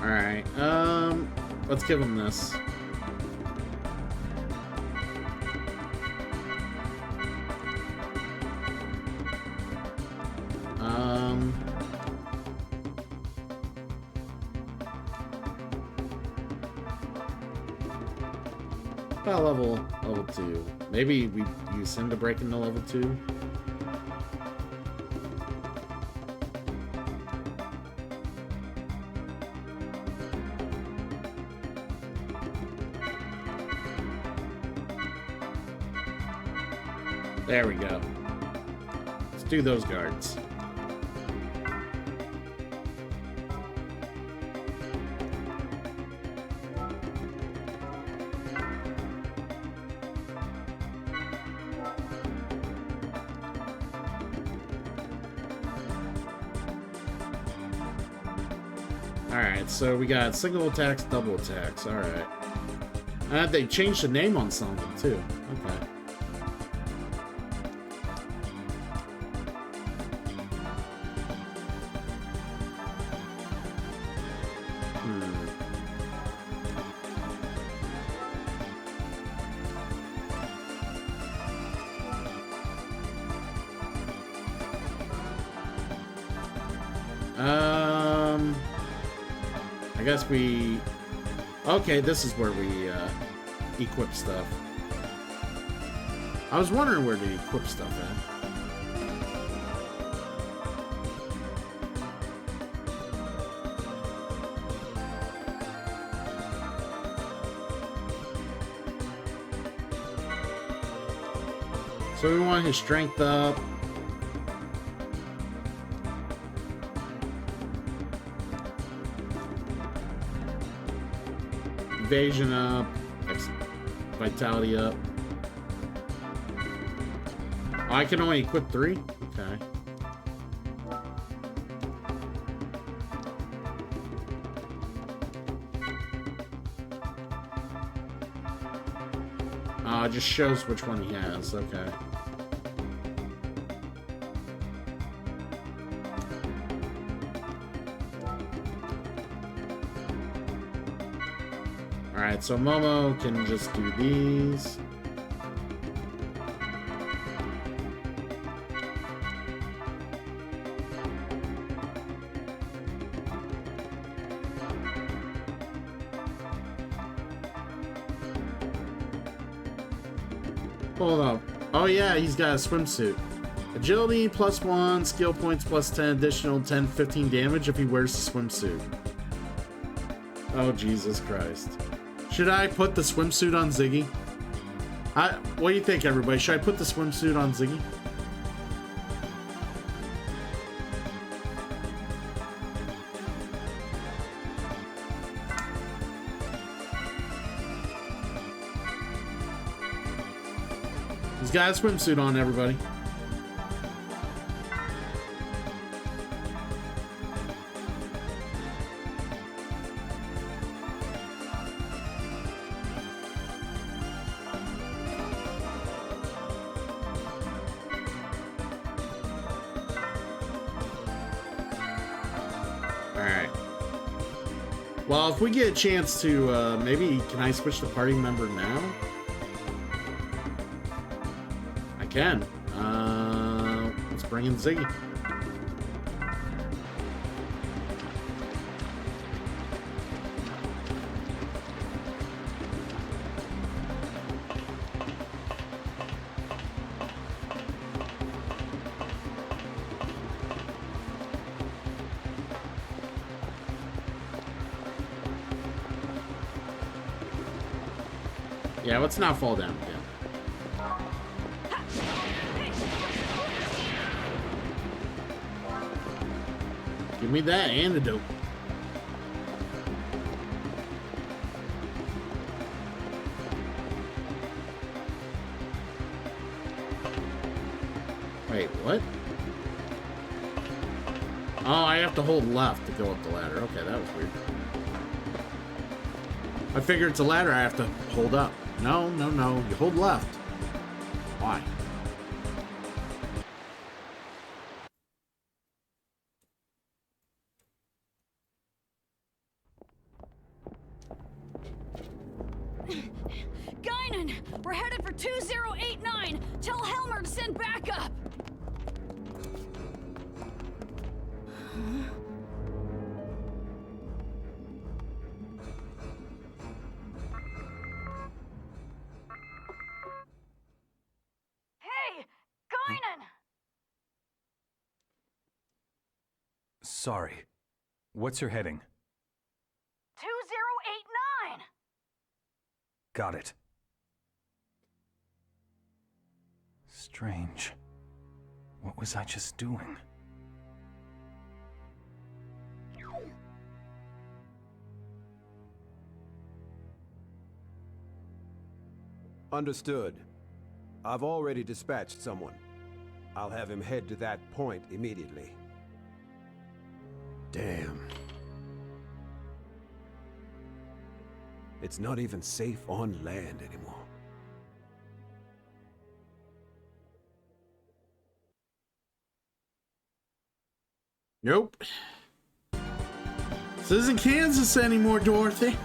A: Alright, let's give him this. About level 2. Maybe we use him to break into level 2. There we go. Let's do those guards. Alright, so we got single attacks, double attacks. Alright. They changed the name on some of them, too. Okay. I guess we... Okay, this is where we equip stuff. I was wondering where to equip stuff at. So we want his strength up. Evasion up, vitality up. Oh, I can only equip 3? Okay. It just shows which one he has. Okay. Alright, so Momo can just do these. Hold up. Oh yeah, he's got a swimsuit. Agility +1, skill points +10, additional 10, 15 damage if he wears the swimsuit. Oh, Jesus Christ. Should I put the swimsuit on Ziggy? What do you think, everybody? Should I put the swimsuit on Ziggy? He's got a swimsuit on, everybody. Well, if we get a chance to, maybe, can I switch the party member now? I can. Let's bring in Ziggy. Yeah, let's not fall down again. Give me that antidote. Wait, what? Oh, I have to hold left to go up the ladder. Okay, that was weird. I figure it's a ladder I have to hold up. No, no, no. You hold left. Why?
R: Guinan, we're headed for 2089. Tell Helmer to send backup.
C: Sorry. What's your heading?
R: 2089!
C: Got it. Strange. What was I just doing?
M: Understood. I've already dispatched someone. I'll have him head to that point immediately. Damn. It's not even safe on land anymore.
A: Nope. This isn't Kansas anymore, Dorothy.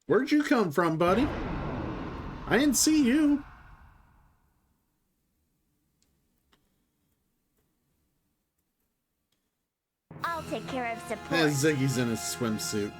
A: Where'd you come from, buddy? I didn't see you.
T: I'll take care of support.
A: Yeah, Ziggy's in his swimsuit.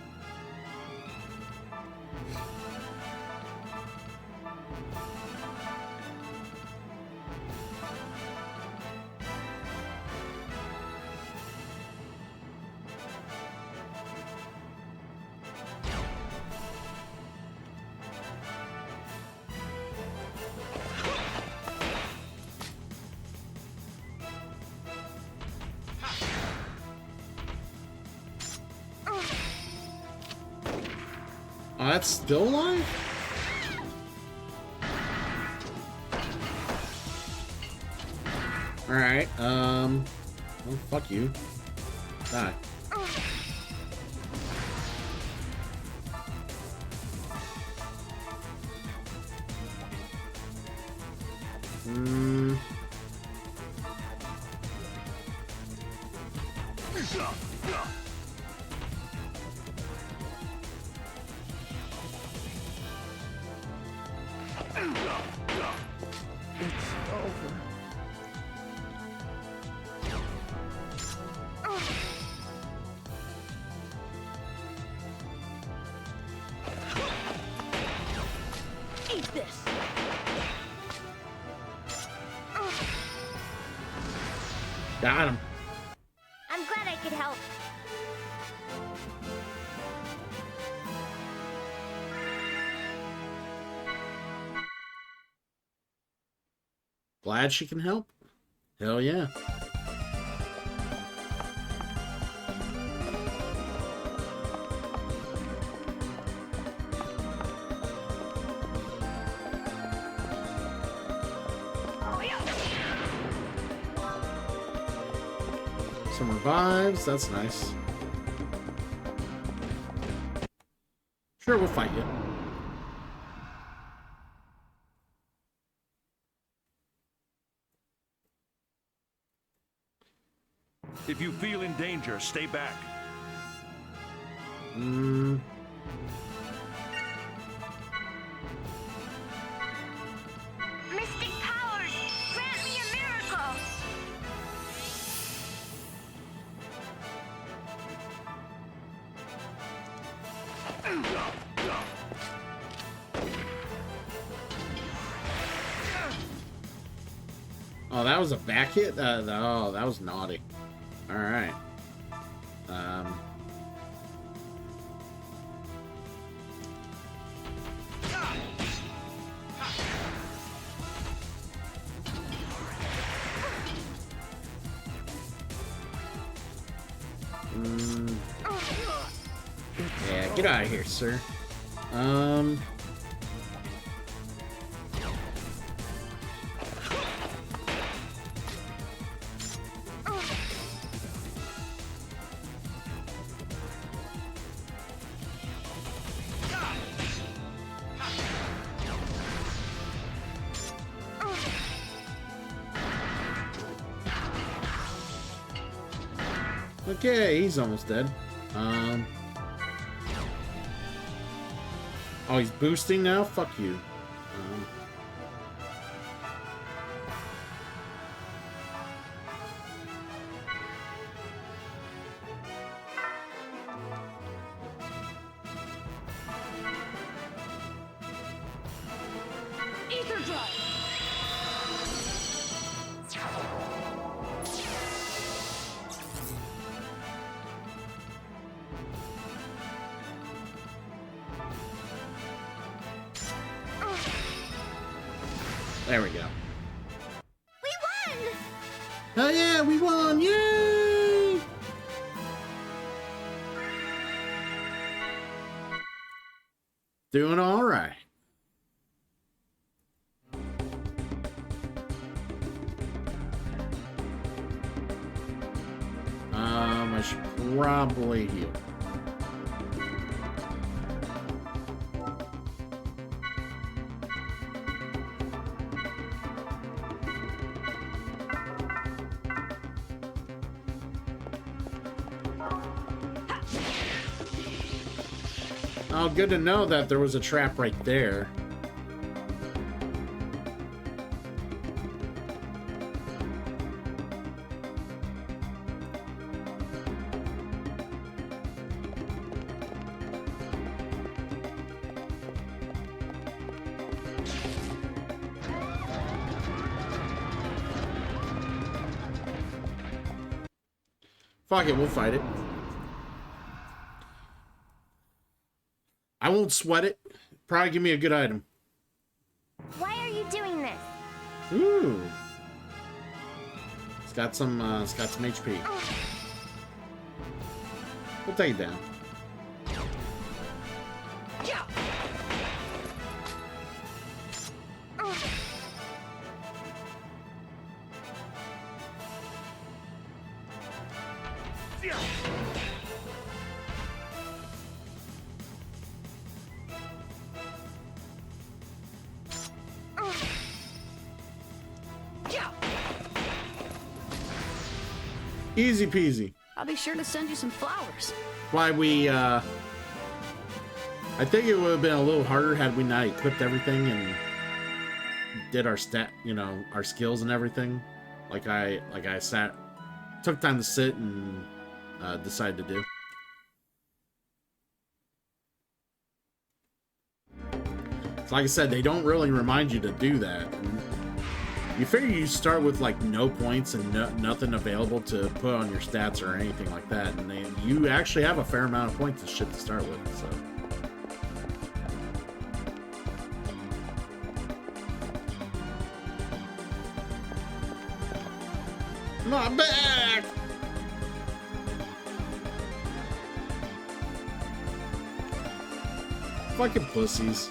A: Oh, that's still alive? Alright, oh, fuck you. Die.
R: Eat this!
A: Got him.
T: I'm glad I could help.
A: Glad she can help? Hell yeah. Some revives, that's nice. Sure, we'll fight you.
V: If you feel in danger, stay back.
T: Mystic powers, grant me a miracle.
A: Oh, that was a back hit? Oh, that was naughty. Alright. Yeah, get out of here, sir. Okay, he's almost dead. Oh, he's boosting now? Fuck you. There we go.
T: We won!
A: Oh yeah, we won! Yay! Doing all right. I should probably heal. Oh, good to know that there was a trap right there. Fuck it, we'll fight it. I won't sweat it. Probably give me a good item.
T: Why are you doing this?
A: Ooh. It's got some HP. We'll take it down. Easy peasy.
R: I'll be sure to send you some flowers.
A: Why we, I think it would have been a little harder had we not equipped everything and did our our skills and everything. Like I took time to sit and decide to do. Like I said, they don't really remind you to do that. You figure you start with like no points and nothing available to put on your stats or anything like that, and you actually have a fair amount of points and shit to start with. So my back. Fucking pussies.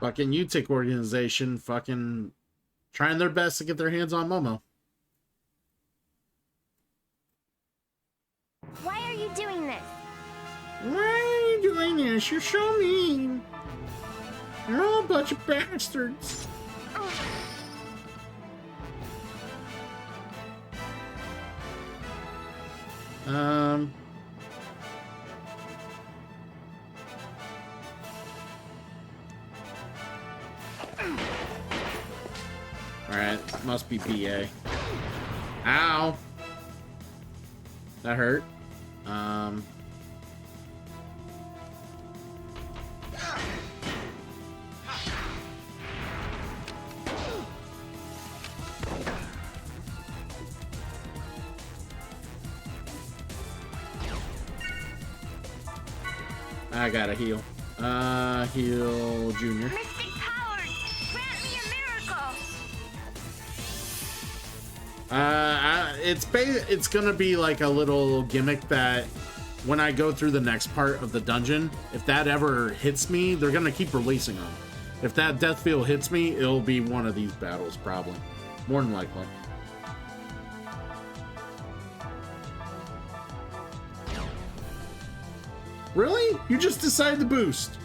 A: Fucking UTIC organization fucking trying their best to get their hands on Momo.
T: Why are you doing this?
A: Why are you doing this? You're so mean. You're all a bunch of bastards. Alright, must be BA. Ow! That hurt. I gotta heal. Heal Junior.
T: Mystic powers! Grant me a miracle!
A: It's gonna be like a little gimmick that when I go through the next part of the dungeon, if that ever hits me, they're gonna keep releasing them. If that death field hits me, it'll be one of these battles, probably. More than likely. Really? You just decided to boost.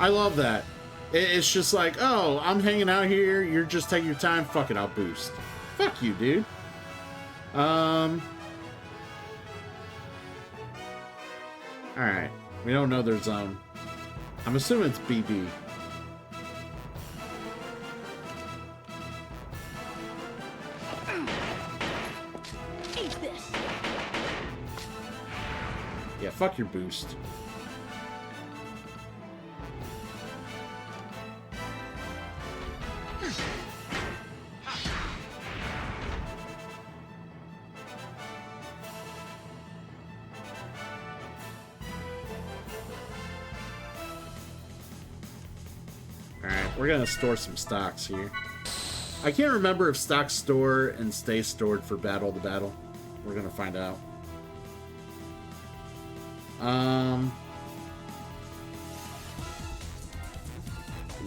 A: I love that. It's just like, oh, I'm hanging out here. You're just taking your time. Fuck it, I'll boost. Fuck you, dude. Alright. We don't know their zone. I'm assuming it's BB.
R: Eat this.
A: Yeah, fuck your boost. Alright, we're gonna store some stocks here. I can't remember if stocks store and stay stored for battle to battle. We're gonna find out.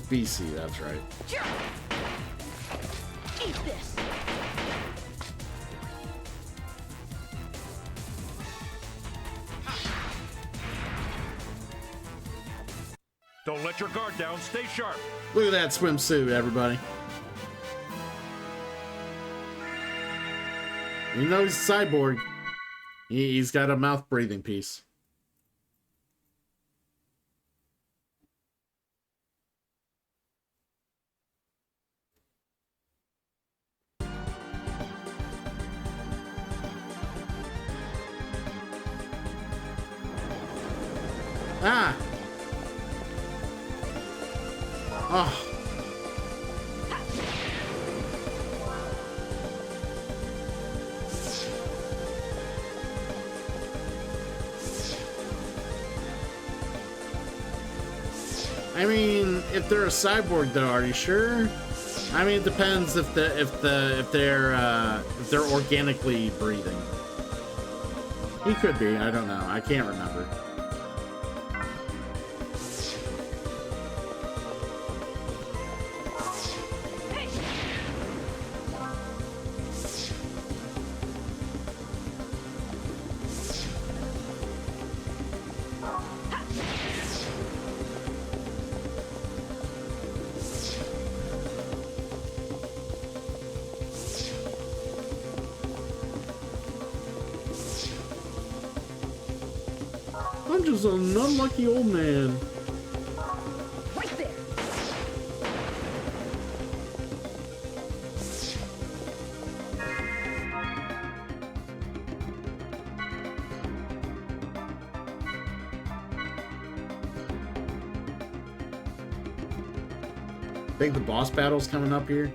A: BC, that's right.
R: Eat this.
V: Don't let your guard down. Stay sharp.
A: Look at that swimsuit, everybody. You know he's a cyborg. He's got a mouth breathing piece. Ah! Oh. I mean, if they're a cyborg, though, are you sure? I mean, it depends if they're organically breathing. He could be. I don't know. I can't remember. I'm just an unlucky old man.
R: Right there.
A: Think the boss battle's coming up here?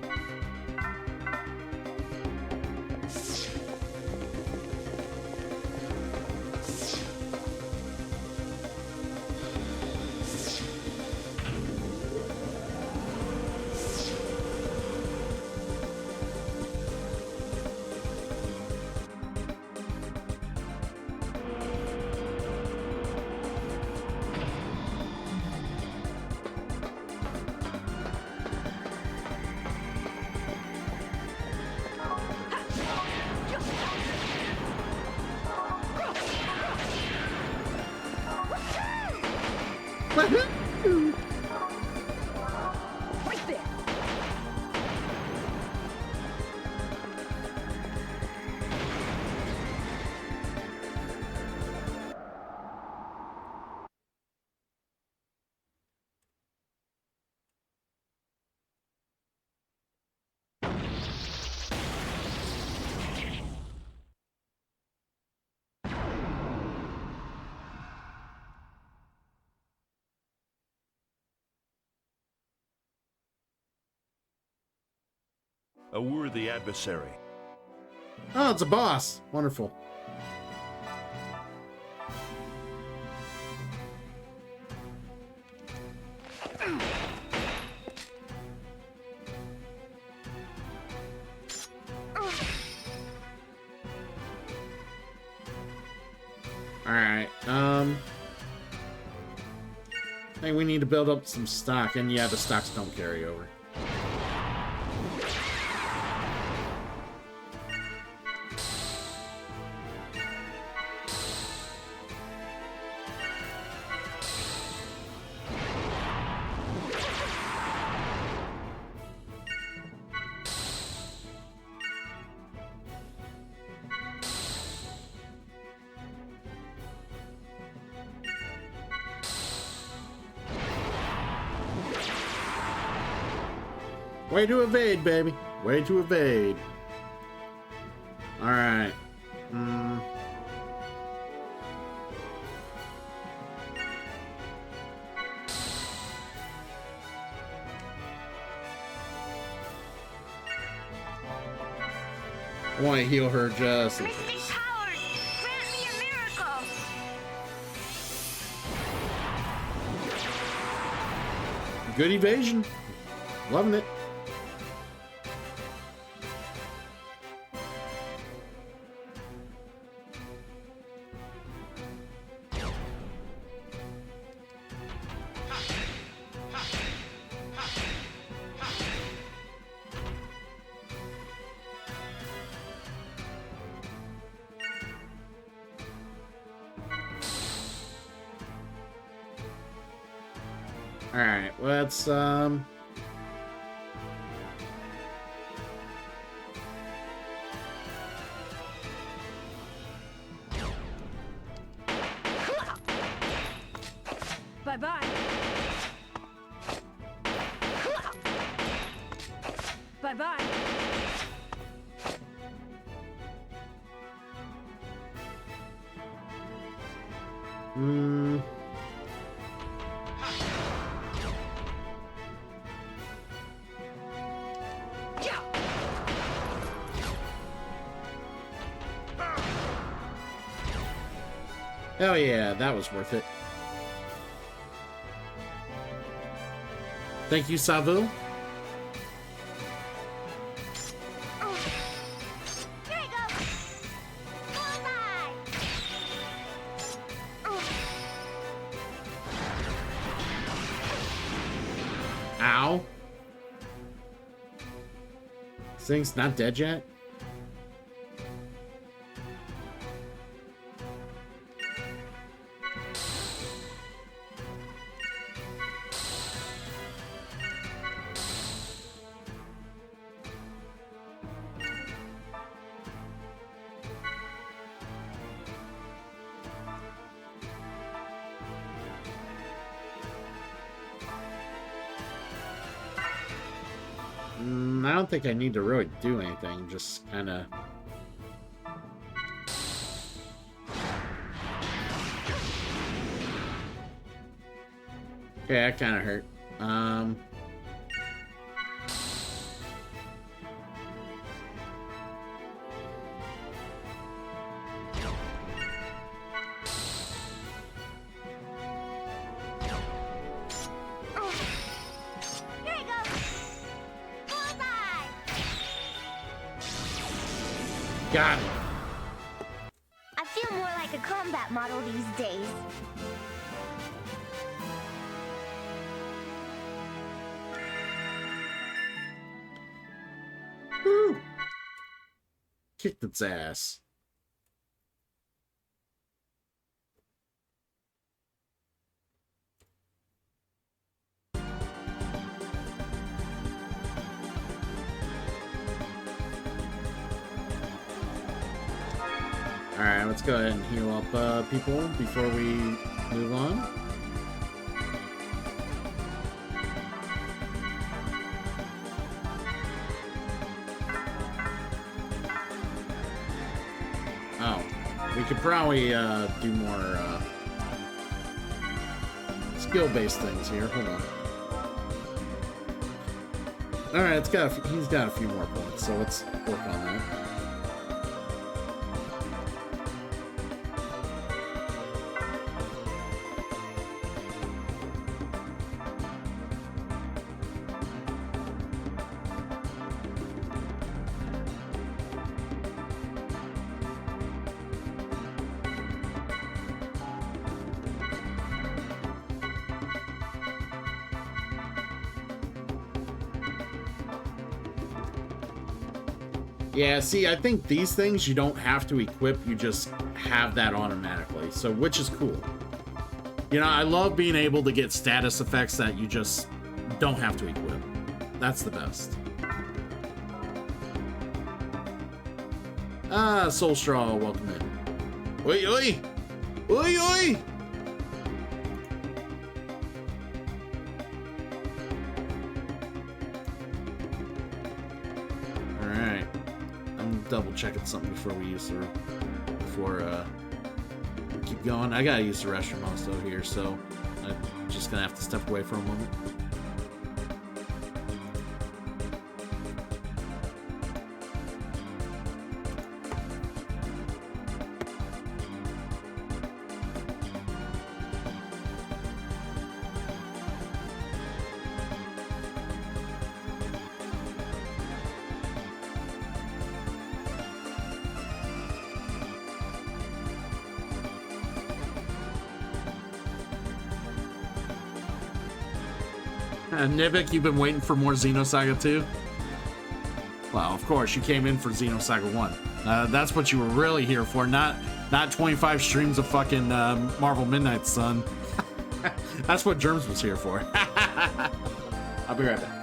R: Right there.
V: A worthy adversary.
A: Oh, it's a boss. Wonderful. Alright, I think we need to build up some stock, and yeah, the stocks don't carry over. Way to evade, baby. Way to evade. Alright. I want to heal her just in case. Good evasion. Loving it. Alright, let's,
R: Bye-bye. Bye-bye.
A: Hell yeah, that was worth it. Thank you, Savu. Ow. This thing's not dead yet? I don't think I need to really do anything, just kind of... Okay, that kind of hurt. Got it.
T: I feel more like a combat model these days.
A: Woo! Kicked its ass. Alright, let's go ahead and heal up people before we move on. Oh, we could probably do more skill-based things here. Hold on. Alright, he's got a few more points, so let's work on that. Yeah, see, I think these things you don't have to equip, you just have that automatically, so which is cool. You know, I love being able to get status effects that you just don't have to equip. That's the best. Ah, Soul Straw, welcome in. Oi, oi! Oi, oi! Alright. I'm double checking something before we use the... Before, we keep going. I gotta use the restroom also here, so I'm just gonna have to step away for a moment. Nibik, you've been waiting for more Xenosaga 2? Well, of course, you came in for Xenosaga 1. That's what you were really here for, not 25 streams of fucking Marvel Midnight Sun. That's what Germs was here for. I'll be right back.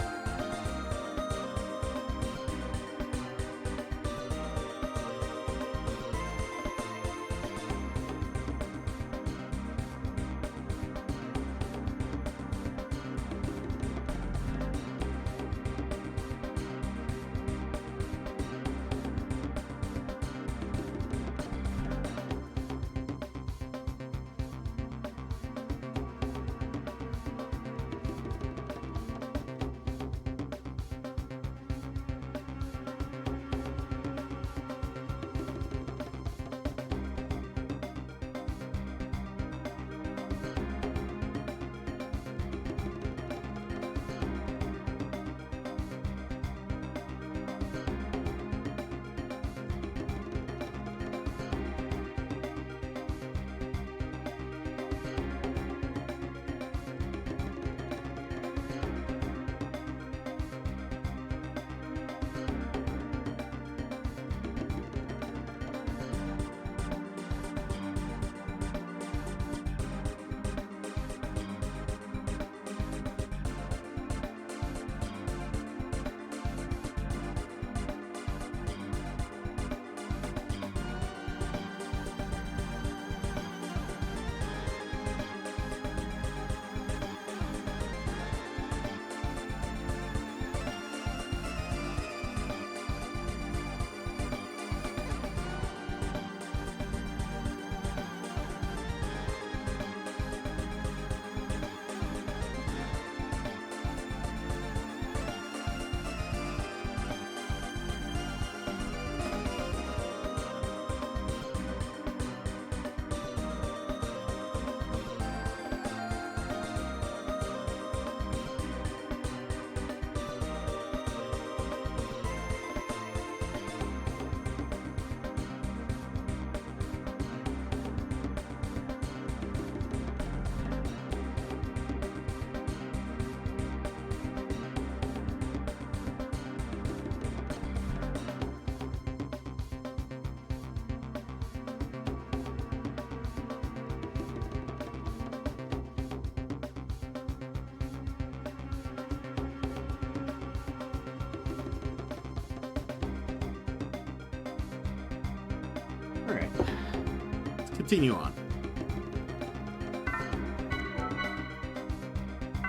A: Alright. Let's continue on.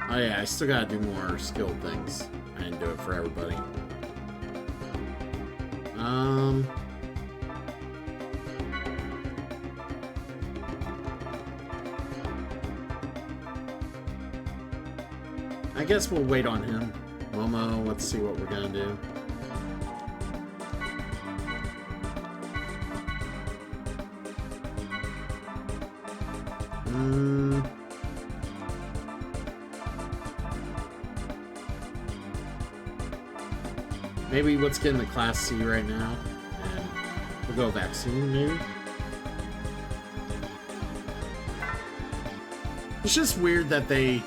A: Oh yeah, I still gotta do more skill things. I didn't do it for everybody. I guess we'll wait on him. Momo, let's see what we're gonna do. Maybe let's get in the Class C right now, and we'll go vaccine, maybe? It's just weird that they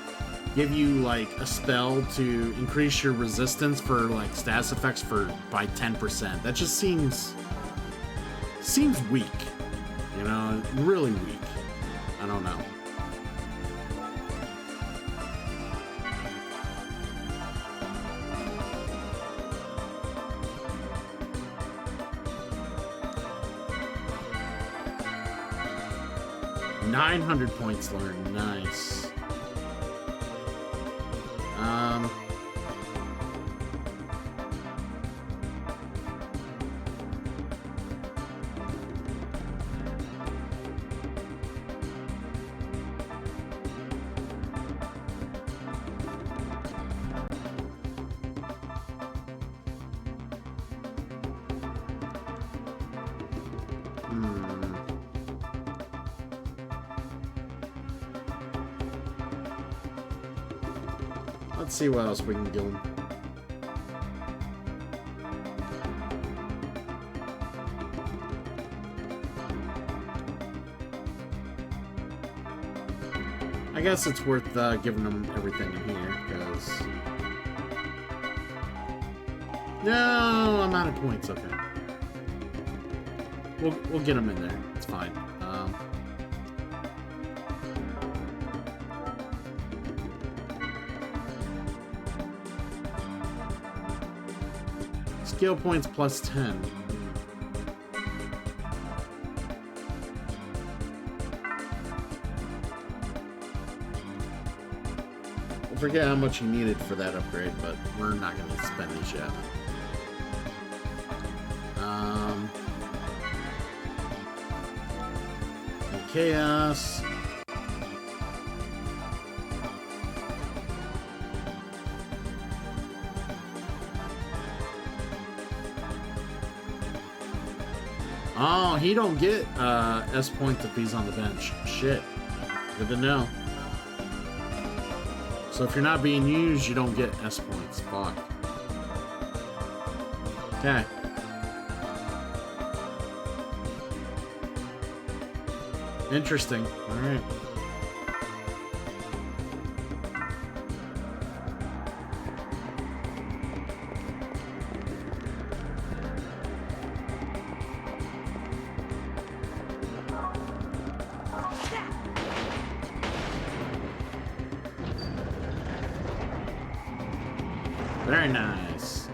A: give you like a spell to increase your resistance for like status effects by 10%. That just seems weak. You know, really weak. I don't know. $900 points learned. Nice. Let's see what else we can give him. I guess it's worth giving them everything in here, because... No, I'm out of points, okay. We'll get them in there, it's fine. Skill points plus 10. I forget how much you needed for that upgrade, but we're not going to spend these yet. Chaos. Oh, he don't get S points if he's on the bench. Shit. Good to know. So if you're not being used, you don't get S points. Fuck. Okay. Interesting. Alright. Very nice.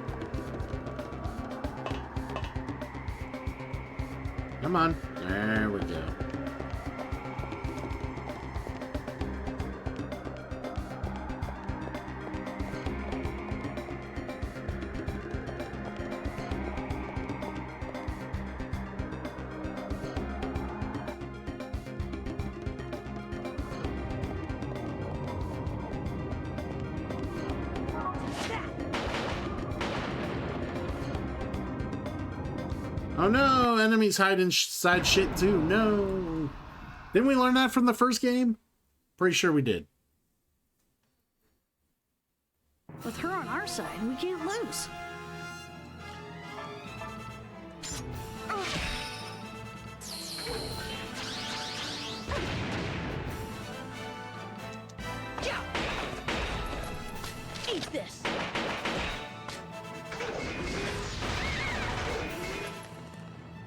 A: Come on. There we go. Oh no, enemies hide inside shit too. No. Didn't we learn that from the first game? Pretty sure we did.
R: With her on our side, we can't lose. Eat this.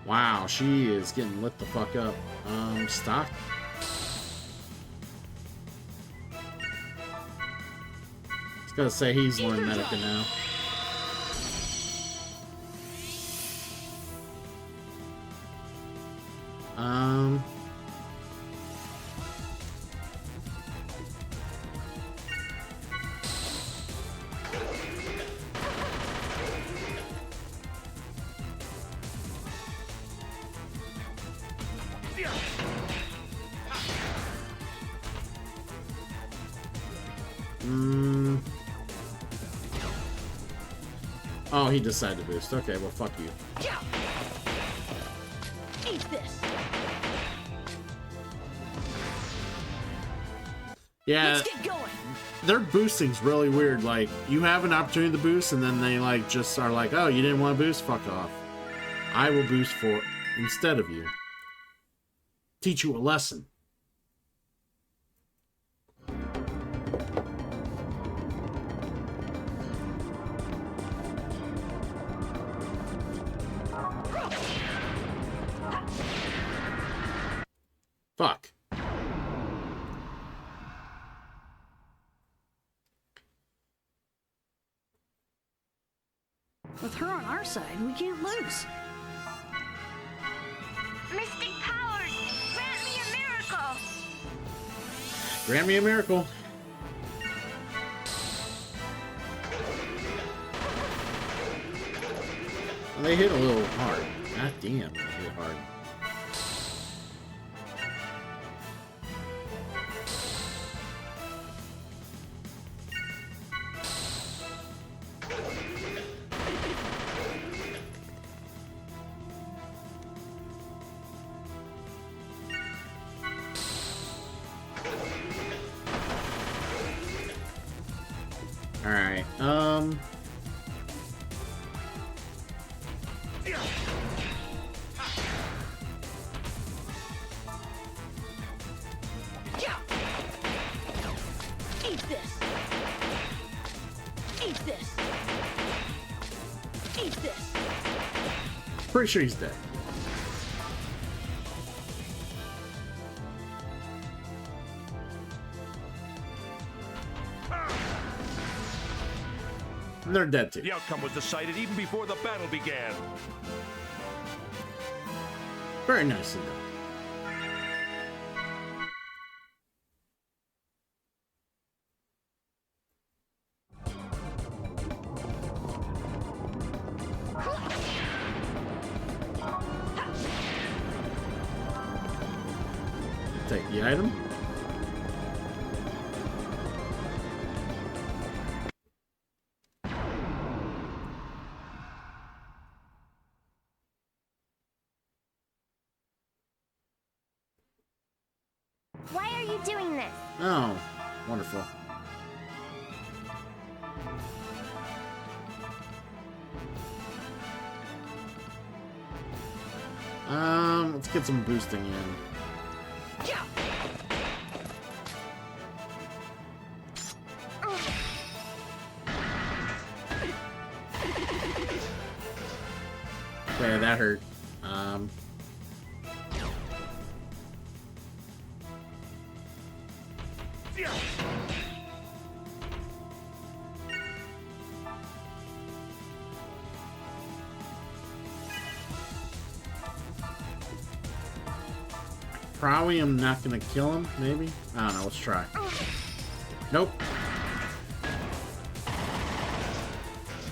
A: Wow, she is getting lit the fuck up. Stock. I was gonna say he's learned Medica now. Oh, he decided to boost. Okay, well, fuck you.
R: Eat this.
A: Yeah,
R: Let's get going.
A: their boosting's really weird. Like, you have an opportunity to boost, and then they like just are like, "Oh, you didn't want to boost? Fuck off. I will boost for instead of you. Teach you a lesson." Fuck.
R: With her on our side, we can't lose.
T: Mystic powers, grant me a miracle.
A: Grant me a miracle. Well, they hit a little hard. God damn, they hit hard. Alright,
R: Eat this. Eat this. Eat this.
A: pretty sure he's dead. And they're dead too.
V: The outcome was decided even before the battle began.
A: Very nicely done. Take the item.
T: Why are you doing this?
A: Oh, wonderful. Let's get some boosting in. Okay, that hurt. Probably I'm not gonna kill him, maybe? I don't know, let's try. Nope.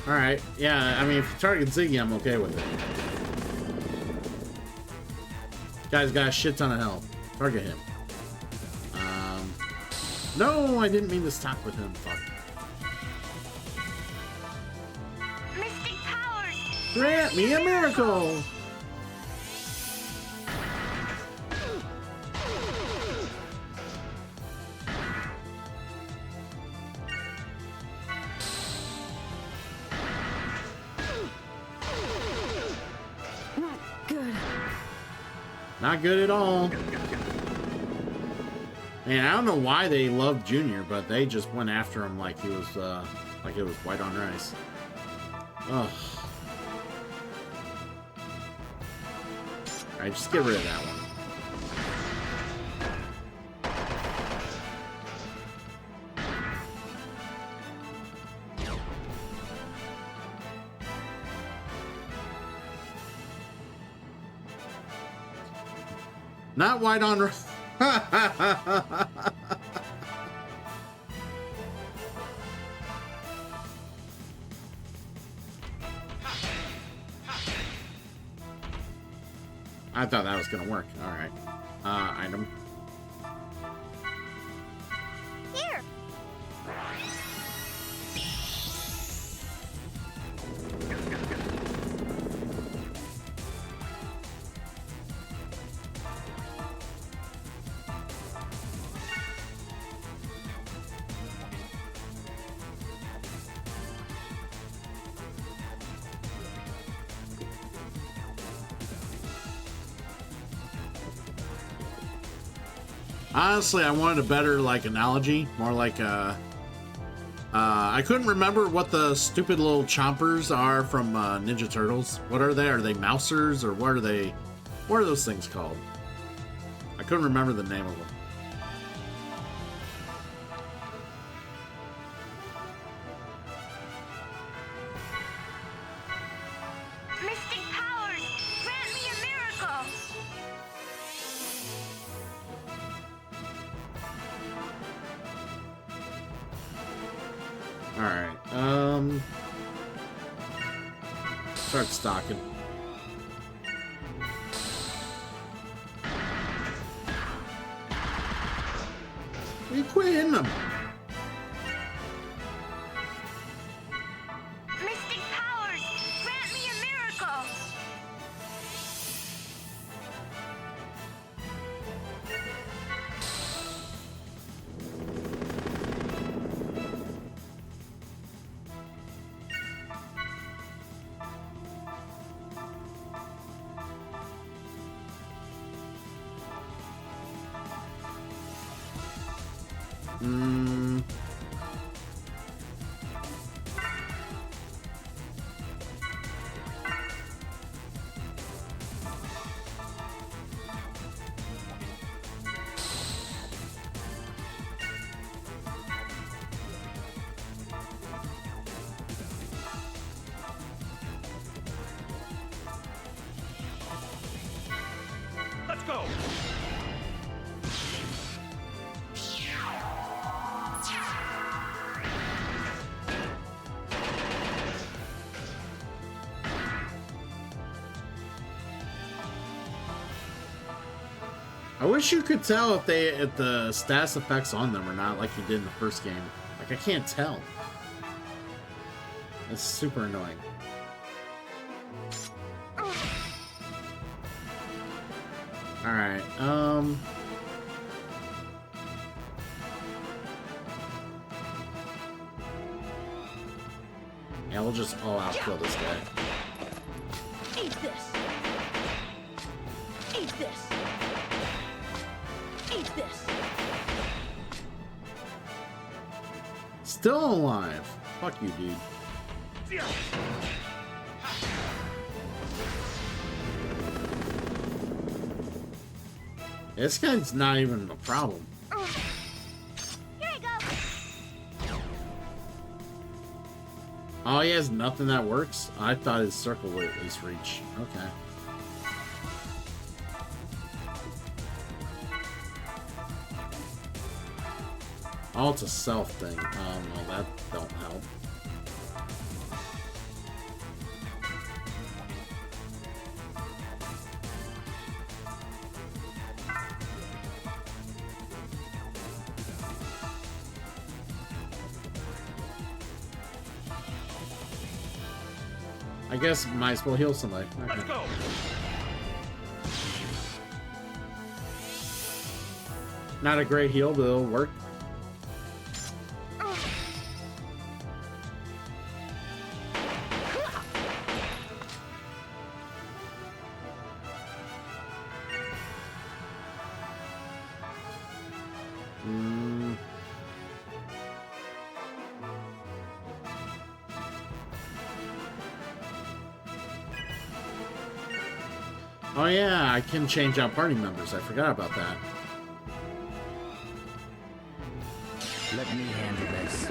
A: Alright, yeah, I mean, if you target Ziggy, I'm okay with it. Guy's got a shit ton of health. Target him. No, I didn't mean to stop with him. Fuck.
T: Mystic powers!
A: Grant me a miracle!
R: Not good.
A: Not good at all. Man, I don't know why they loved Junior, but they just went after him like he was, like it was white on rice. Ugh. Alright, just get rid of that one. Not white on rice. I thought that was gonna work. All right. Item.
T: Here.
A: Honestly, I wanted a better, like, analogy. More like, I couldn't remember what the stupid little chompers are from, Ninja Turtles. What are they? Are they mousers, or what are they? What are those things called? I couldn't remember the name of them.
T: Mystic powers, grant me a miracle!
A: Alright, start stocking. We quit hitting them.
T: Mystic powers, grant me a miracle!
V: Let's go!
A: I wish you could tell if the status effects on them are not like you did in the first game. Like, I can't tell. That's super annoying. Alright, yeah, we'll just all out kill this guy.
R: Eat this! Eat this! Eat this!
A: Still alive. Fuck you, dude. This guy's not even a problem.
T: Here I go!
A: Oh, he has nothing that works? I thought his circle would at least reach. Okay. Oh, it's a self thing. Well, that don't help. I guess might as well heal somebody. Okay.
V: Let's go!
A: Not a great heal, but it'll work. Oh yeah, I can change out party members. I forgot about that.
G: Let me handle this.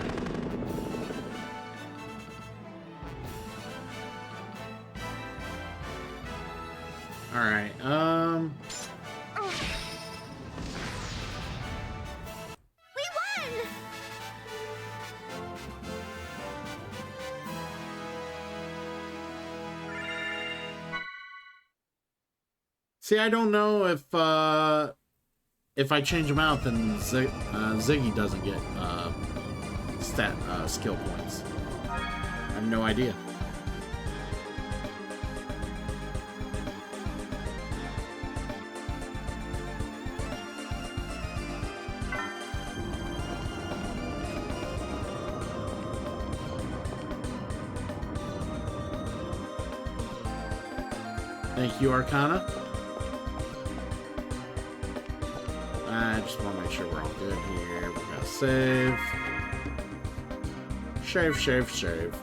A: Alright,
T: We won!
A: see, I don't know if I change them out, then Ziggy doesn't get skill points. I have no idea. Thank you, Arcana. I just want to make sure we're all good here. We're gonna save. Shave, shave, shave.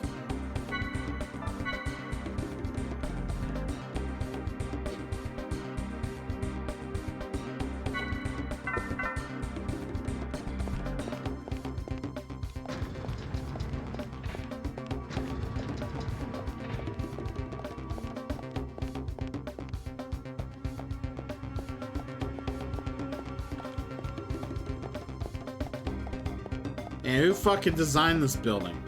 A: And who fucking designed this building?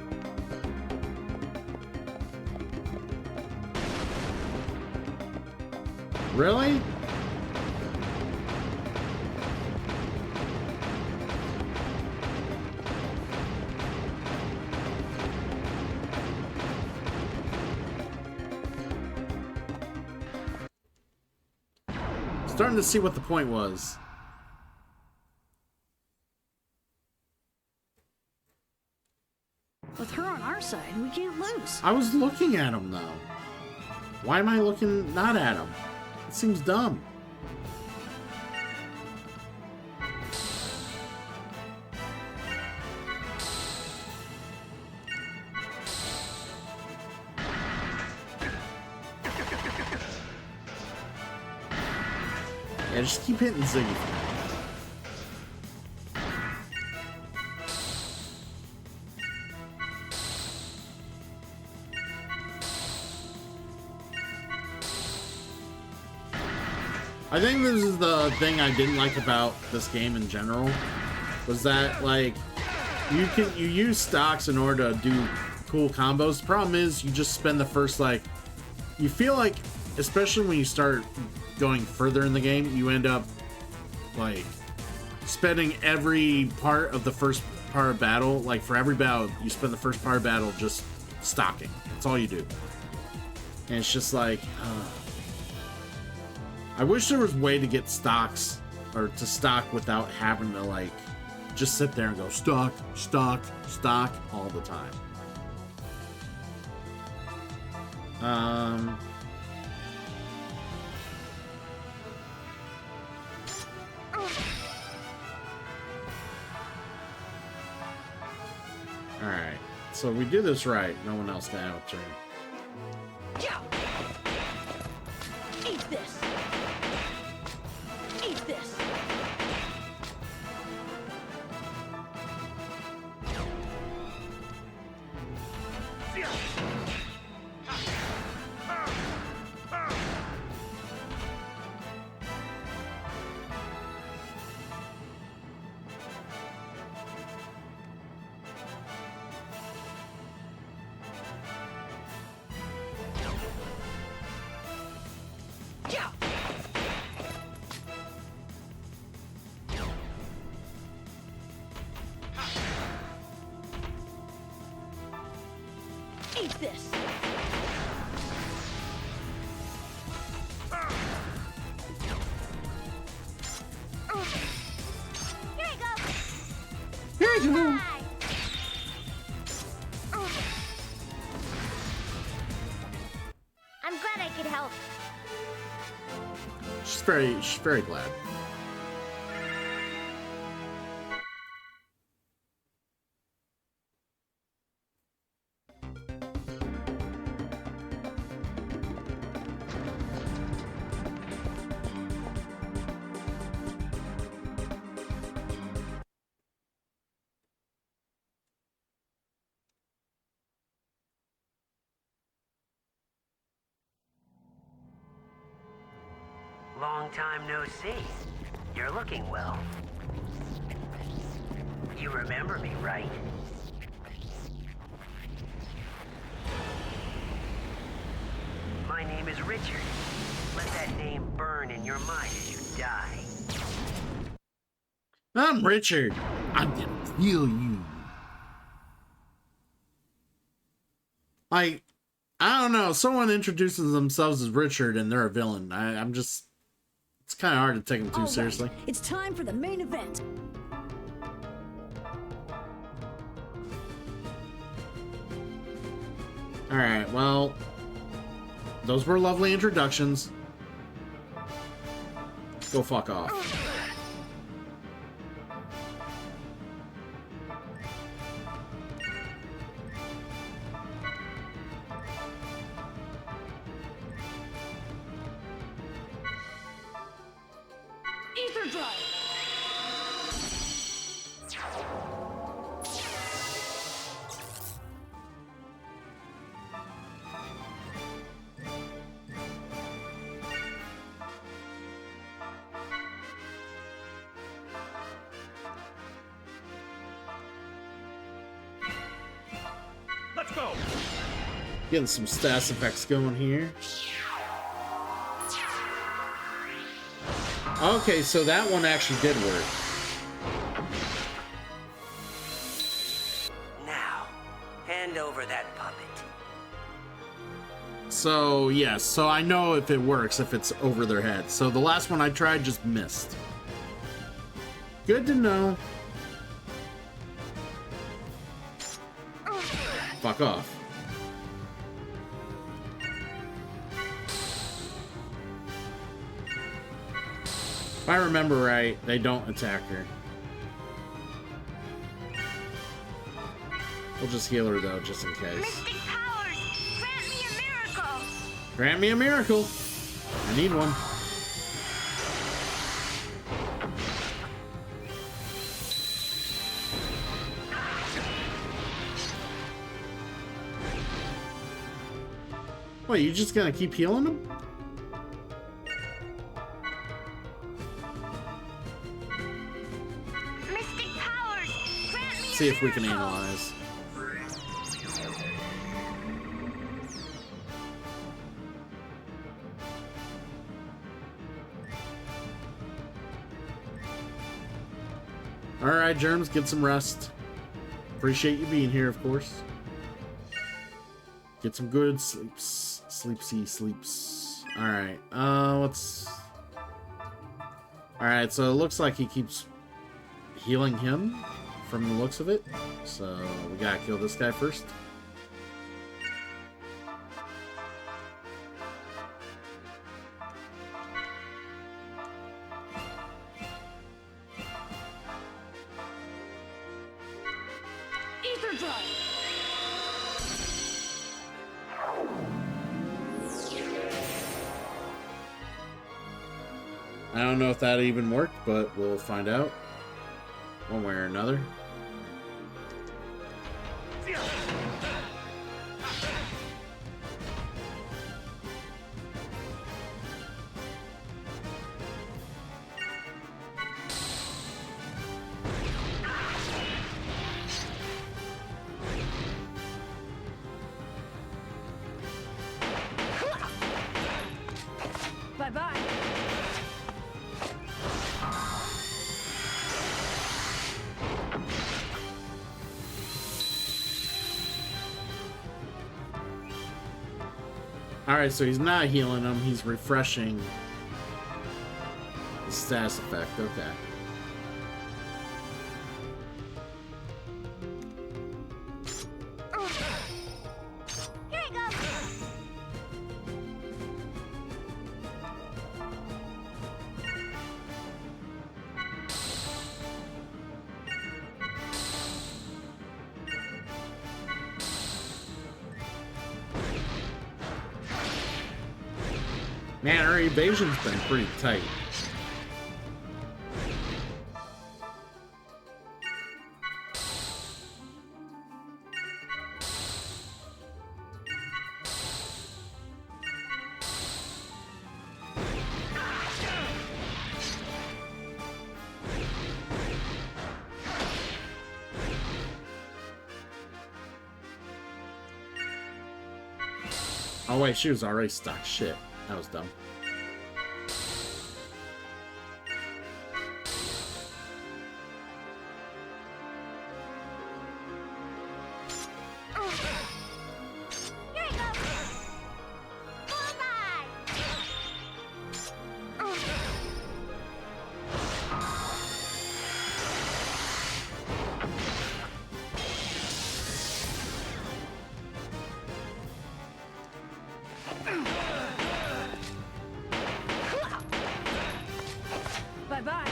A: Really? Starting to see what the point was.
R: With her on our side, we can't lose.
A: I was looking at him though. Why am I looking not at him? It seems dumb. Yeah, just keep hitting Ziggy. I think this is the thing I didn't like about this game in general, was that like you use stocks in order to do cool combos. The problem is you just spend the first you feel like, especially when you start going further in the game, you end up like spending every part of the first part of battle. Like for every battle, you spend the first part of battle just stocking. That's all you do. And it's just like, I wish there was a way to get stocks or to stock without having to like just sit there and go stock, stock, stock all the time. Alright, so we do this right. No one else can have a turn.
R: Yeah. Eat this. Eat this. Eat this.
T: Here you go.
A: Here you go.
T: I'm glad I could help.
A: She's very glad.
E: Long time no see. You're looking well. You remember me, right? My name is Richard. Let that name burn in your mind as you die.
A: I'm Richard. I'm gonna kill you. I don't know. Someone introduces themselves as Richard and they're a villain. I'm just... It's kind of hard to take them too seriously.
R: It's time for the main event.
A: Alright, well... Those were lovely introductions. Go fuck off.
R: Ether drive.
V: go!
A: Getting some stats effects going here. Okay, so that one actually did work.
E: Now, hand over that puppet.
A: So, yes, so I know if it works, if it's over their head. So the last one I tried just missed. Good to know. Fuck off. If I remember right, they don't attack her. We'll just heal her though, just in case.
T: Mystic powers, grant me a miracle.
A: Grant me a miracle. I need one. Wait, you just gonna keep healing him?
T: Mystic powers, grant me
A: See if we can analyze. Alright, Germs, get some rest. Appreciate you being here, of course. Get some good sleeps. Sleeps. Alright, let's... Alright, so it looks like he keeps healing him from the looks of it. So we gotta kill this guy first.
R: Ether drive.
A: I don't know if that even worked, but we'll find out one way or another.
R: Bye-bye.
A: Alright, so he's not healing him, he's refreshing the status effect. Okay.
T: Here I go.
A: Man, our evasion's been pretty tight. Oh wait, she was already stuck. Shit. That was dumb.
T: Here I go. Bullseye.
R: Bye-bye.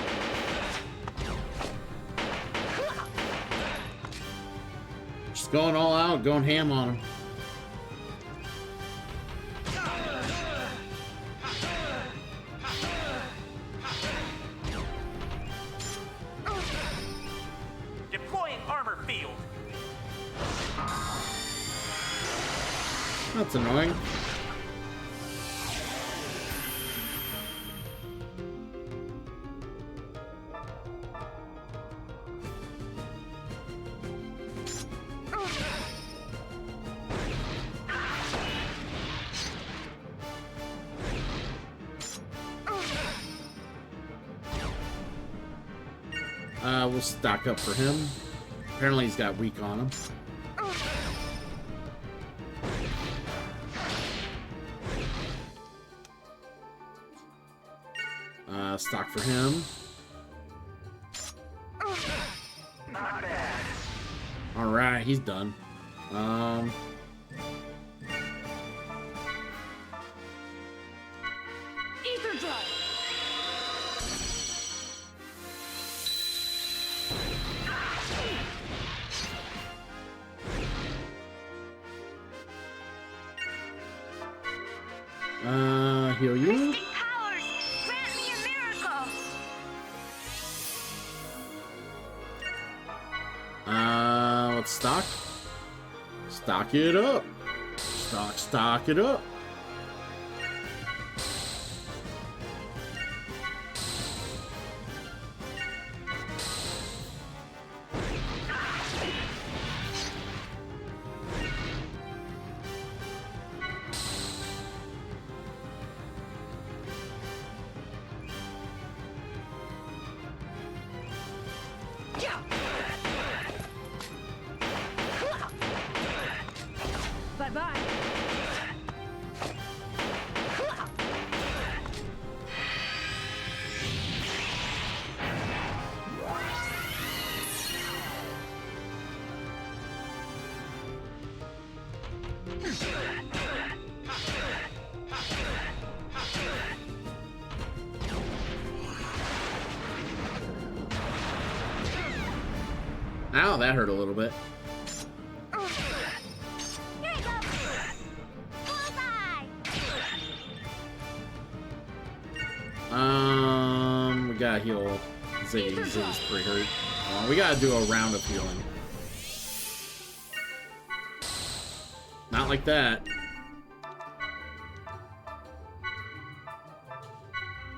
A: Just going all out, going ham on him.
I: Deploying armor field.
A: That's annoying. We'll stock up for him. Apparently he's got weak on him. Stock for him.
E: Not bad.
A: Alright, he's done.
R: Ether drive.
A: Heal you.
T: Mystic powers, grant me a miracle.
A: Let's stock. Stock it up. Stock it up.
R: Bye-bye.
A: Ow, that hurt a little bit. We gotta heal Ziggy. Ziggy's pretty hurt. We gotta do a round of healing. Not like that.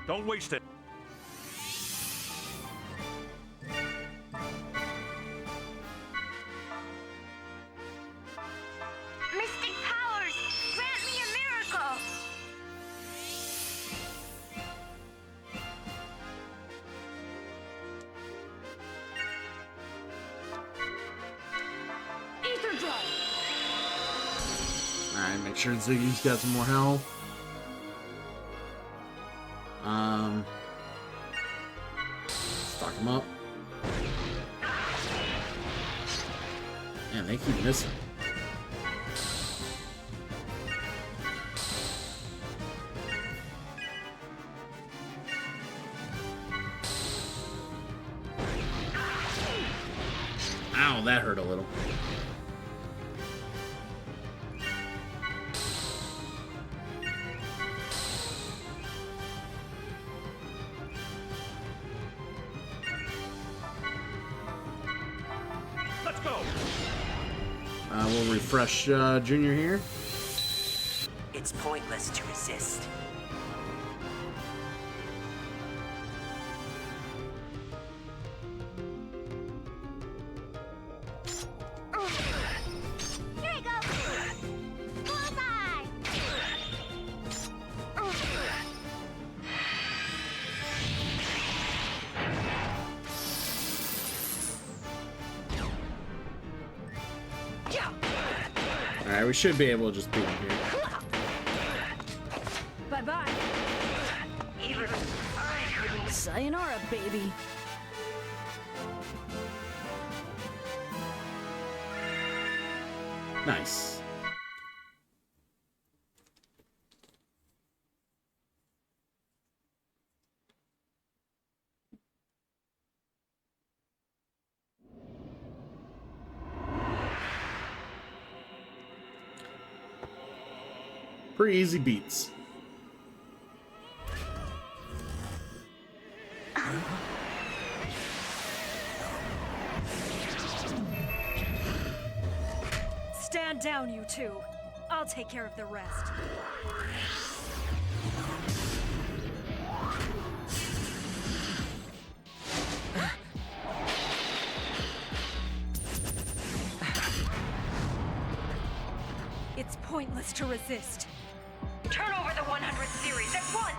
V: Don't waste it.
T: Mystic powers, grant me a miracle.
R: Ether drive.
A: Alright, make sure Ziggy's got some more health. Stock him up. Man, they keep missing. Ow, that hurt a little.
V: Let's go.
A: We'll refresh Junior here.
E: It's pointless to resist.
T: Here I go. Bullseye.
A: Alright, we should be able to just beat him here.
R: Bye-bye.
E: Even I couldn't.
R: Sayonara, baby.
A: Nice. Pretty easy beats.
J: Stand down, you two. I'll take care of the rest. It's pointless to resist.
T: Turn over the 100 series at once.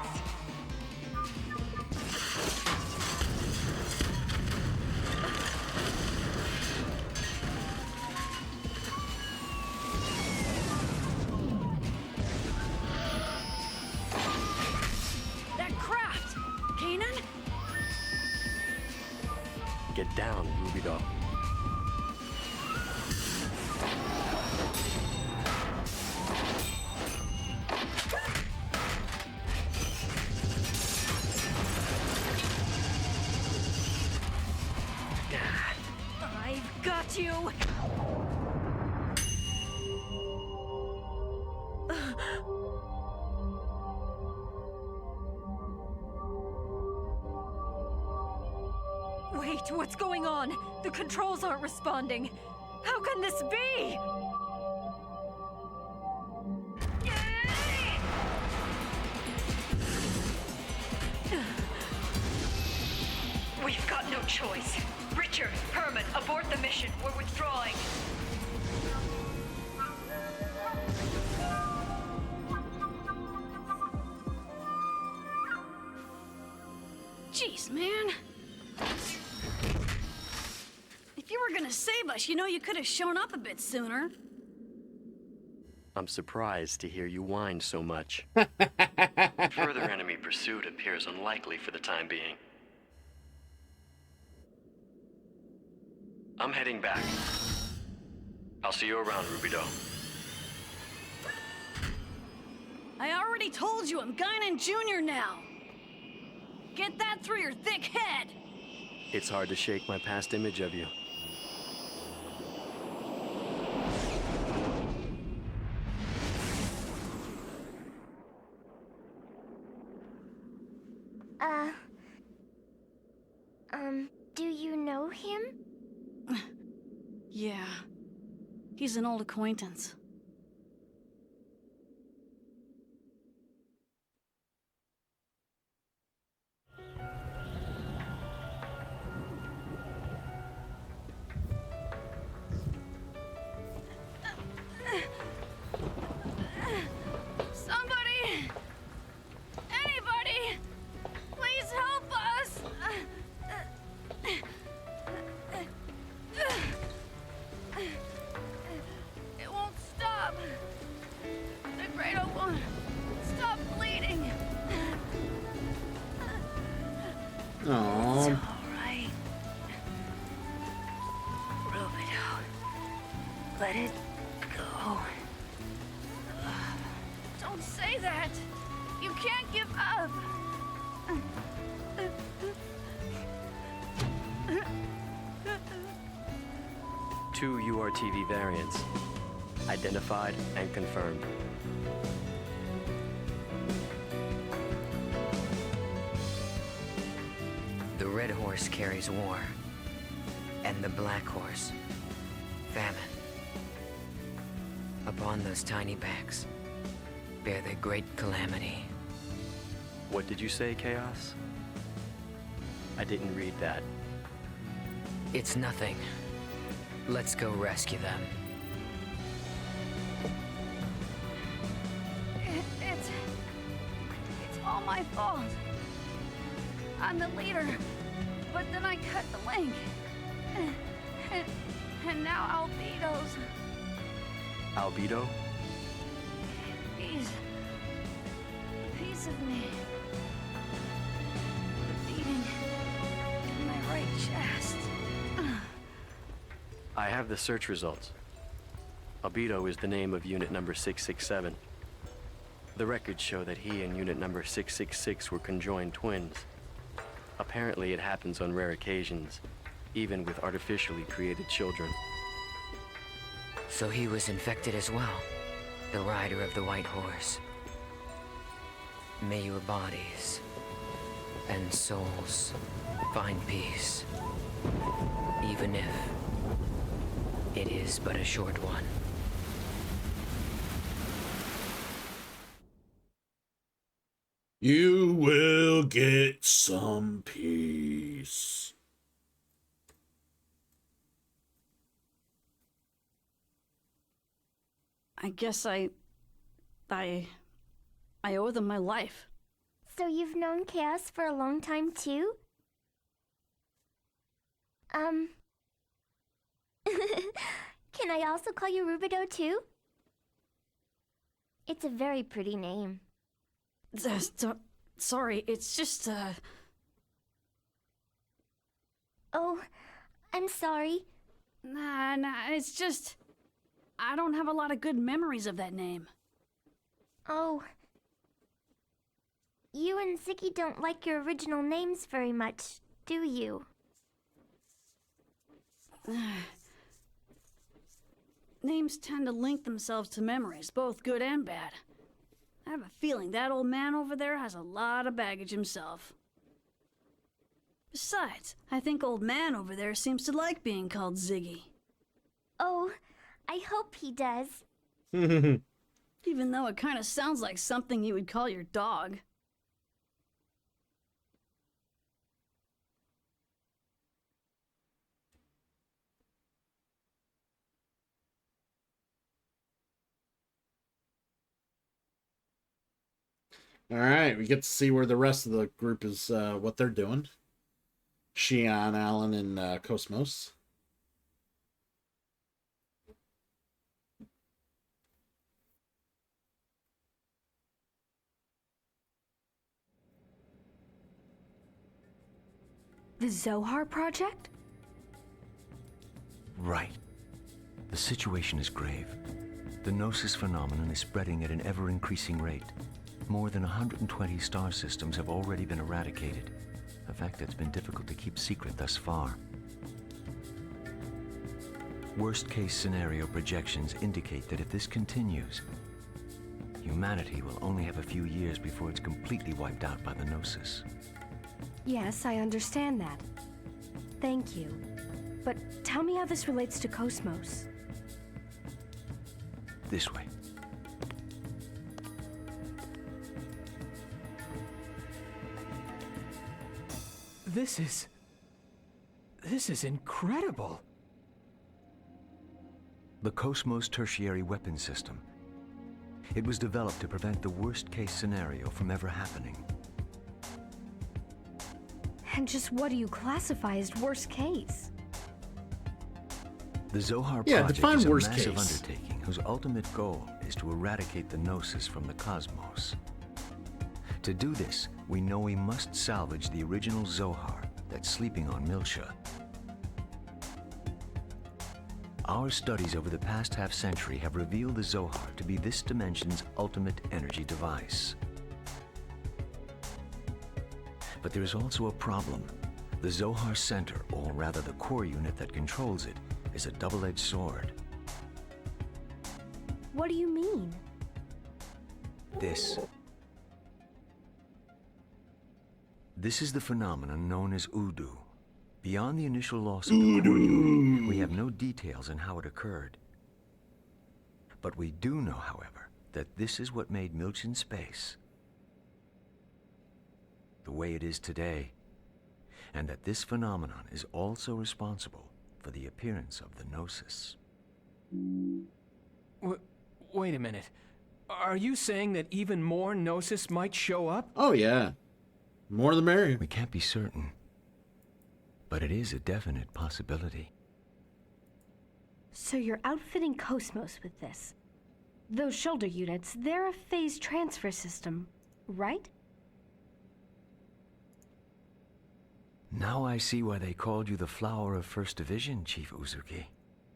F: Get down, Rubido.
J: I've got you! Wait, what's going on? The controls aren't responding. How can this be? We've got no choice. Richard, Herman, abort the mission. We're withdrawing.
R: Jeez, man. If you were gonna save us, you know you could have shown up a bit sooner.
F: I'm surprised to hear you whine so much. Further enemy pursuit appears unlikely for the time being. I'm heading back. I'll see you around, Rubido.
R: I already told you I'm Guinan Jr. now. Get that through your thick head.
F: It's hard to shake my past image of you.
T: Do you know him?
R: Yeah. He's an old acquaintance. Somebody! Anybody! Please help us! It won't stop. The cradle won't stop bleeding.
A: Aww.
R: It's all right. Rubido, let it go. Don't say that. You can't give up.
F: Two URTV variants. Identified and confirmed.
G: The red horse carries war, and the black horse, famine. Upon those tiny backs, bear the great calamity.
F: What did you say, Chaos? I didn't read that.
G: It's nothing. Let's go rescue them.
R: It's all my fault. I'm the leader, but then I cut the link. And now Albedo's.
F: Albedo?
R: He's a piece of me. The beating in my right chest.
F: I have the search results. Albedo is the name of unit number 667. The records show that he and unit number 666 were conjoined twins. Apparently it happens on rare occasions, even with artificially created children.
G: So he was infected as well, the rider of the white horse. May your bodies and souls find peace, even if it is but a short one.
A: You will get some peace.
R: I guess I owe them my life.
T: So you've known Chaos for a long time too? Can I also call you Rubido too? It's a very pretty name.
R: Sorry, it's just,
T: Oh, I'm sorry.
R: Nah, it's just... I don't have a lot of good memories of that name.
T: Oh. You and Ziggy don't like your original names very much, do you?
R: Names tend to link themselves to memories, both good and bad. I have a feeling that old man over there has a lot of baggage himself. Besides, I think old man over there seems to like being called Ziggy.
T: Oh, I hope he does.
R: Even though it kind of sounds like something you would call your dog.
A: All right, we get to see where the rest of the group is, what they're doing. Shion, Alan, and Cosmos.
Q: The Zohar Project?
O: Right. The situation is grave. The Gnosis phenomenon is spreading at an ever-increasing rate. More than 120 star systems have already been eradicated, a fact that's been difficult to keep secret thus far. Worst-case scenario projections indicate that if this continues, humanity will only have a few years before it's completely wiped out by the Gnosis.
Q: Yes, I understand that. Thank you. But tell me how this relates to Cosmos.
O: This way.
D: This is incredible.
O: The Cosmos Tertiary Weapon System. It was developed to prevent the worst-case scenario from ever happening.
Q: And just what do you classify as worst case?
O: The Zohar
A: Yeah,
O: Project
A: define
O: is a
A: worst
O: massive
A: case.
O: undertaking whose ultimate goal is to eradicate the Gnosis from the cosmos. To do this, we know we must salvage the original Zohar that's sleeping on Milsha. Our studies over the past half-century have revealed the Zohar to be this dimension's ultimate energy device. But there is also a problem. The Zohar Center, or rather the core unit that controls it, is a double-edged sword.
Q: What do you mean?
O: This is the phenomenon known as Udu. Beyond the initial loss of the core unit, we have no details on how it occurred. But we do know, however, that this is what made Milchan space the way it is today, and that this phenomenon is also responsible for the appearance of the Gnosis.
D: Wait a minute. Are you saying that even more Gnosis might show up?
A: Oh, yeah. More the merrier.
O: We can't be certain, but it is a definite possibility.
Q: So you're outfitting Cosmos with this. Those shoulder units, they're a phase transfer system, right?
O: Now I see why they called you the Flower of First Division, Chief Uzuki.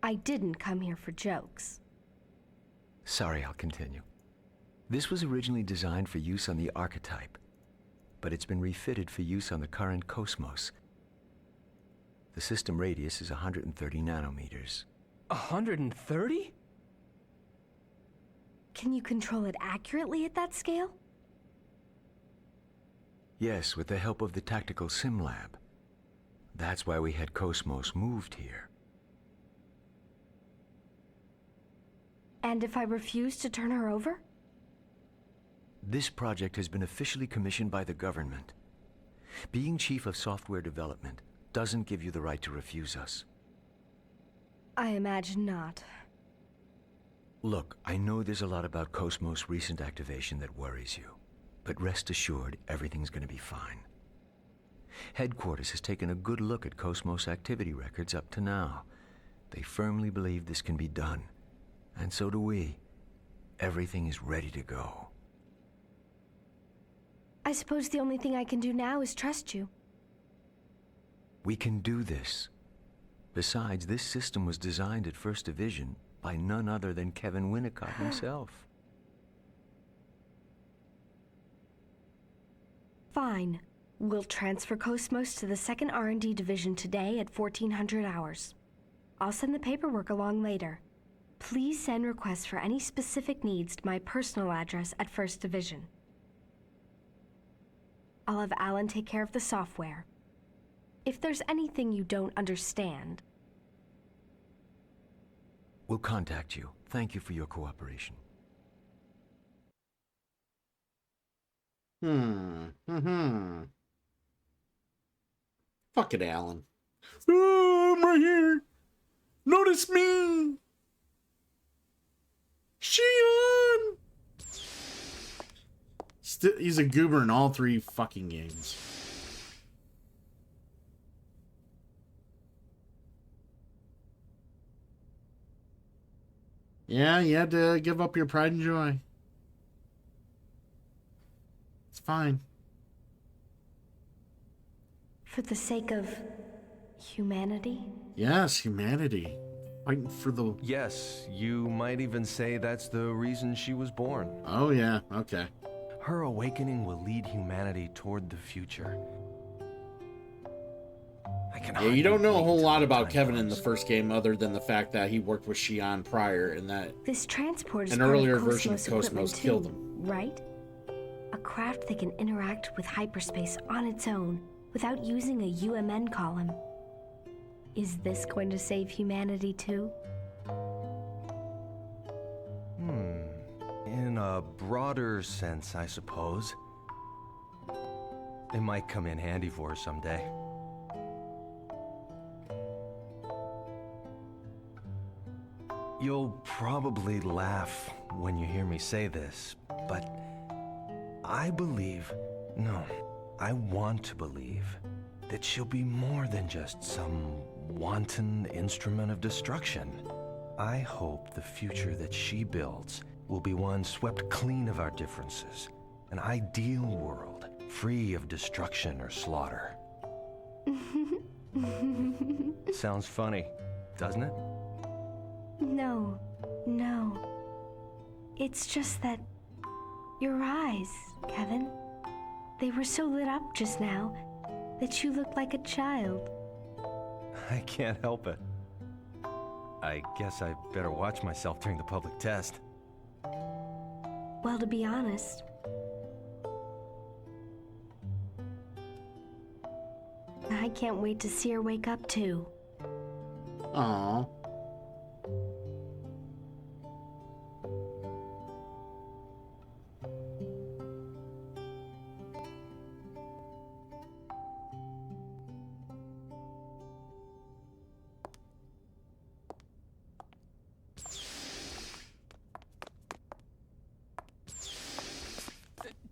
Q: I didn't come here for jokes.
O: Sorry, I'll continue. This was originally designed for use on the Archetype, but it's been refitted for use on the current Cosmos. The system radius is 130 nanometers.
D: 130?
Q: Can you control it accurately at that scale?
O: Yes, with the help of the Tactical Sim Lab. That's why we had Cosmos moved here.
Q: And if I refuse to turn her over?
O: This project has been officially commissioned by the government. Being Chief of Software Development doesn't give you the right to refuse us.
Q: I imagine not.
O: Look, I know there's a lot about Cosmos' recent activation that worries you, but rest assured everything's gonna be fine. Headquarters has taken a good look at Cosmos activity records up to now. They firmly believe this can be done, and so do we. Everything is ready to go.
Q: I suppose the only thing I can do now is trust you.
O: We can do this. Besides, this system was designed at First Division by none other than Kevin Winnicott himself.
Q: Fine. We'll transfer Cosmos to the 2nd R&D Division today at 1400 hours. I'll send the paperwork along later. Please send requests for any specific needs to my personal address at 1st Division. I'll have Alan take care of the software. If there's anything you don't understand...
O: We'll contact you. Thank you for your cooperation.
A: Fuck it, Alan. Oh, I'm right here. Notice me. Shion. He's a goober in all 3 fucking games. Yeah, you had to give up your pride and joy. It's fine.
Q: For the sake of humanity?
A: Yes, humanity. Fighting for the...
L: Yes, you might even say that's the reason she was born.
A: Oh yeah, okay.
L: Her awakening will lead humanity toward the future.
A: Yeah, you don't know a whole lot about Kevin in the first game other than the fact that he worked with Shion prior and that
Q: This transport is
A: an
Q: part
A: earlier
Q: of
A: version of
Q: Cosmos
A: Cosmos
Q: equipment
A: killed
Q: too,
A: him.
Q: right? A craft that can interact with hyperspace on its own without using a UMN column. Is this going to save humanity too?
L: In a broader sense, I suppose. It might come in handy for her someday. You'll probably laugh when you hear me say this, but I believe, no, I want to believe that she'll be more than just some wanton instrument of destruction. I hope the future that she builds will be one swept clean of our differences, an ideal world, free of destruction or slaughter. Sounds funny, doesn't it?
Q: No. It's just that your eyes, Kevin, they were so lit up just now that you looked like a child.
L: I can't help it. I guess I better watch myself during the public test.
Q: Well, to be honest, I can't wait to see her wake up too.
A: Aww.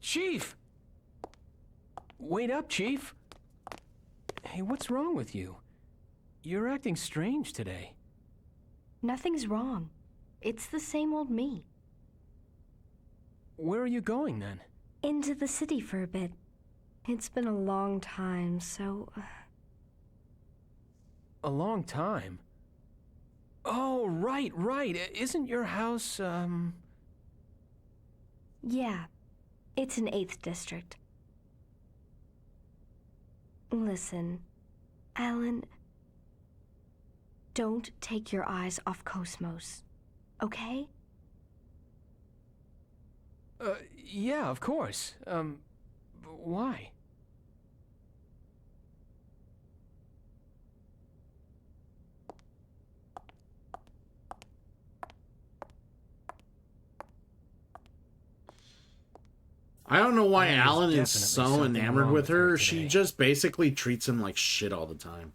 D: Chief! Wait up, Chief. Hey, what's wrong with you? You're acting strange today.
Q: Nothing's wrong. It's the same old me.
D: Where are you going, then?
Q: Into the city for a bit. It's been a long time, so...
D: A long time? Oh, right. Isn't your house,
Q: Yeah. It's in 8th District. Listen, Alan, don't take your eyes off Cosmos, okay?
D: Yeah, of course. Why?
A: I don't know why
D: There's
A: Alan is
D: definitely
A: so
D: something
A: enamored
D: wrong
A: with
D: with her
A: her. She
D: today.
A: just basically treats him like shit all the time.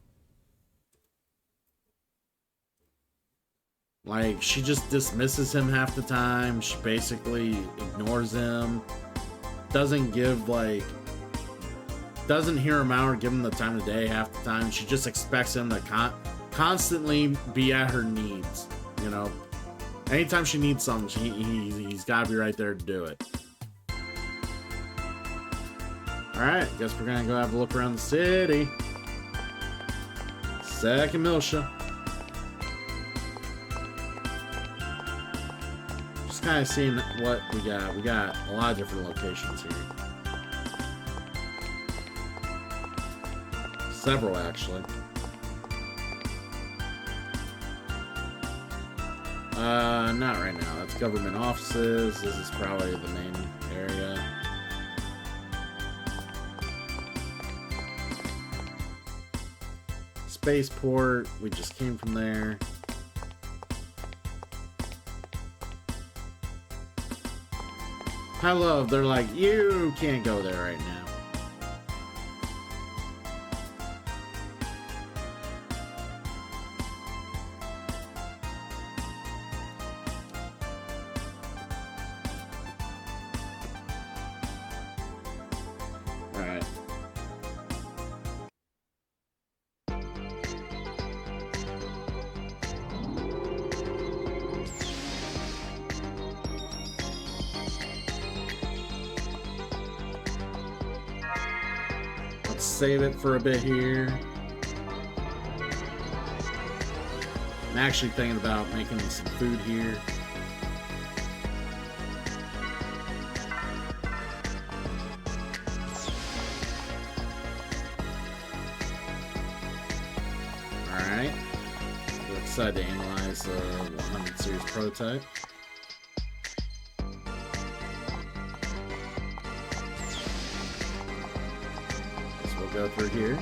A: Like, she just dismisses him half the time. She basically ignores him. Doesn't give, like... Doesn't hear him out or give him the time of day half the time. She just expects him to constantly be at her needs. You know? Anytime she needs something, he's got to be right there to do it. Alright, guess we're gonna go have a look around the city. Second Miltia. kind of seeing what we got. We got a lot of different locations here. Several, actually. Not right now. That's government offices. This is probably the main area. Spaceport. We just came from there. I love, they're like, you can't go there right now. Alright. Let's save it for a bit here. I'm actually thinking about making some food here. Alright. We're excited to analyze the 100 series prototype. So we'll go through here.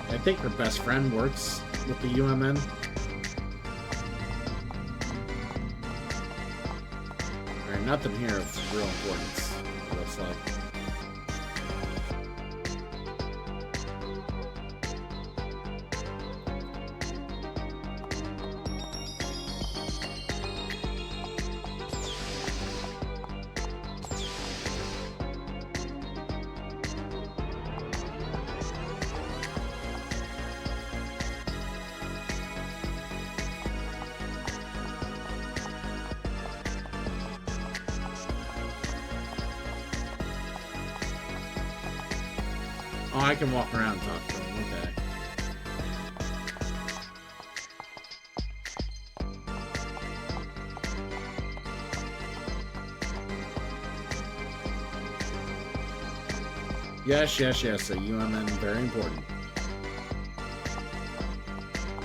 A: I think her best friend works with the UMN. Alright, nothing here of real importance, it looks like. Oh, I can walk around and talk to him. Okay. Yes, yes, yes. A UMN, very important.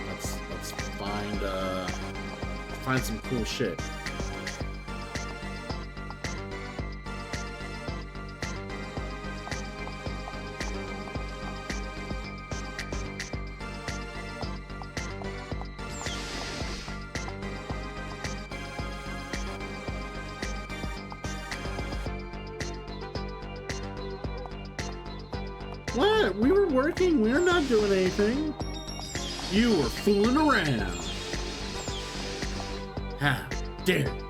A: Let's find some cool shit. What? We were working. We were not doing anything. You were fooling around. How dare you?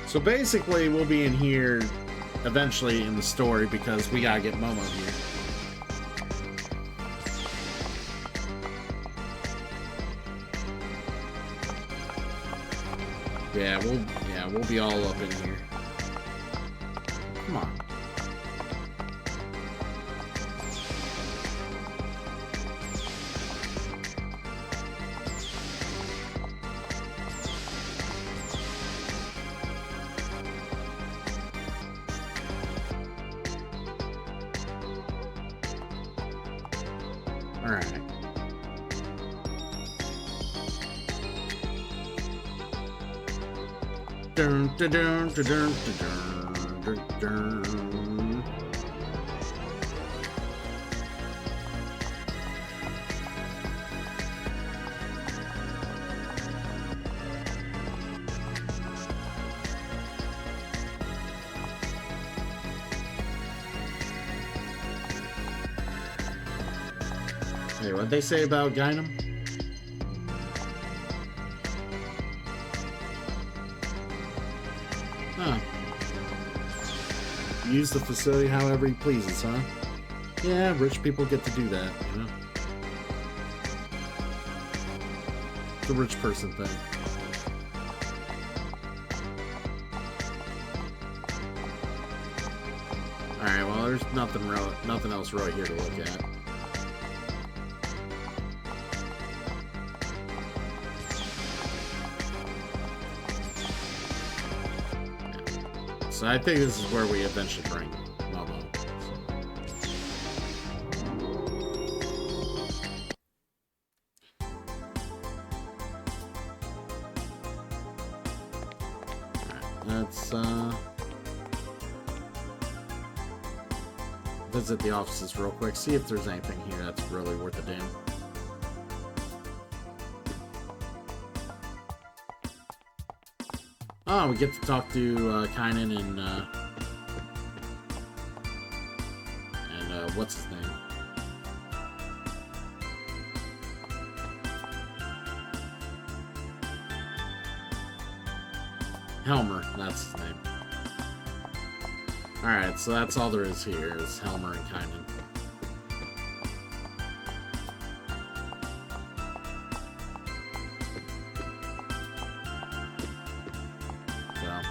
A: So basically, we'll be in here eventually in the story because we gotta get Momo here. Yeah, we'll be all up in here. Come on. Alright. Dun, dun, dun, dun, dun, dun, dun, dun. Hey, what'd they say about Guinan? Huh. Use the facility however he pleases, huh? Yeah, rich people get to do that, you know? It's a rich person thing. Alright, well, there's nothing else right here to look at. So I think this is where we eventually bring Momo. Let's visit the offices real quick, see if there's anything here that's really worth a damn. Oh, we get to talk to Kynan and what's his name? Helmer, that's his name. Alright, so that's all there is here, is Helmer and Kynan. So,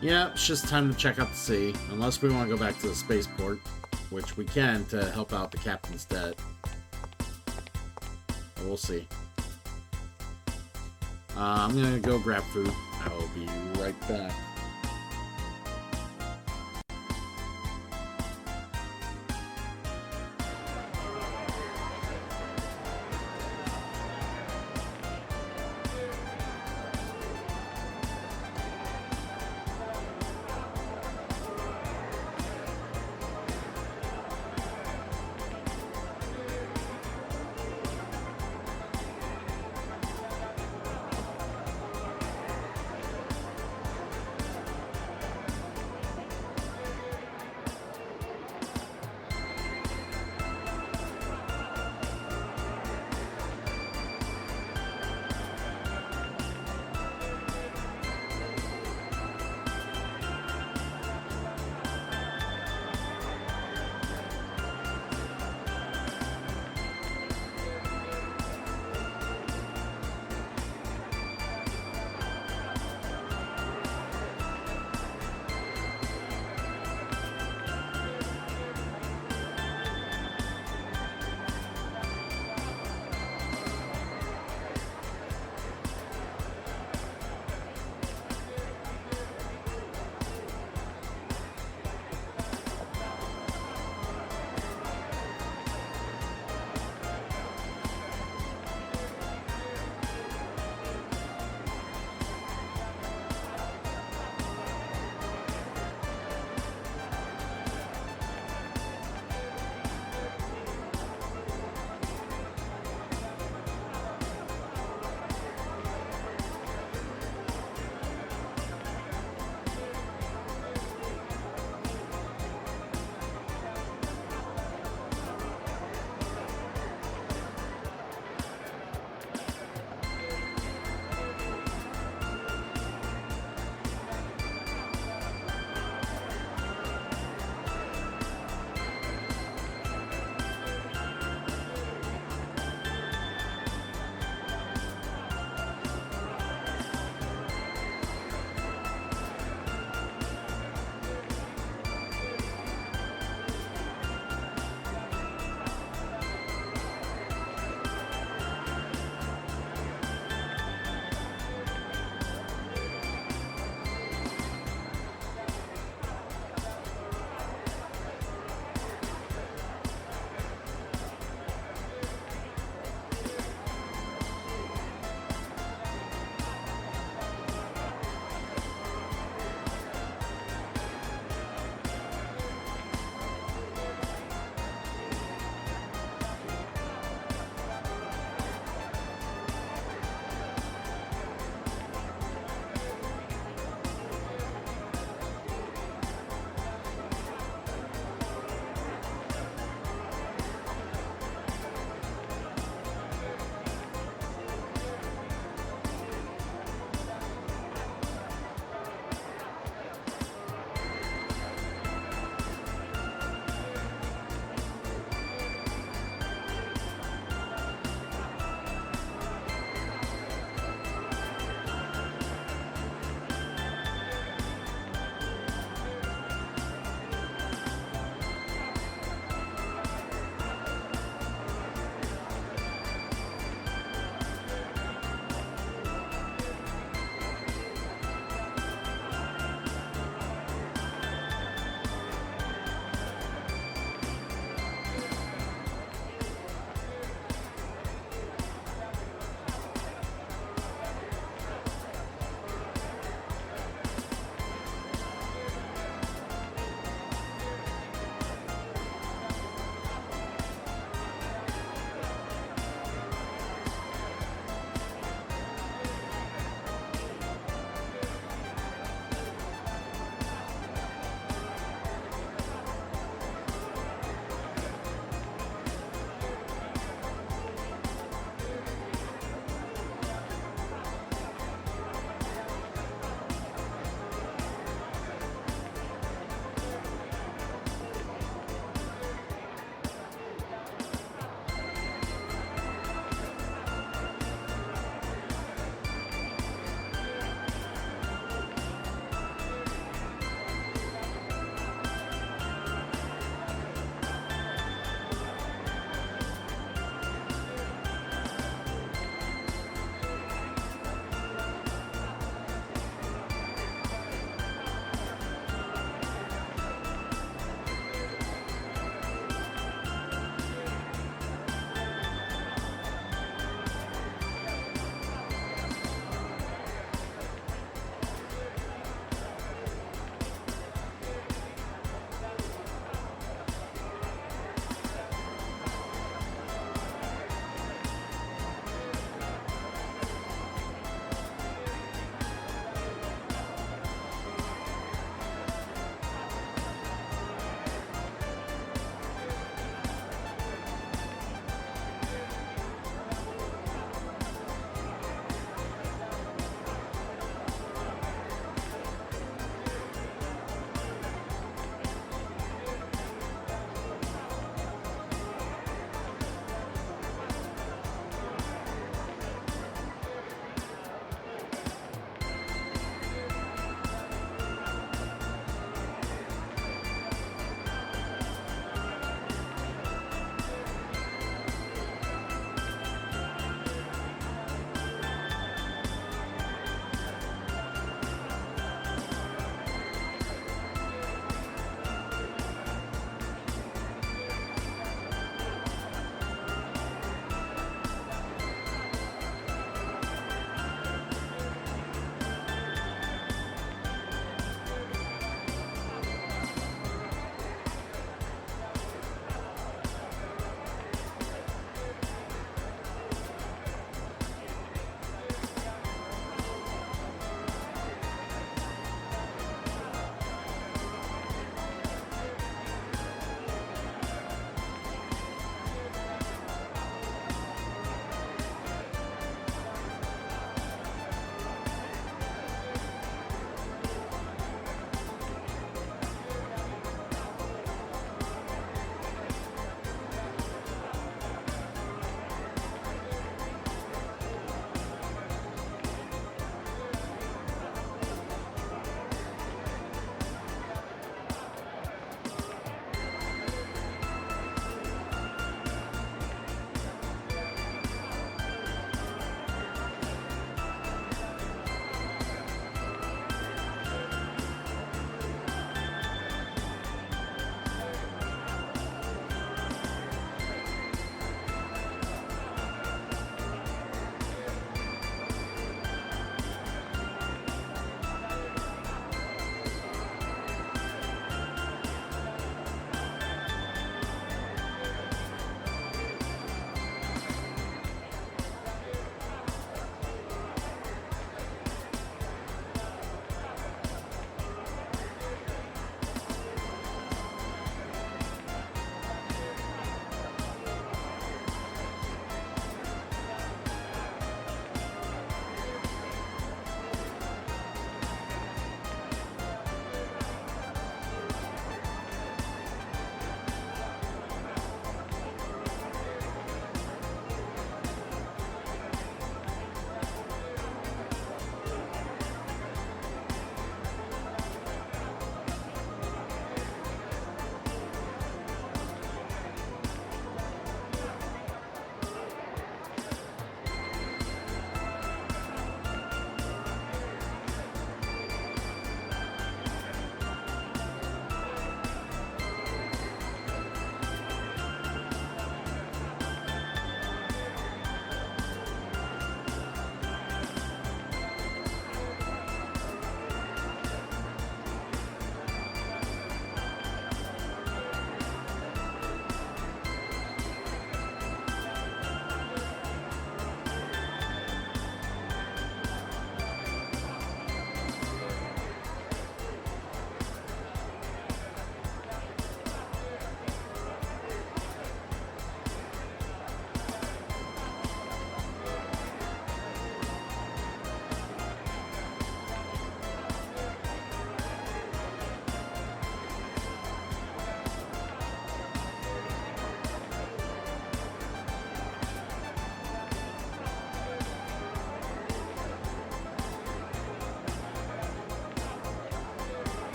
A: yeah, it's just time to check out the sea, unless we want to go back to the spaceport, which we can to help out the captain's debt. But we'll see. I'm gonna go grab food. I will be right back.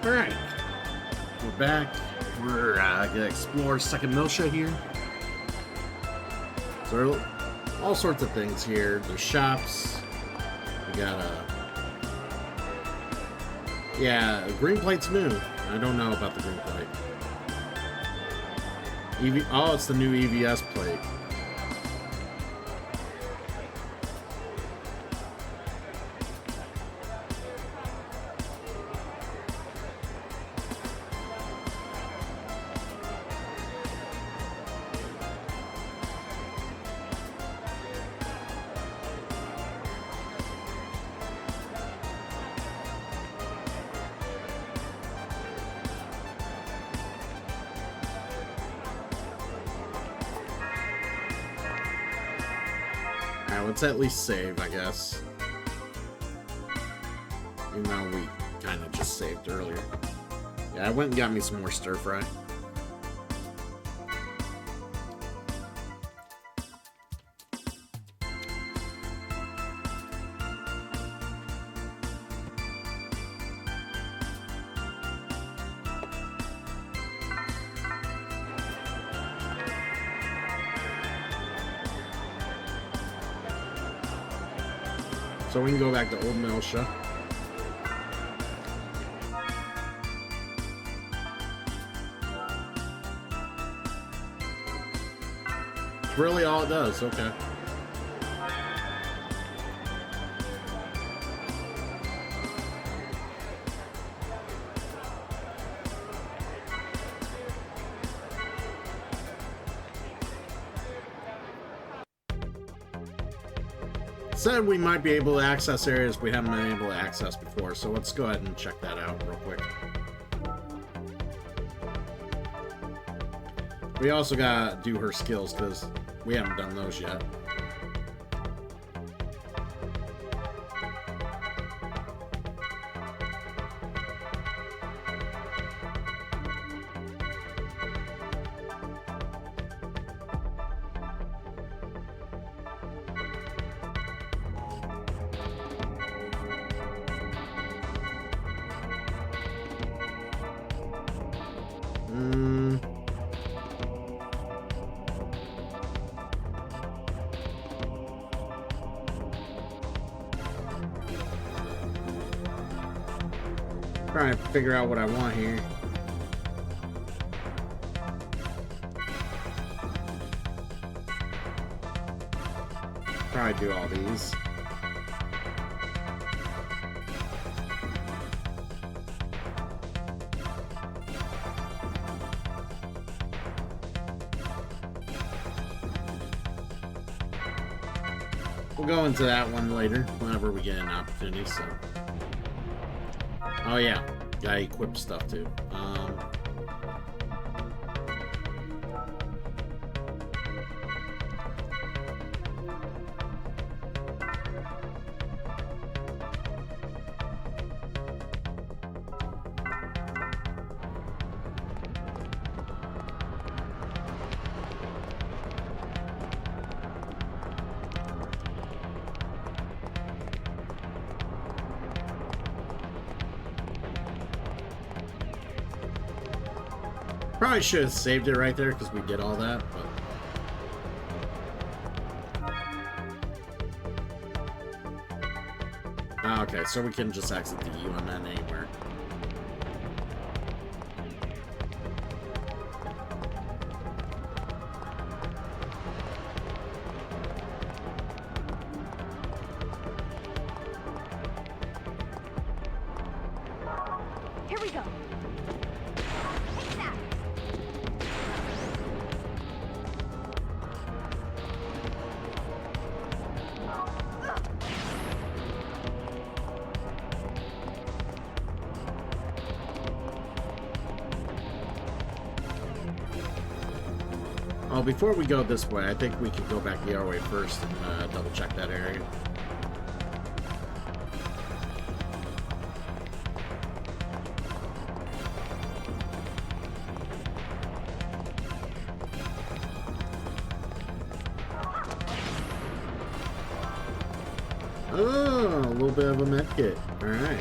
A: Alright. We're back. We're gonna explore Second Miltia here. So there are all sorts of things here. There's shops. We got yeah, green plate's new. I don't know about the green plate. Oh, it's the new EVS plate. Let's at least save, I guess. Even though we kind of just saved earlier. Yeah, I went and got me some more stir fry. So we can go back to Old Miltia. It's really all it does, okay. Said we might be able to access areas we haven't been able to access before, so let's go ahead and check that out real quick. We also gotta do her skills because we haven't done those yet. Trying to figure out what I want here. Probably do all these. We'll go into that one later, whenever we get an opportunity, so. Oh yeah, gotta equip stuff too. Probably should have saved it right there because we did all that, but... okay, so we can just exit the UMN anywhere.
T: Here we go.
A: Oh, before we go this way, I think we can go back the other way first and double check that area. Oh, a little bit of a med kit. Alright.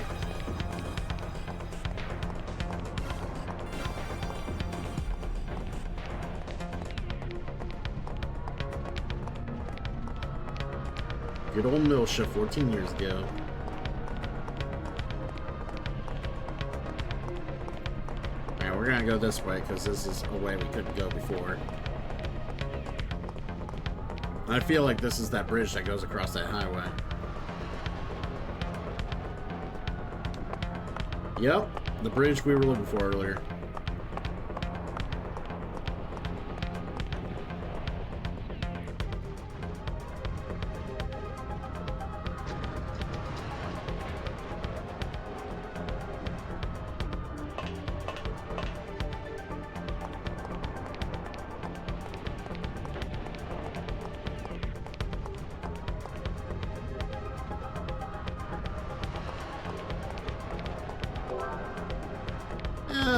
A: Good old Milsha 14 years ago. Alright, we're gonna go this way because this is a way we couldn't go before. I feel like this is that bridge that goes across that highway. Yep, the bridge we were looking for earlier.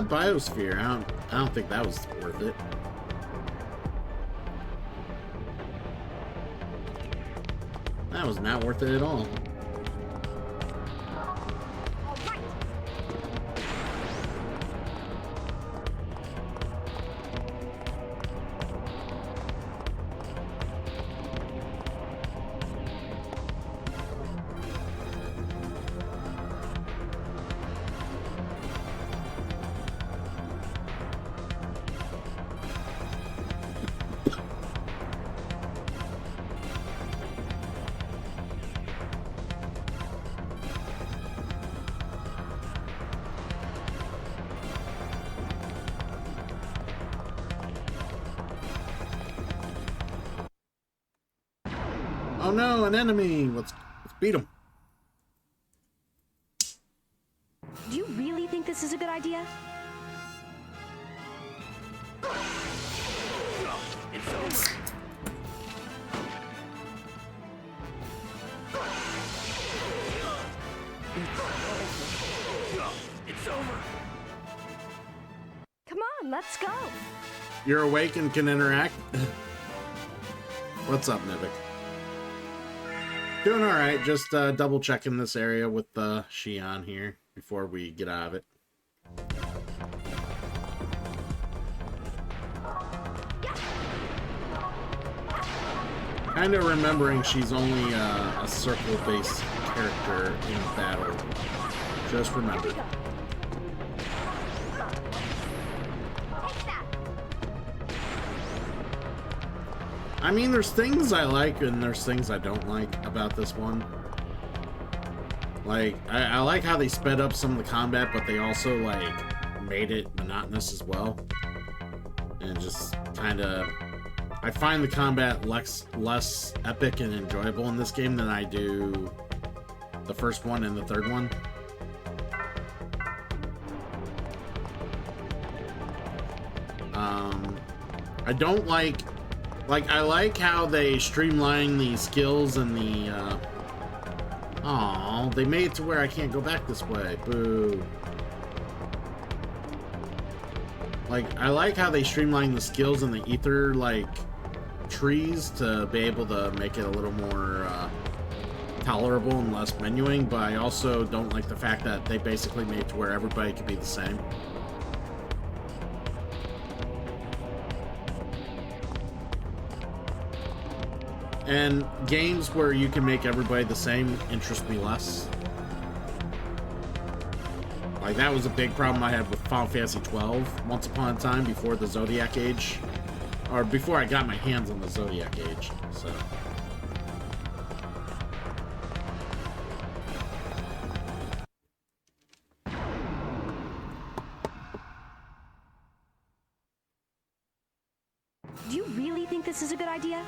A: Biosphere. I don't think that was worth it. That was not worth it at all. Oh no, an enemy! Let's beat him.
Q: Do you really think this is a good idea?
I: It's over. It's over.
Q: Come on, let's go.
A: You're awake and can interact? What's up, Nivik? Doing alright, just double checking this area with Shion here before we get out of it. Kind of remembering she's only a circle-based character in battle. Just remember. I mean, there's things I like and there's things I don't like about this one. Like, I like how they sped up some of the combat, but they also, like, made it monotonous as well. And just kind of... I find the combat less epic and enjoyable in this game than I do the first one and the third one. I don't like... Like, I like how they streamline the skills and the, Aw, they made it to where I can't go back this way. Boo. Like, I like how they streamline the skills and the ether, like, trees to be able to make it a little more, tolerable and less menuing, but I also don't like the fact that they basically made it to where everybody could be the same. And games where you can make everybody the same interest me less. Like, that was a big problem I had with Final Fantasy XII once upon a time before the Zodiac Age. Or before I got my hands on the Zodiac Age, so...
Q: Do you really think this is a good idea?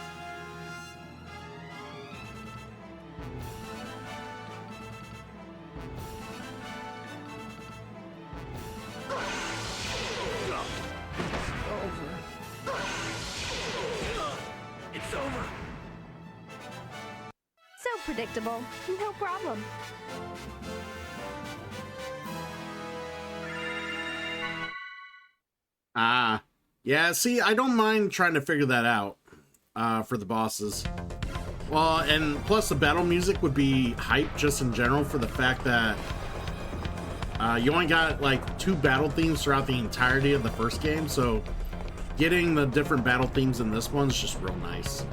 I: It's over.
Q: So predictable. No problem.
A: Ah. Yeah, see, I don't mind trying to figure that out for the bosses. Well, and plus the battle music would be hype just in general for the fact that you only got like 2 battle themes throughout the entirety of the first game, so getting the different battle themes in this one's just real nice.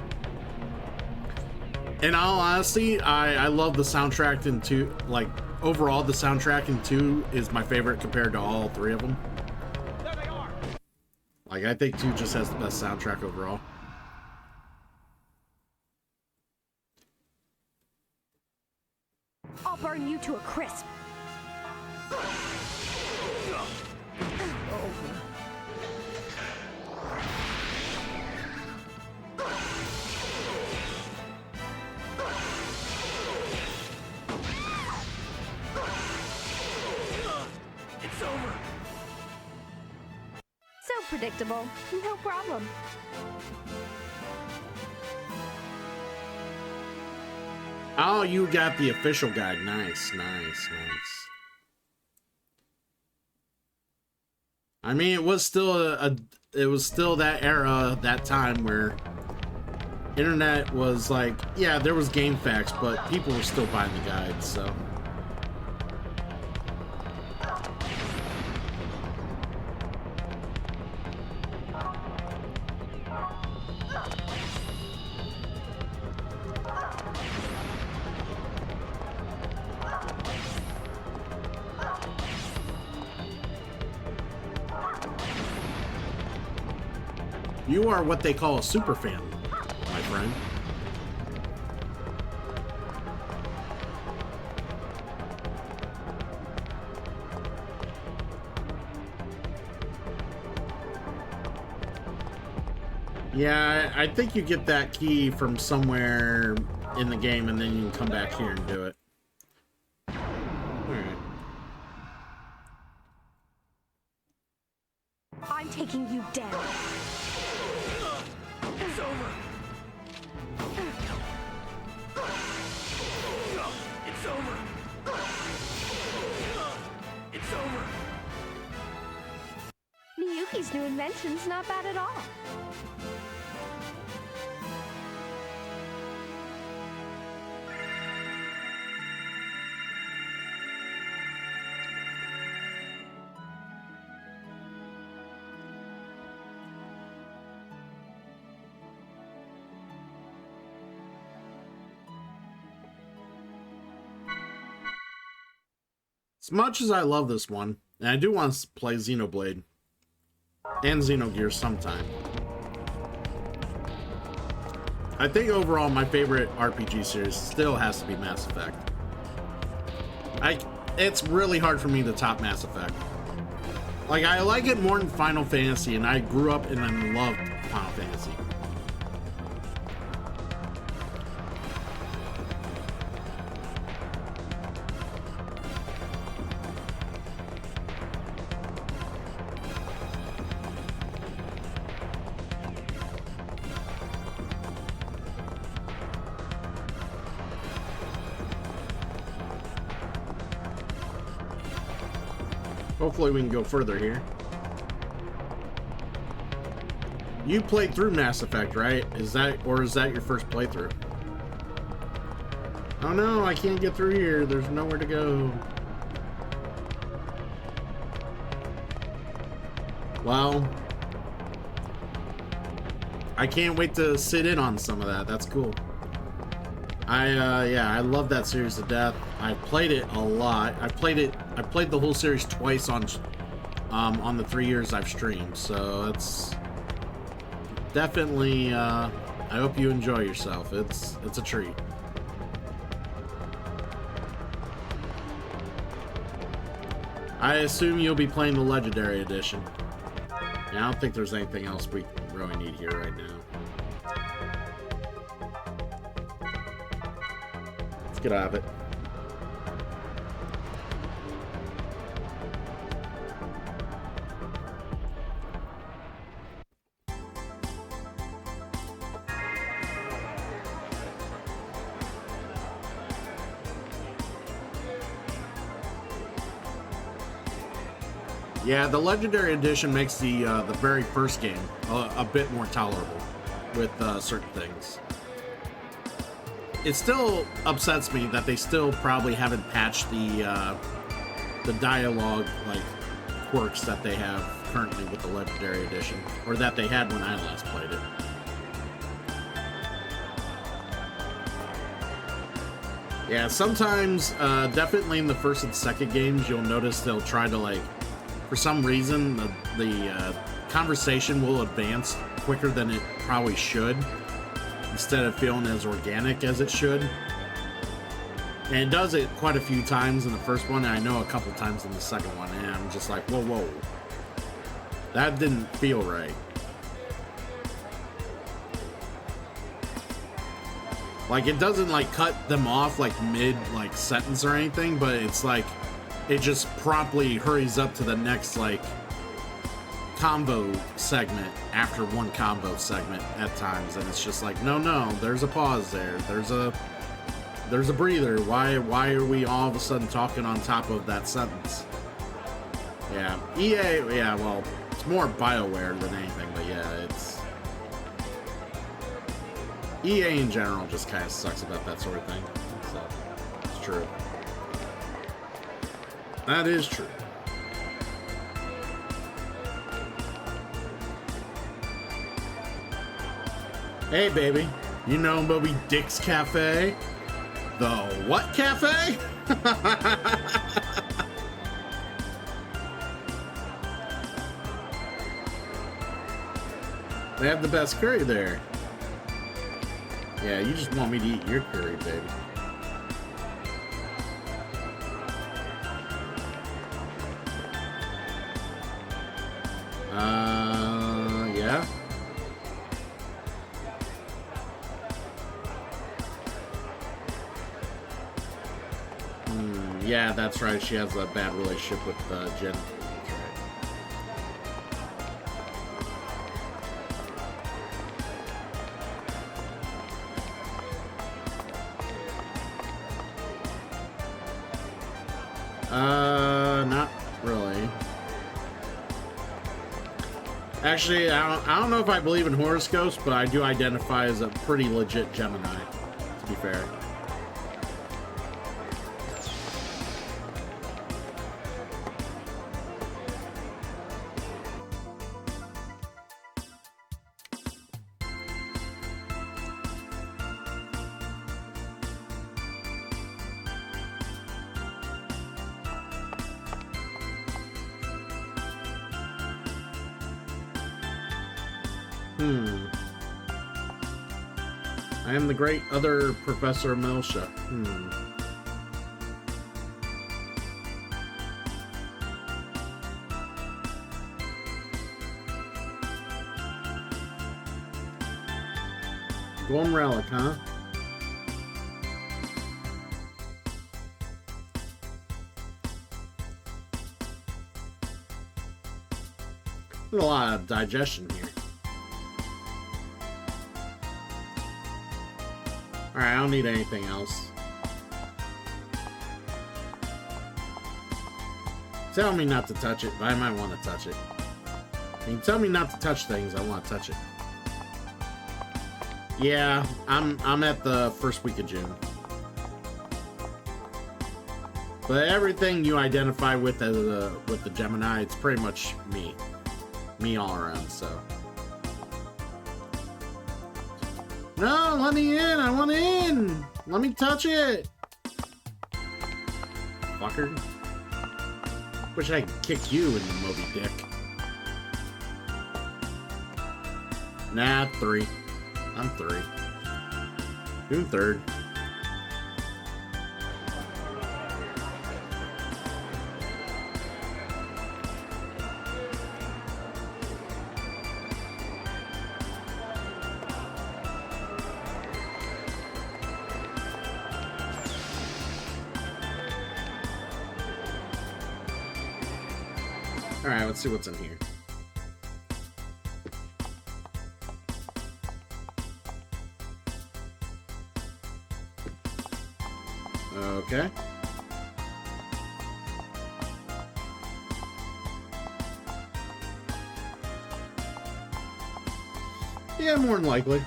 A: In all honesty, I love the soundtrack in 2. Like, overall, the soundtrack in 2 is my favorite compared to all 3 of them.
I: There they are.
A: Like, I think 2 just has the best soundtrack overall.
Q: I'll burn you to a crisp.
I: It's over.
Q: So predictable. No problem.
A: Oh, you got the official guide. Nice, nice, nice. I mean, it was still it was still that era, that time where internet was like, yeah, there was game facts, but people were still buying the guides, so. You are what they call a super fan, my friend. Yeah, I think you get that key from somewhere in the game and then you can come back here and do it. Alright.
Q: I'm taking you down.
I: It's over. It's over. It's over.
Q: Miyuki's new invention's not bad at all.
A: As much as I love this one, and I do want to play Xenoblade and Xenogears sometime, I think overall my favorite RPG series still has to be Mass Effect. It's really hard for me to top Mass Effect. Like, I like it more than Final Fantasy, and I grew up and then loved Final Fantasy. Hopefully we can go further here. You played through Mass Effect, right? Is that your first playthrough? Oh no, I can't get through here. There's nowhere to go. Well, I can't wait to sit in on some of that. That's cool. Yeah, I love that series to death. I played it a lot. I played the whole series twice on the 3 years I've streamed, so it's definitely, I hope you enjoy yourself. It's a treat. I assume you'll be playing the Legendary Edition. Yeah, I don't think there's anything else we really need here right now. Let's get out of it. Yeah, the Legendary Edition makes the very first game a bit more tolerable with certain things. It still upsets me that they still probably haven't patched the dialogue like quirks that they have currently with the Legendary Edition, or that they had when I last played it. Yeah, sometimes, definitely in the first and second games, you'll notice they'll try to, like, for some reason, the conversation will advance quicker than it probably should, instead of feeling as organic as it should. And it does it quite a few times in the first one, and I know a couple times in the second one, and I'm just like, whoa, whoa. That didn't feel right. Like, it doesn't, like, cut them off, like, mid, like, sentence or anything, but it's like, it just promptly hurries up to the next, like, combo segment after one combo segment at times, and it's just like, no, there's a pause there. There's a breather. Why are we all of a sudden talking on top of that sentence? Yeah, EA, yeah, well, it's more BioWare than anything, but yeah, it's... EA in general just kind of sucks about that sort of thing. So, it's true. That is true. Hey, baby. You know Moby Dick's Cafe? The what cafe? They have the best curry there. Yeah, you just want me to eat your curry, baby. Yeah. Yeah, that's right. She has a bad relationship with Jen. Not really. Actually, I don't know if I believe in horoscopes, but I do identify as a pretty legit Gemini, to be fair. I am the great other Professor Milsha. Golden Relic, huh? There's a lot of digestion here. Alright, I don't need anything else. Tell me not to touch it, but I might want to touch it. You tell me not to touch things, I want to touch it. Yeah, I'm at the first week of June. But everything you identify with as with the Gemini, it's pretty much me. Me all around, so. No, let me in! I want in! Let me touch it! Fucker. Wish I could kick you in the Moby Dick. Nah, 3. I'm 3. Doing 3rd. Alright, let's see what's in here. Okay. Yeah, more than likely.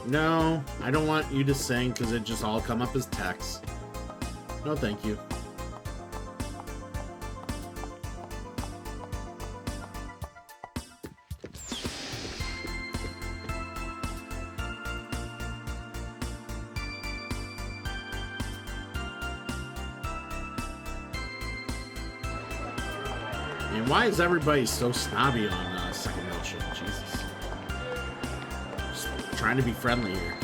A: No, I don't want you to sing because it just all come up as text. No, thank you. And why is everybody so snobby on second milkship? Jesus. Just trying to be friendly here.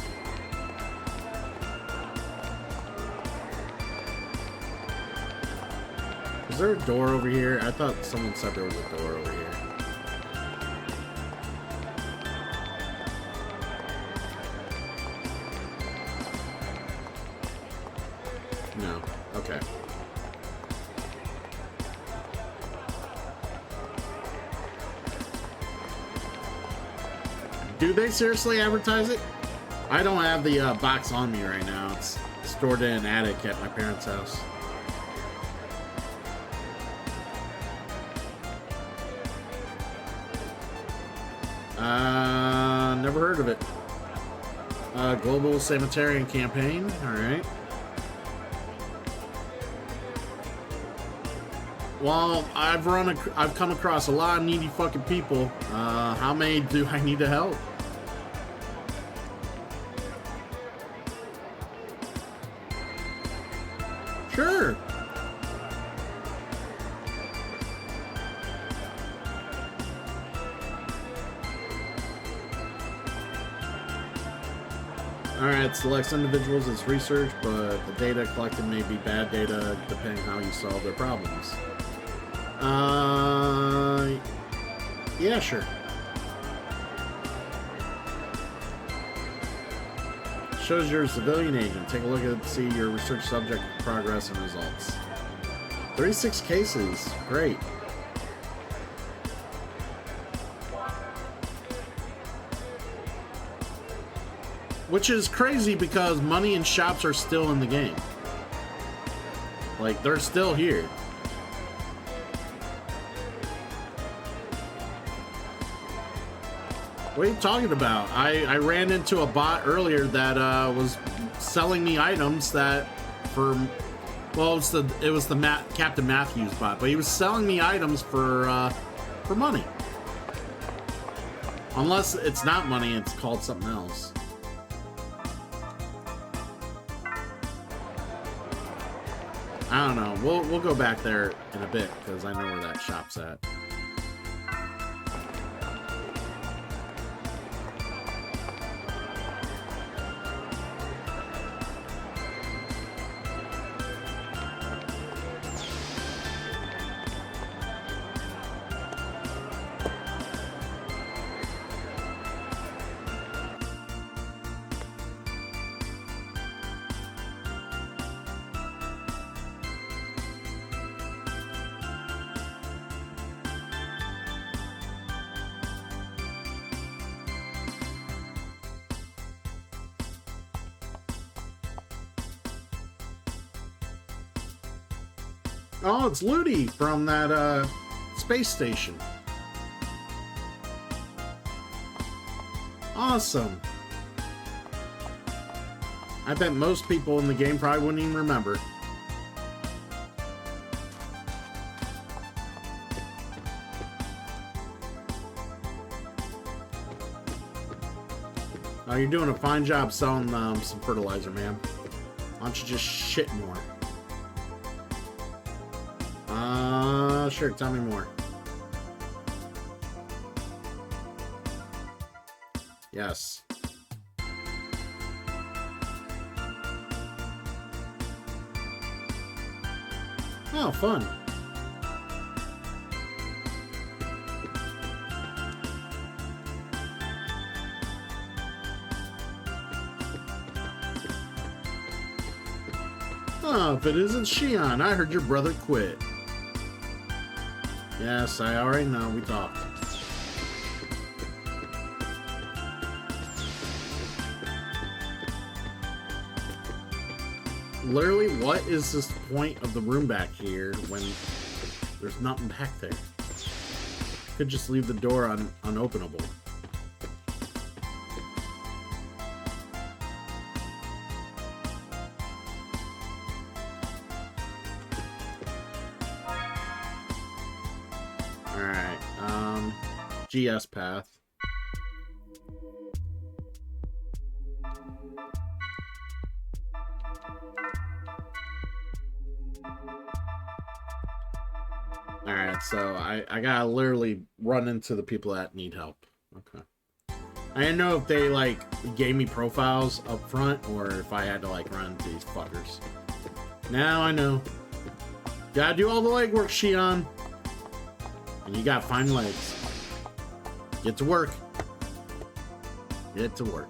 A: Is there a door over here? I thought someone said there was a door over here. No. Okay. Do they seriously advertise it? I don't have the box on me right now. It's stored in an attic at my parents' house. Never heard of it. Global Sanitarian Campaign. All right. Well, I've come across a lot of needy fucking people. How many do I need to help? Sure. Alright, selects individuals as research, but the data collected may be bad data depending on how you solve their problems. Yeah, sure. Shows you're a civilian agent. Take a look at see your research subject progress and results. 36 cases. Great. Which is crazy because money and shops are still in the game. Like, they're still here. What are you talking about? I ran into a bot earlier that was selling me items that for, well, it was the Captain Matthews bot, but he was selling me items for money. Unless it's not money, it's called something else. I don't know. We'll go back there in a bit because I know where that shop's at. Oh, it's Ludi from that space station. Awesome. I bet most people in the game probably wouldn't even remember. Oh, you're doing a fine job selling some fertilizer, man. Why don't you just shit more? Sure, tell me more. Yes. Oh, fun. Oh, if it isn't Shion, I heard your brother quit. Yes, I already know. We talked. Literally, what is this point of the room back here when there's nothing back there? Could just leave the door unopenable. GS path. Alright, so I gotta literally run into the people that need help. Okay. I didn't know if they, like, gave me profiles up front, or if I had to, like, run into these fuckers. Now I know. Gotta do all the legwork, Shion. And you gotta find legs. Get to work. Get to work.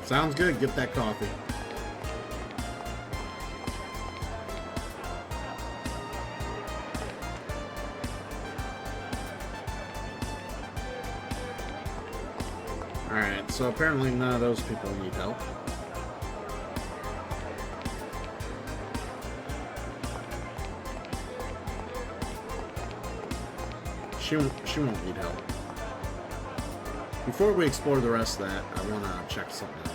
A: Sounds good. Get that coffee. Alright, so apparently none of those people need help. She won't need help. Before we explore the rest of that, I want to check something out.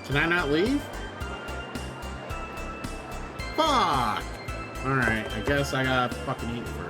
A: Can I not leave? Fuck! Alright, I guess I gotta fucking eat first.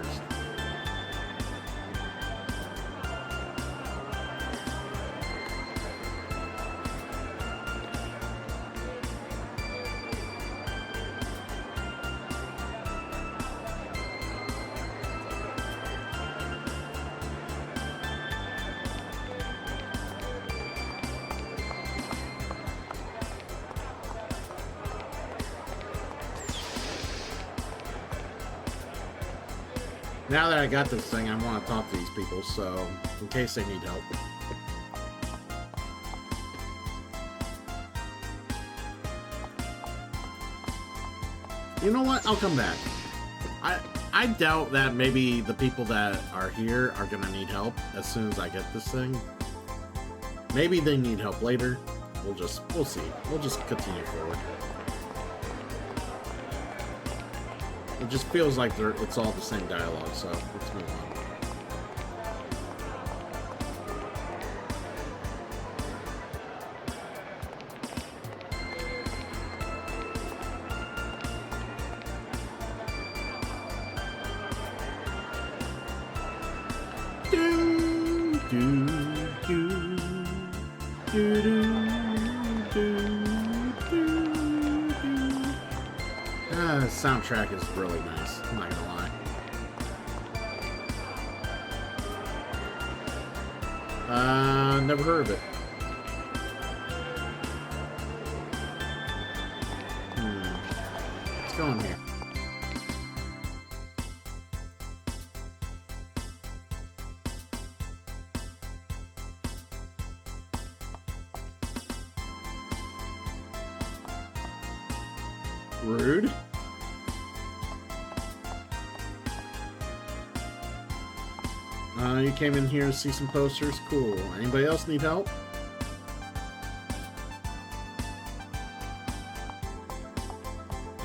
A: Now that I got this thing, I want to talk to these people, so in case they need help. You know what? I'll come back. I doubt that maybe the people that are here are gonna need help as soon as I get this thing. Maybe they need help later. We'll see. We'll just continue forward. It just feels like it's all the same dialogue, so let's move on. Soundtrack is really nice, I'm not gonna lie. Never heard of it. What's going on here? Rude. You came in here to see some posters? Cool. Anybody else need help?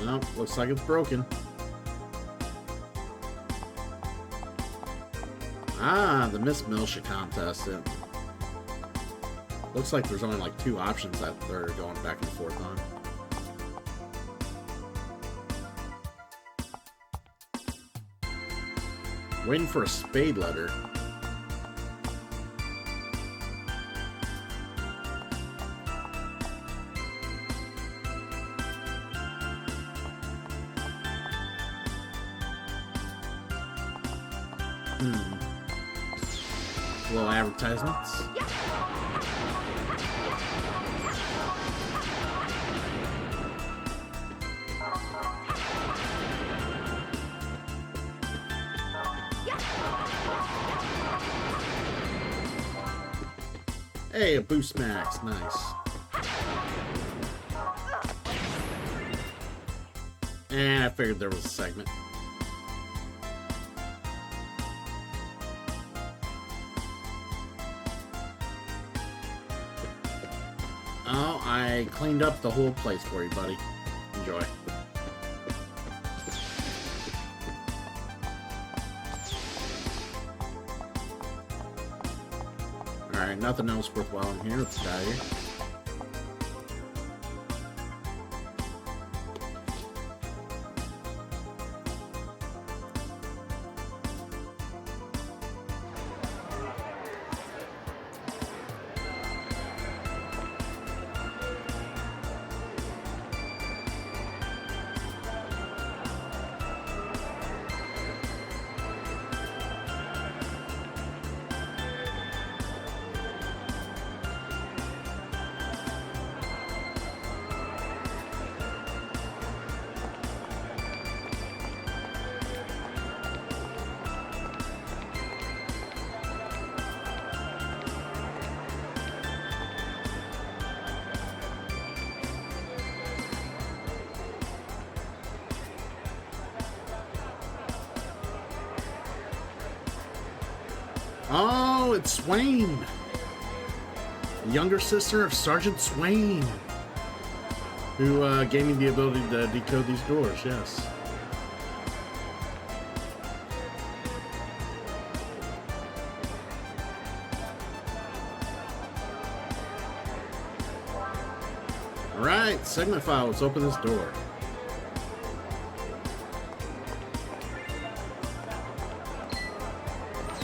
A: Nope, looks like it's broken. Ah, the Miss Milsha contest. Looks like there's only like 2 options that they're going back and forth on. Waiting for a spade letter. Little advertisements. Hey, a boost max. Nice. And I figured there was a segment. Oh, I cleaned up the whole place for you, buddy. Enjoy. Alright, nothing else worthwhile in here. Let's get out of here. Oh, it's Swain, the younger sister of Sergeant Swain, who gave me the ability to decode these doors, yes. Alright, segment file, let's open this door.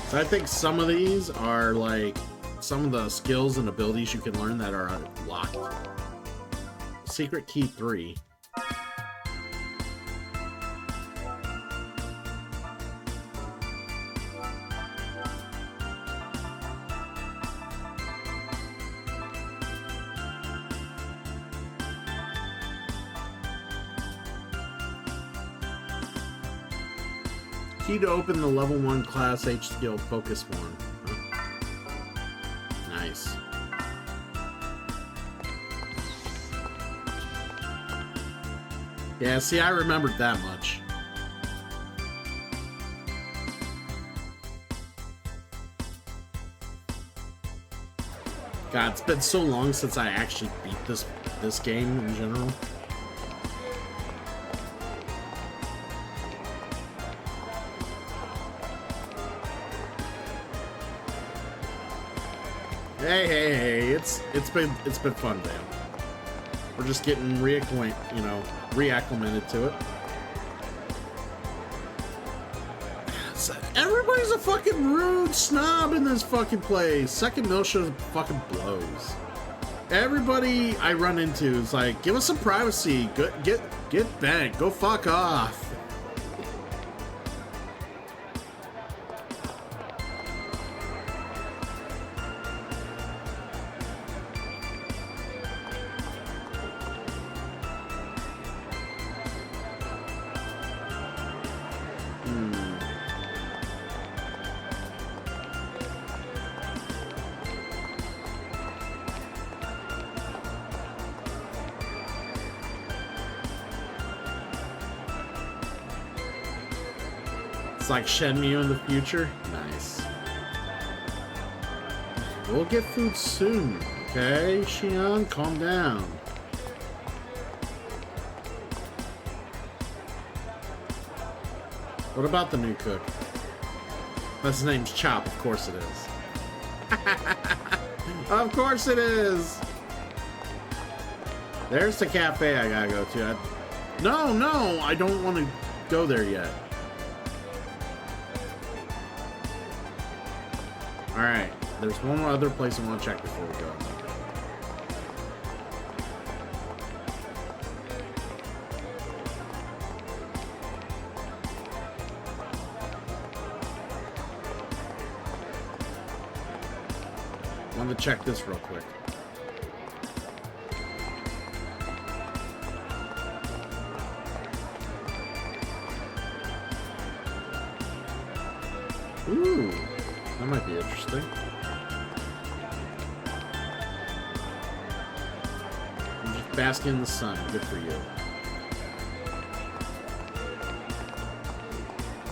A: So I think some of these are like some of the skills and abilities you can learn that are locked. Secret key 3. Key to open the level 1 class H skill focus 1. Huh? Nice. Yeah, see, I remembered that much. God, it's been so long since I actually beat this game in general. Hey, it's been fun, man. We're just getting reacclimated to it. So everybody's a fucking rude snob in this fucking place. Second Miltia fucking blows. Everybody I run into is like, give us some privacy. Get bent. Go fuck off. It's like Shenmue in the future. Nice. We'll get food soon, okay? Xion, calm down. What about the new cook? His name's Chop, of course it is. Of course it is! There's the cafe I gotta go to. No, I don't want to go there yet. Alright, there's one more other place I want to check before we go. I want to check this real quick. Ooh. That might be interesting. basking in the sun. Good for you.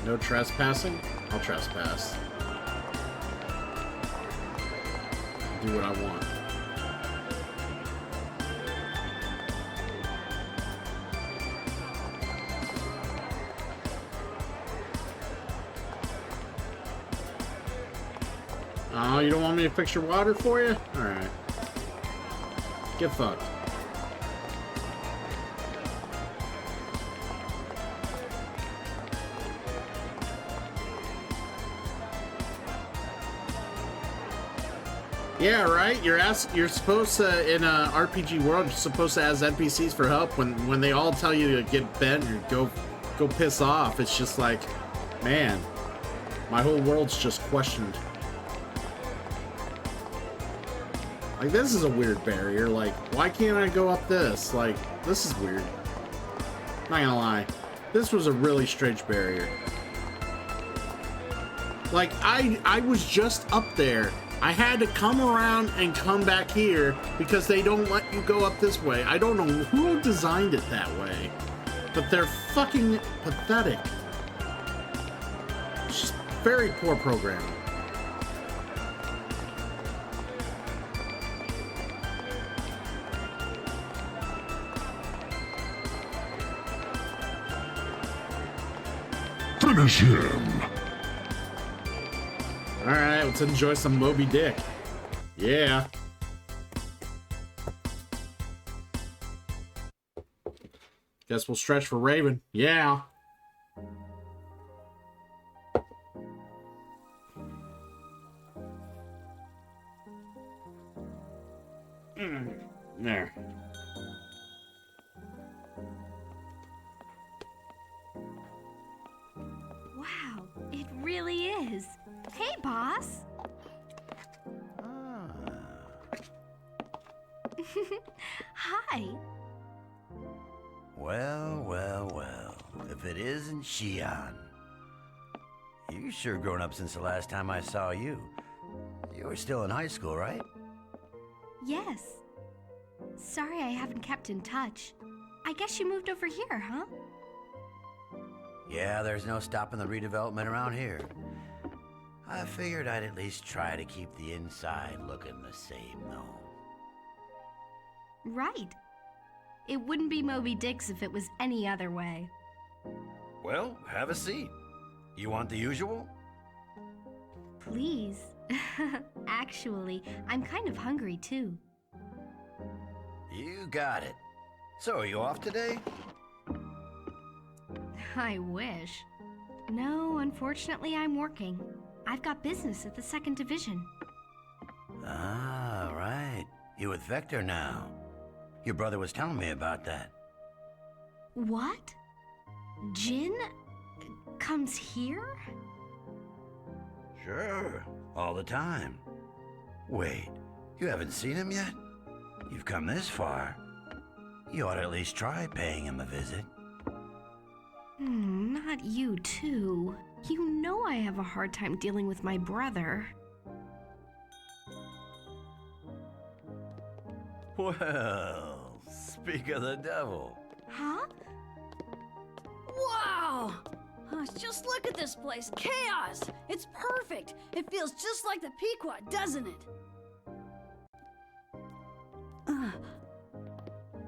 A: No trespassing? I'll trespass. Do what I want. Oh, you don't want me to fix your water for you? Alright. Get fucked. Yeah, right? You're supposed to, in a RPG world, you're supposed to ask NPCs for help when they all tell you to get bent or go piss off. It's just like, man, my whole world's just questioned. Like, this is a weird barrier. Like, why can't I go up this? Like, this is weird. Not gonna lie. This was a really strange barrier. Like, I was just up there. I had to come around and come back here because they don't let you go up this way. I don't know who designed it that way, but they're fucking pathetic. It's just very poor programming.
K: Finish him!
A: Alright, let's enjoy some Moby Dick. Yeah. Guess we'll stretch for Raven. Yeah. There.
Q: Wow, it really is. Hey, boss. Hi.
N: Well, well, well. If it isn't Xian. You sure grown up since the last time I saw you. You were still in high school, right?
Q: Yes. Sorry I haven't kept in touch. I guess you moved over here, huh?
N: Yeah, there's no stopping the redevelopment around here. I figured I'd at least try to keep the inside looking the same, though.
Q: Right. It wouldn't be Moby Dick's if it was any other way.
N: Well, have a seat. You want the usual?
Q: Please. Actually, I'm kind of hungry too.
N: You got it. So, are you off today?
Q: I wish. No, unfortunately, I'm working. I've got business at the 2nd Division.
N: Ah, right. You with Vector now. Your brother was telling me about that.
Q: What? Jin comes here?
N: Sure, all the time. Wait, you haven't seen him yet? You've come this far. You ought to at least try paying him a visit.
Q: Not you, too. You know I have a hard time dealing with my brother.
N: Well, speak of the devil.
Q: Huh?
R: Wow! Just look at this place. Chaos! It's perfect. It feels just like the Pequot, doesn't it?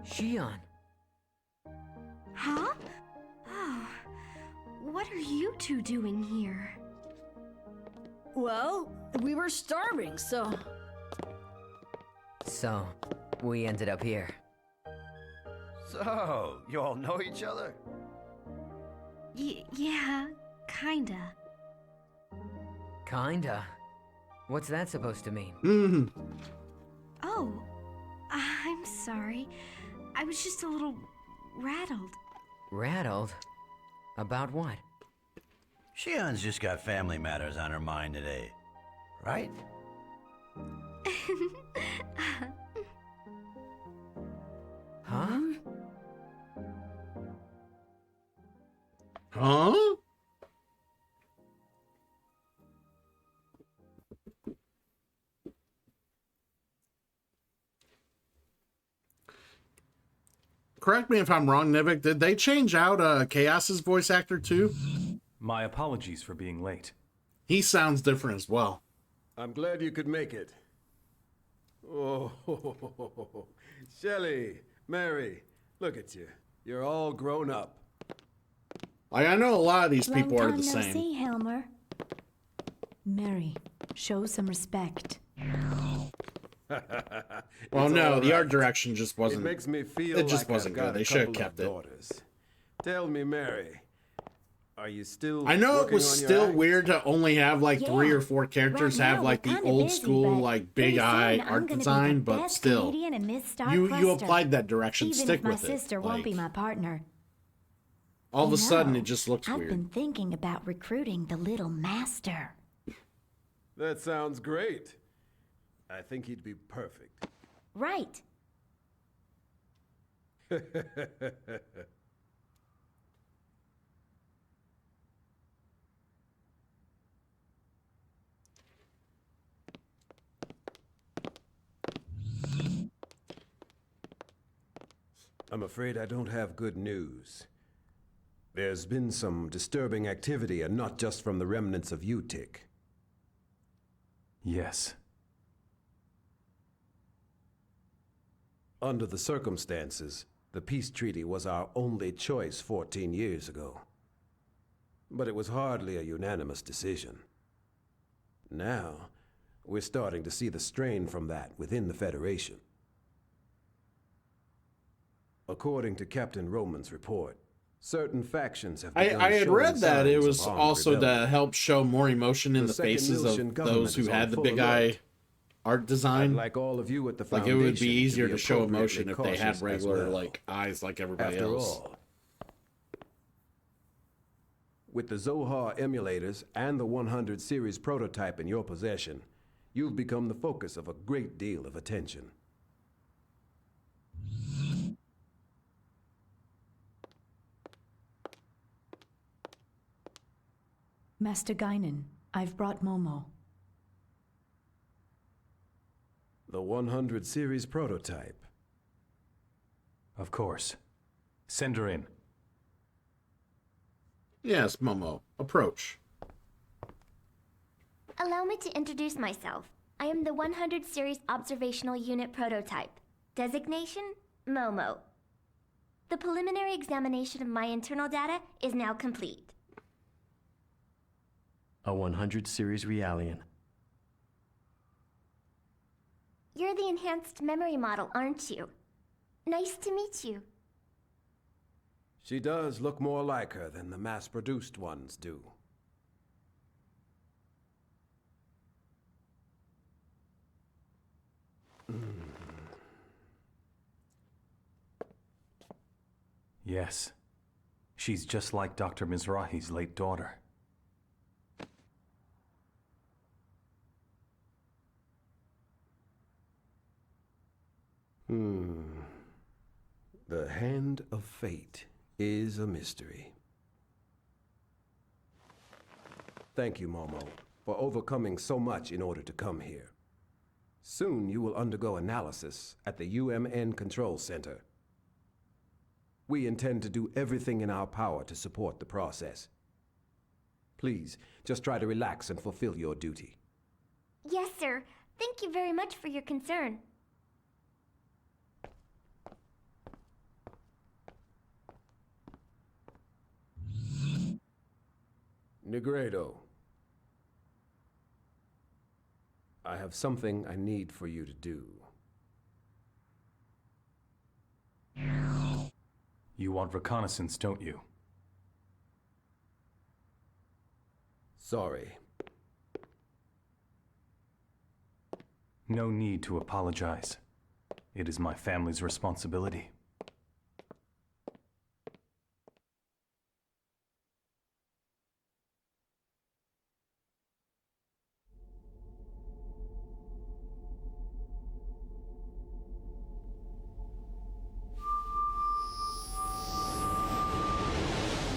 G: Xian.
Q: Huh? Oh, what are you two doing here?
R: Well, we were starving, so...
G: So, we ended up here.
N: So, you all know each other?
Q: Yeah, kinda.
G: Kinda? What's that supposed to mean?
Q: Oh, I'm sorry. I was just a little rattled.
G: Rattled? About what?
N: Xian's just got family matters on her mind today, right?
G: Huh?
A: Huh? correct me if I'm wrong, Nivik, did they change out Chaos's voice actor too?
C: My apologies for being late.
A: He sounds different as well.
M: I'm glad you could make it. Oh, Shelley, Mary, look at you. You're all grown up.
A: Like, I know a lot of these people are
K: Long
A: the
K: time no
A: same.
K: see, Helmer. Mary, show some respect.
A: Well, no, the art direction just wasn't.
M: It makes me feel
A: it just
M: like
A: wasn't
M: I've got
A: good.
M: a
A: They should have
M: couple
A: kept
M: of
A: it.
M: daughters. Tell me, Mary, are you still?
A: I know it
M: working
A: was
M: on your
A: still
M: act?
A: weird to only have like 3 or 4 characters
K: Right
A: have
K: now,
A: like
K: we're
A: the
K: kinda
A: old
K: busy,
A: school
K: but
A: like
K: pretty
A: big eye
K: soon I'm
A: art
K: gonna be
A: design,
K: the
A: but
K: best
A: still,
K: comedian in Miss Star
A: you
K: Cluster.
A: applied that direction.
K: Even
A: Stick
K: if my
A: with it.
K: sister won't be my partner.
A: All of
K: You
A: a sudden,
K: know,
A: it just looks
K: I've
A: weird.
K: been thinking about recruiting the little master.
M: That sounds great. I think he'd be perfect.
K: Right.
M: I'm afraid I don't have good news. There's been some disturbing activity, and not just from the remnants of UTIC.
C: Yes.
M: Under the circumstances, the peace treaty was our only choice 14 years ago. But it was hardly a unanimous decision. Now, we're starting to see the strain from that within the Federation. According to Captain Roman's report, certain factions have begun
A: I had
M: showing
A: read that it
M: signs
A: was
M: of armed
A: also
M: rebellion.
A: to help show more emotion in
M: The
A: the
M: Second
A: faces
M: Militian
A: of
M: government
A: those who
M: is on
A: had the
M: full
A: big
M: alert.
A: eye art design.
M: I'd like all of you at the
A: Like it would
M: Foundation
A: be easier
M: be
A: to show
M: appropriately
A: emotion if they had
M: cautious as
A: regular
M: well.
A: like eyes like everybody
M: After
A: else.
M: all, with the Zohar emulators and the 100 series prototype in your possession, you've become the focus of a great deal of attention.
K: Master Guinan, I've brought Momo.
M: The 100 series prototype.
C: Of course. Send her in.
A: Yes, Momo. Approach.
T: Allow me to introduce myself. I am the 100 Series Observational Unit Prototype. Designation, Momo. The preliminary examination of my internal data is now complete.
F: A 100 series Realian.
T: You're the enhanced memory model, aren't you? Nice to meet you.
M: She does look more like her than the mass-produced ones do.
C: Yes. She's just like Dr. Mizrahi's late daughter.
M: The hand of fate is a mystery. Thank you, Momo, for overcoming so much in order to come here. Soon you will undergo analysis at the UMN Control Center. We intend to do everything in our power to support the process. Please, just try to relax and fulfill your duty.
T: Yes, sir. Thank you very much for your concern.
M: Negredo, I have something I need for you to do.
C: You want reconnaissance, don't you?
M: Sorry.
C: No need to apologize. It is my family's responsibility.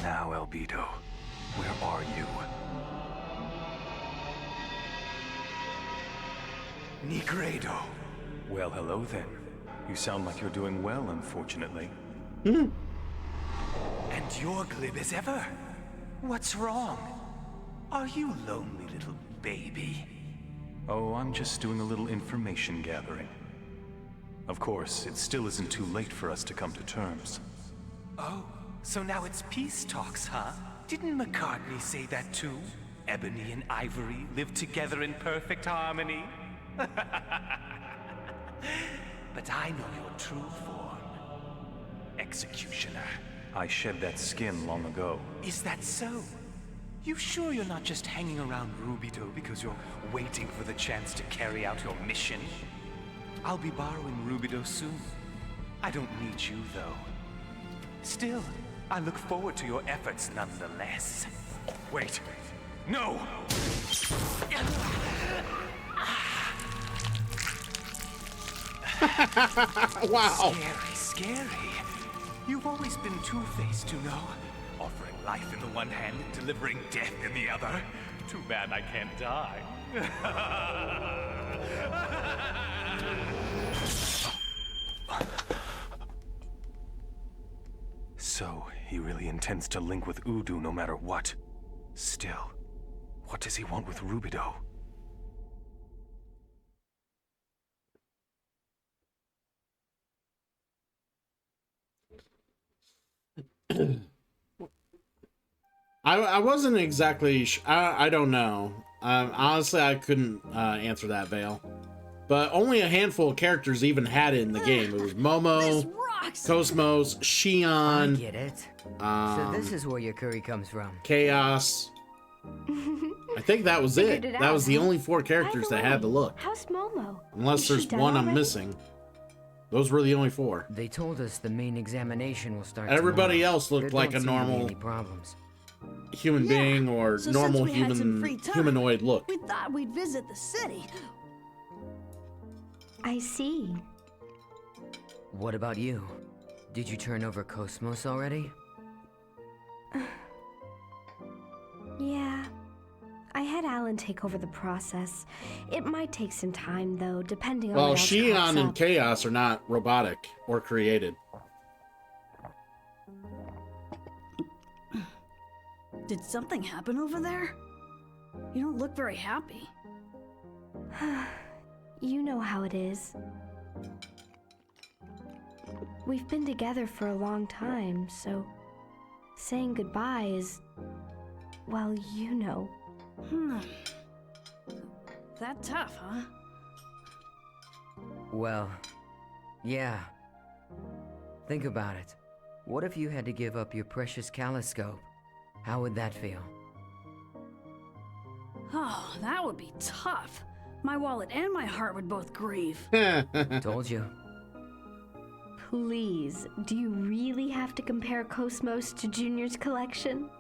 C: Now, Albedo, where are you?
L: Negredo.
C: Well, hello then. You sound like you're doing well, unfortunately. And you're glib as ever. What's wrong? Are you lonely, little baby? Oh, I'm just doing a little information gathering. Of course, it still isn't too late for us to come to terms. Oh, so now it's peace talks, huh? Didn't McCartney say that too? Ebony and Ivory live together in perfect harmony. But I know your true form. Executioner. I shed that skin long ago. Is that so? You sure you're not just hanging around Rubido because you're waiting for the chance to carry out your mission? I'll be borrowing Rubido soon. I don't need you, though. Still, I look forward to your efforts nonetheless. Wait. No!
A: Wow.
C: Scary. You've always been two-faced, you know. Offering life in the one hand and delivering death in the other. Too bad I can't die. So, he really intends to link with Udu no matter what. Still, what does he want with Rubido?
A: I wasn't exactly. I don't know. Honestly, I couldn't answer that, Vale. But only a handful of characters even had it in the game. It was Momo, Cosmos, Shion.
G: I get it. So this is where your curry comes from.
A: Chaos. I think that was it. That was the only 4 characters that had the look.
Q: How's Momo?
A: Unless there's one I'm missing. Those were the only 4.
G: They told us the main examination will start
A: Everybody
G: tomorrow.
A: else looked like a normal
G: any problems.
A: human being or
R: So
A: normal
R: since we had some free time,
A: humanoid look.
R: We thought we'd visit the city.
Q: I see.
G: What about you? Did you turn over Cosmos already?
Q: Yeah. I had Alan take over the process. It might take some time, though, depending on
A: Well,
Q: what else crops
A: Shion and
Q: up.
A: Chaos are not robotic or created.
R: Did something happen over there? You don't look very happy.
Q: You know how it is. We've been together for a long time, so saying goodbye is, well, you know.
R: That tough, huh?
G: Well, yeah. Think about it. What if you had to give up your precious Caliscope? How would that feel?
R: Oh, that would be tough. My wallet and my heart would both grieve.
G: Told you.
Q: Please, do you really have to compare Cosmos to Junior's collection?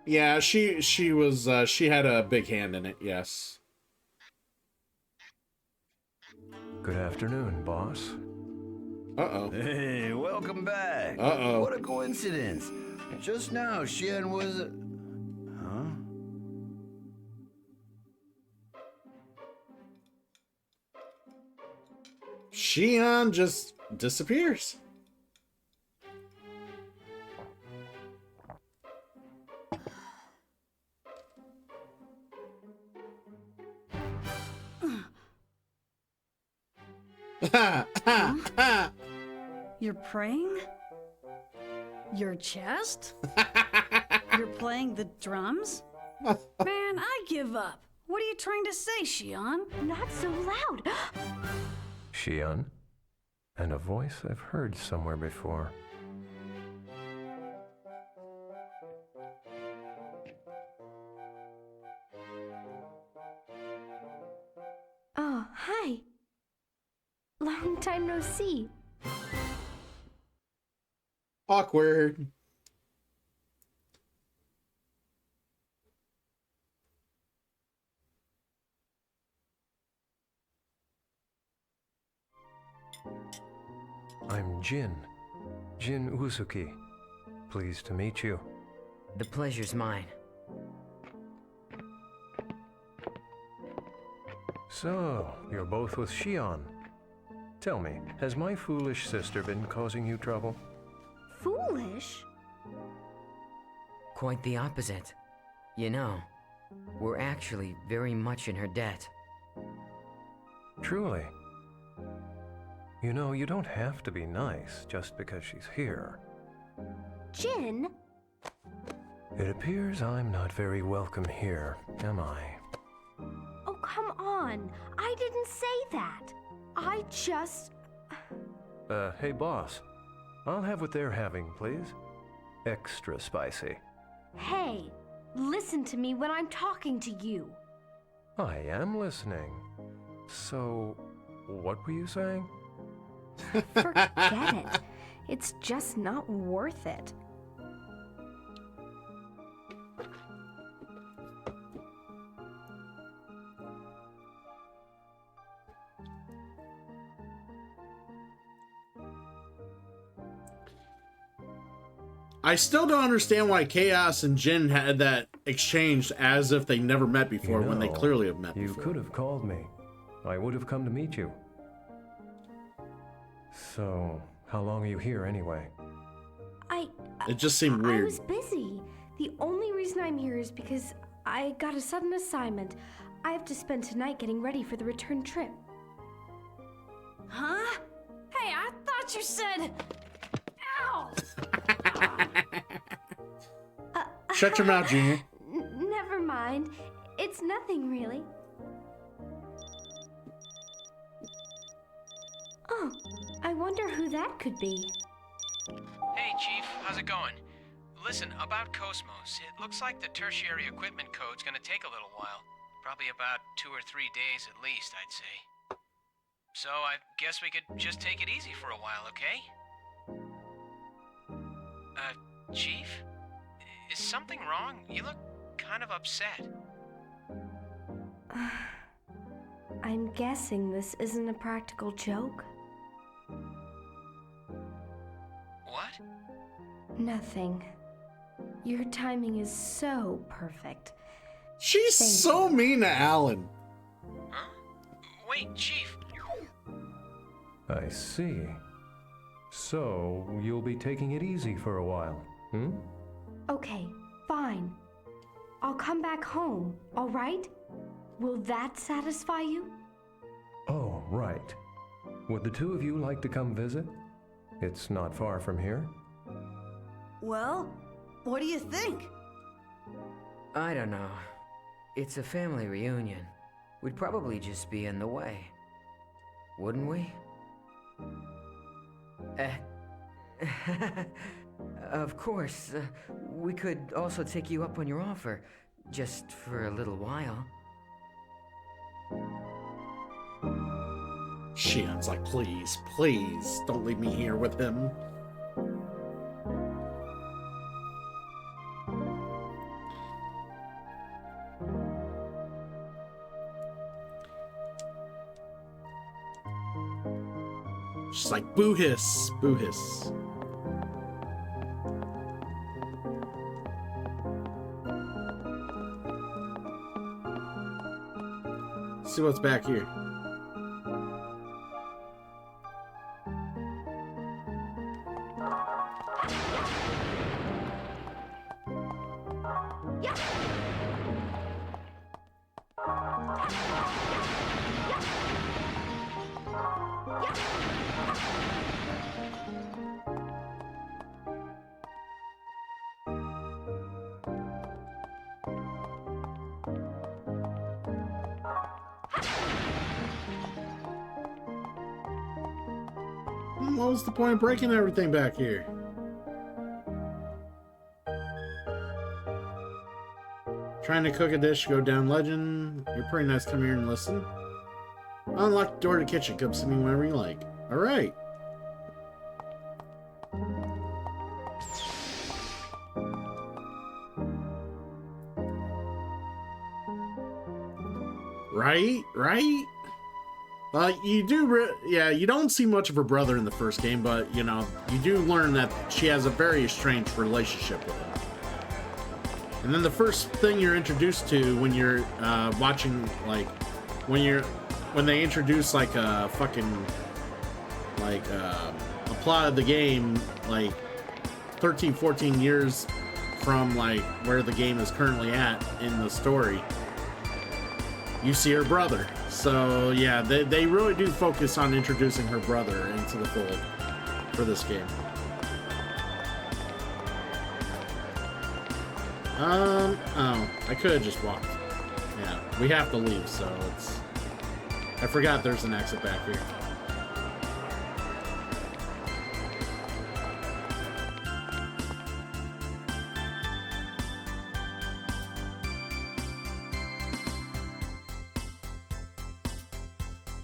A: Yeah, she was she had a big hand in it, yes.
L: Good afternoon, boss.
A: Uh-oh.
N: Hey, welcome back.
A: Uh-oh.
N: What a coincidence. Just now, Xian was... Huh?
A: Shion just disappears.
R: You're praying? Your chest? You're playing the drums? Man, I give up. What are you trying to say, Shion?
Q: Not so loud.
L: Shion? And a voice I've heard somewhere before.
Q: Oh, hi. Long time no see.
A: Awkward.
L: I'm Jin. Jin Uzuki. Pleased to meet you.
G: The pleasure's mine.
L: So, you're both with Xion. Tell me, has my foolish sister been causing you trouble?
Q: Foolish?
G: Quite the opposite. You know, we're actually very much in her debt.
L: Truly. You know, you don't have to be nice just because she's here.
Q: Jin?
L: It appears I'm not very welcome here, am I?
Q: Oh, come on. I didn't say that. I just...
L: Hey boss. I'll have what they're having, please. Extra spicy.
Q: Hey, listen to me when I'm talking to you.
L: I am listening. So, what were you saying?
Q: Forget it. It's just not worth it.
A: I still don't understand why Chaos and Jin had that exchange as if they never met before, when they clearly have met before.
L: You could have called me. I would have come to meet you. So, how long are you here anyway?
A: It just seemed weird.
Q: I was busy. The only reason I'm here is because I got a sudden assignment. I have to spend tonight getting ready for the return trip.
R: Huh? Hey, I thought you said... Ow!
A: Shut your mouth, Junior.
Q: Never mind. It's nothing, really. Oh, I wonder who that could be.
D: Hey, Chief, how's it going? Listen, about Cosmos, it looks like the tertiary equipment code's gonna take a little while. Probably about 2 or 3 days at least, I'd say. So I guess we could just take it easy for a while, okay? Chief? Is something wrong? You look kind of upset.
Q: I'm guessing this isn't a practical joke.
D: What?
Q: Nothing. Your timing is so perfect.
A: She's so mean to Alan.
D: Huh? Wait, Chief.
L: I see. So, you'll be taking it easy for a while, hmm?
Q: Okay, fine. I'll come back home, all right? Will that satisfy you?
L: Oh, right. Would the two of you like to come visit? It's not far from here.
R: Well, what do you think?
G: I don't know. It's a family reunion. We'd probably just be in the way. Wouldn't we? Of course. We could also take you up on your offer. Just for a little while.
A: Shion's like, please, please, don't leave me here with him. She's like, boo hiss, boo hiss. See what's back here. What was the point of breaking everything back here? Trying to cook a dish to go down legend. You're pretty nice. Come here and listen. Unlock the door to the kitchen. Come see me whenever you like. Alright. Right? You do, yeah, you don't see much of her brother in the first game, but, you know, you do learn that she has a very estranged relationship with him. And then the first thing you're introduced to when you're watching, like, when they introduce like a fucking like a plot of the game, like 13, 14 years from like where the game is currently at in the story, you see her brother. So yeah, they really do focus on introducing her brother into the fold for this game. Oh, I could have just walked. Yeah, we have to leave, so it's... I forgot there's an exit back here.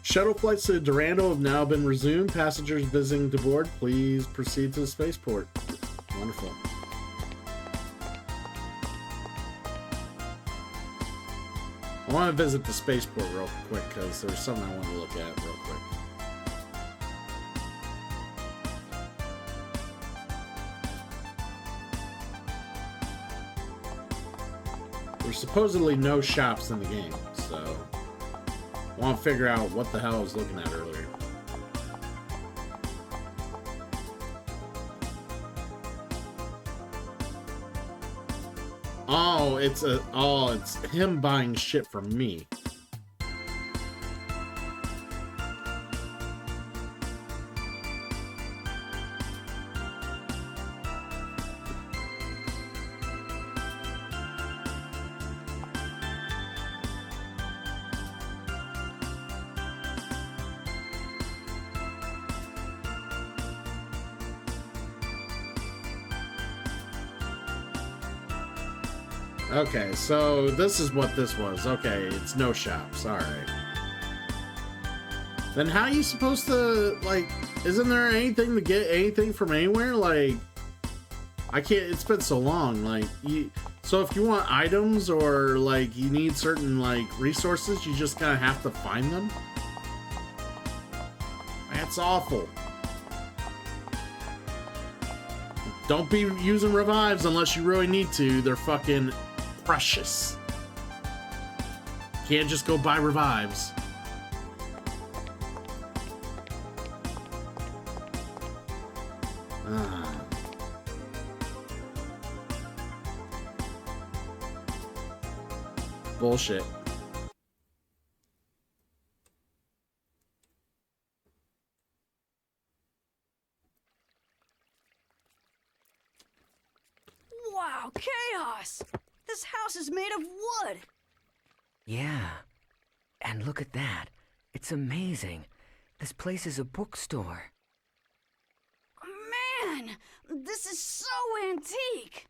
A: Shuttle flights to Durando have now been resumed. Passengers visiting to board, please proceed to the spaceport. Wonderful. I want to visit the spaceport real quick because there's something I want to look at real quick. There's supposedly no shops in the game, so I want to figure out what the hell I was looking at earlier. Oh, it's him buying shit from me. Okay, so this is what this was. Okay, it's no shops. Alright. Then how are you supposed to, like, isn't there anything to get anything from anywhere? Like, I can't, it's been so long. Like, so if you want items or, like, you need certain, like, resources, you just kind of have to find them? That's awful. Don't be using revives unless you really need to. They're fucking precious. Can't just go buy revives. Bullshit.
R: Wow, chaos! This house is made of wood!
G: Yeah. And look at that. It's amazing. This place is a bookstore.
R: Man! This is so antique!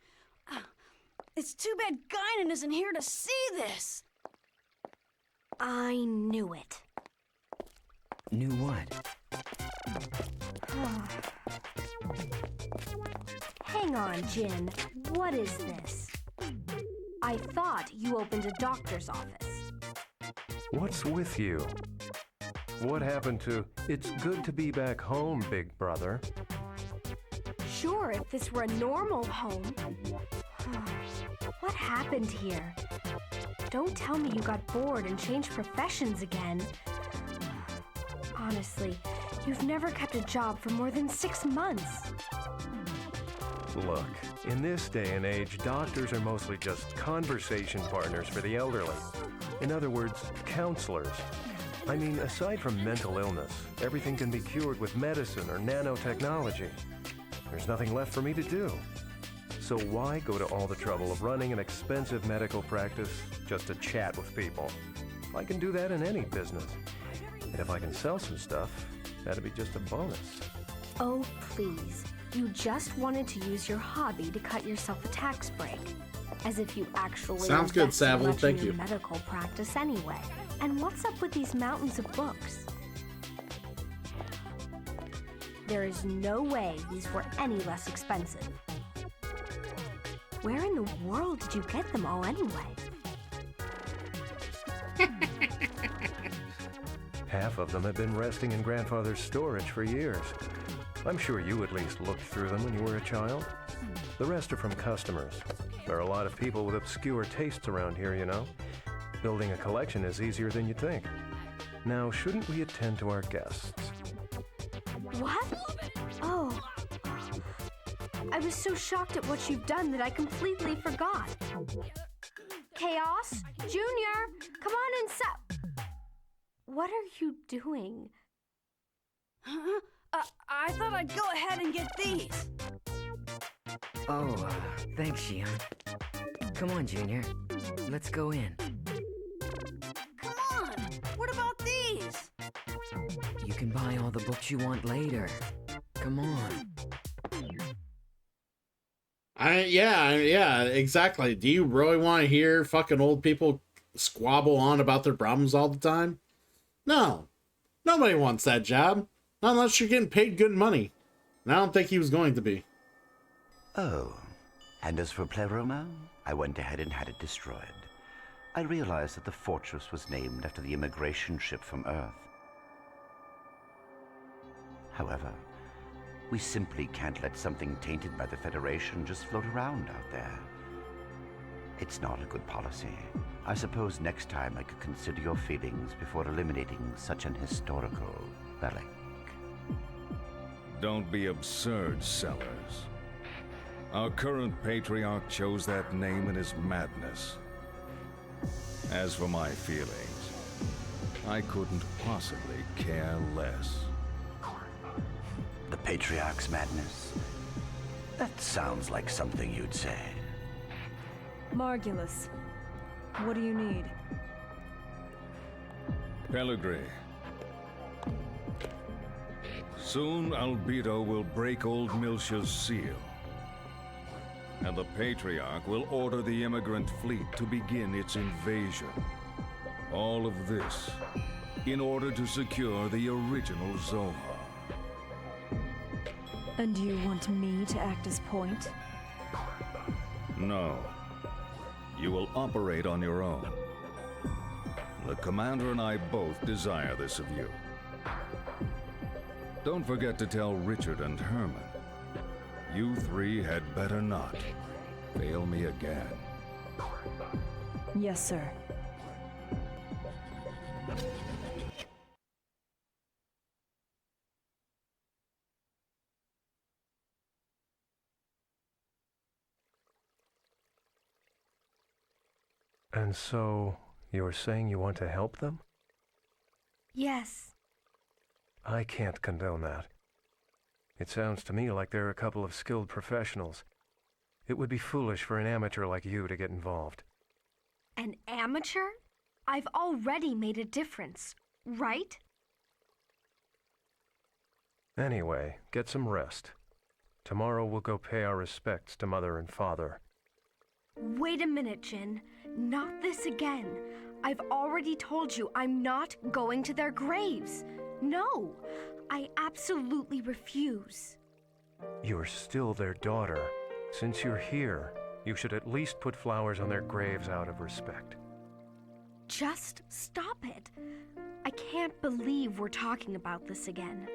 R: It's too bad Guinan isn't here to see this!
P: I knew it.
G: Knew what?
P: Hang on, Jin. What is this? I thought you opened a doctor's office.
L: What's with you? What happened to, it's good to be back home, big brother?
P: Sure, if this were a normal home. What happened here? Don't tell me you got bored and changed professions again. Honestly, you've never kept a job for more than 6 months.
L: Look, in this day and age, doctors are mostly just conversation partners for the elderly. In other words, counselors. I mean, aside from mental illness, everything can be cured with medicine or nanotechnology. There's nothing left for me to do. So why go to all the trouble of running an expensive medical practice just to chat with people? I can do that in any business. And if I can sell some stuff, that'd be just a bonus.
P: Oh, please. You just wanted to use your hobby to cut yourself a tax break. As if you actually
A: sounds good, Savile. Thank you.
P: Medical practice anyway. And what's up with these mountains of books? There is no way these were any less expensive. Where in the world did you get them all anyway?
L: Half of them have been resting in Grandfather's storage for years. I'm sure you at least looked through them when you were a child. The rest are from customers. There are a lot of people with obscure tastes around here, you know. Building a collection is easier than you think. Now, shouldn't we attend to our guests?
P: What? Oh. I was so shocked at what you've done that I completely forgot. Chaos? Junior, come on inside. What are you doing?
R: Huh? I thought I'd go ahead and get these.
G: Oh, thanks, Xian. Come on, Junior. Let's go in.
R: Come on! What about these?
G: You can buy all the books you want later. Come on.
A: Yeah, exactly. Do you really want to hear fucking old people squabble on about their problems all the time? No. Nobody wants that job. Not unless you're getting paid good money. And I don't think he was going to be.
H: Oh, and as for Pleroma, I went ahead and had it destroyed. I realized that the fortress was named after the immigration ship from Earth. However, we simply can't let something tainted by the Federation just float around out there. It's not a good policy. I suppose next time I could consider your feelings before eliminating such an historical relic.
V: Don't be absurd, Sellers. Our current patriarch chose that name in his madness. As for my feelings, I couldn't possibly care less.
H: The patriarch's madness? That sounds like something you'd say.
S: Margulis, what do you need?
V: Pellegrini. Soon Albedo will break old Miltia's seal. And the Patriarch will order the immigrant fleet to begin its invasion. All of this in order to secure the original Zohar.
S: And do you want me to act as point?
V: No. You will operate on your own. The Commander and I both desire this of you. Don't forget to tell Richard and Herman. You three had better not fail me again.
S: Yes, sir.
L: And so, you're saying you want to help them?
P: Yes.
L: I can't condone that. It sounds to me like they're a couple of skilled professionals. It would be foolish for an amateur like you to get involved.
P: An amateur? I've already made a difference, right?
L: Anyway, get some rest. Tomorrow we'll go pay our respects to Mother and Father.
P: Wait a minute, Jin. Not this again. I've already told you I'm not going to their graves. No, I absolutely refuse.
L: You're still their daughter. Since you're here, you should at least put flowers on their graves out of respect.
P: Just stop it. I can't believe we're talking about this again.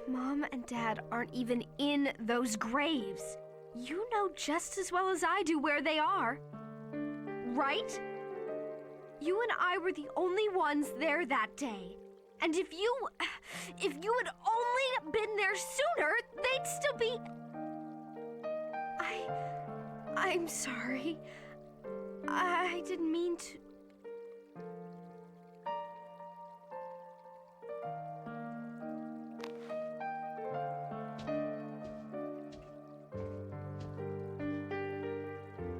P: Mom and Dad aren't even in those graves. You know just as well as I do where they are. Right? You and I were the only ones there that day. And if you had only been there sooner, they'd still be... I'm sorry. I didn't mean to...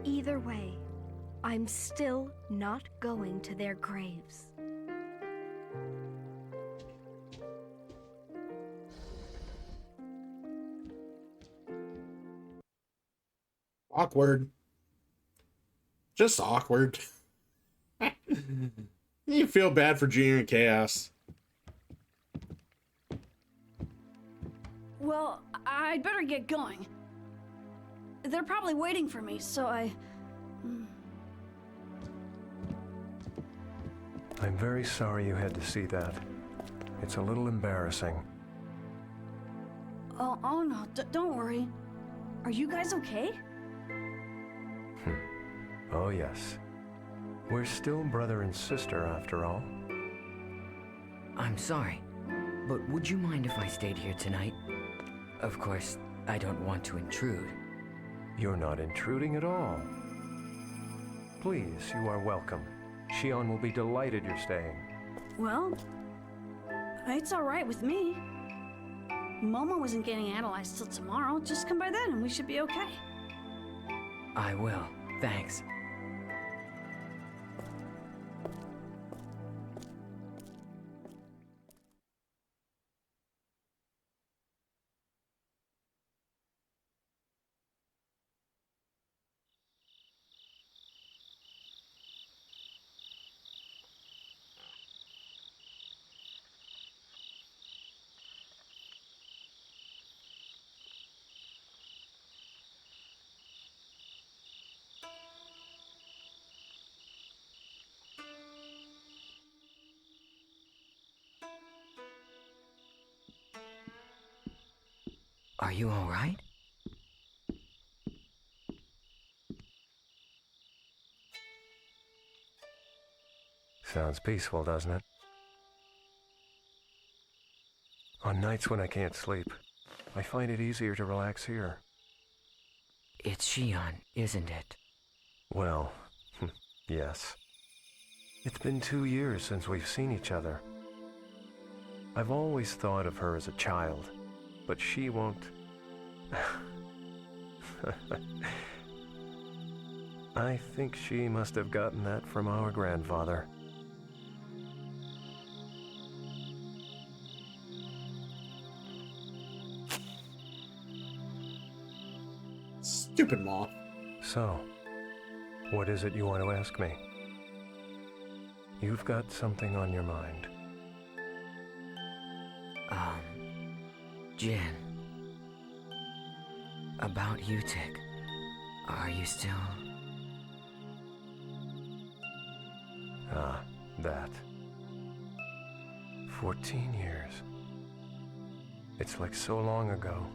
P: Either way, I'm still not going to their graves.
A: Awkward. Just awkward. You feel bad for Junior and Chaos.
R: Well, I'd better get going. They're probably waiting for me, so
L: I'm very sorry you had to see that. It's a little embarrassing.
R: Oh no, don't worry. Are you guys okay?
L: Oh, yes. We're still brother and sister, after all.
G: I'm sorry, but would you mind if I stayed here tonight? Of course, I don't want to intrude.
L: You're not intruding at all. Please, you are welcome. Shion will be delighted you're staying.
R: Well, it's all right with me. Momo isn't getting analyzed till tomorrow. Just come by then and we should be okay.
G: I will. Thanks. Are you all right?
L: Sounds peaceful, doesn't it? On nights when I can't sleep, I find it easier to relax here.
G: It's Shion, isn't it?
L: Well, yes. It's been 2 years since we've seen each other. I've always thought of her as a child, but she won't... I think she must have gotten that from our grandfather.
A: Stupid moth.
L: So, what is it you want to ask me? You've got something on your mind.
G: Jin. About Utic. Are you still...
L: Ah, that. 14 years. It's like so long ago,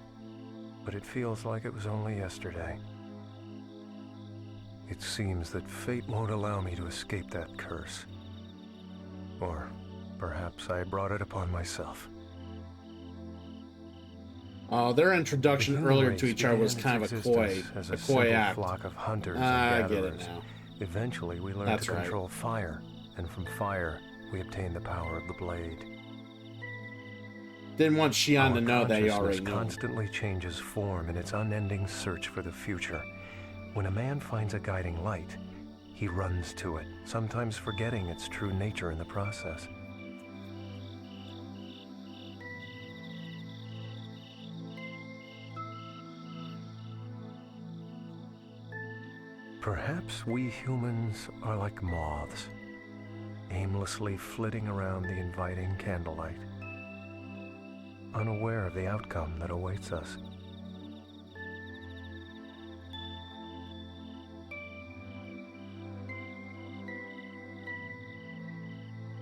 L: but it feels like it was only yesterday. It seems that fate won't allow me to escape that curse. Or perhaps I brought it upon myself.
A: Their introduction earlier to each other was kind of a coy act.
L: Flock of hunters and
A: I
L: gatherers.
A: get it now.
L: Eventually, we learned to control fire, and from fire, we obtained the power of the blade.
A: Didn't want Shion to know that he
L: Our
A: already
L: consciousness
A: knew.
L: constantly changes form in its unending search for the future. When a man finds a guiding light, he runs to it, sometimes forgetting its true nature in the process. Perhaps we humans are like moths, aimlessly flitting around the inviting candlelight, unaware of the outcome that awaits us.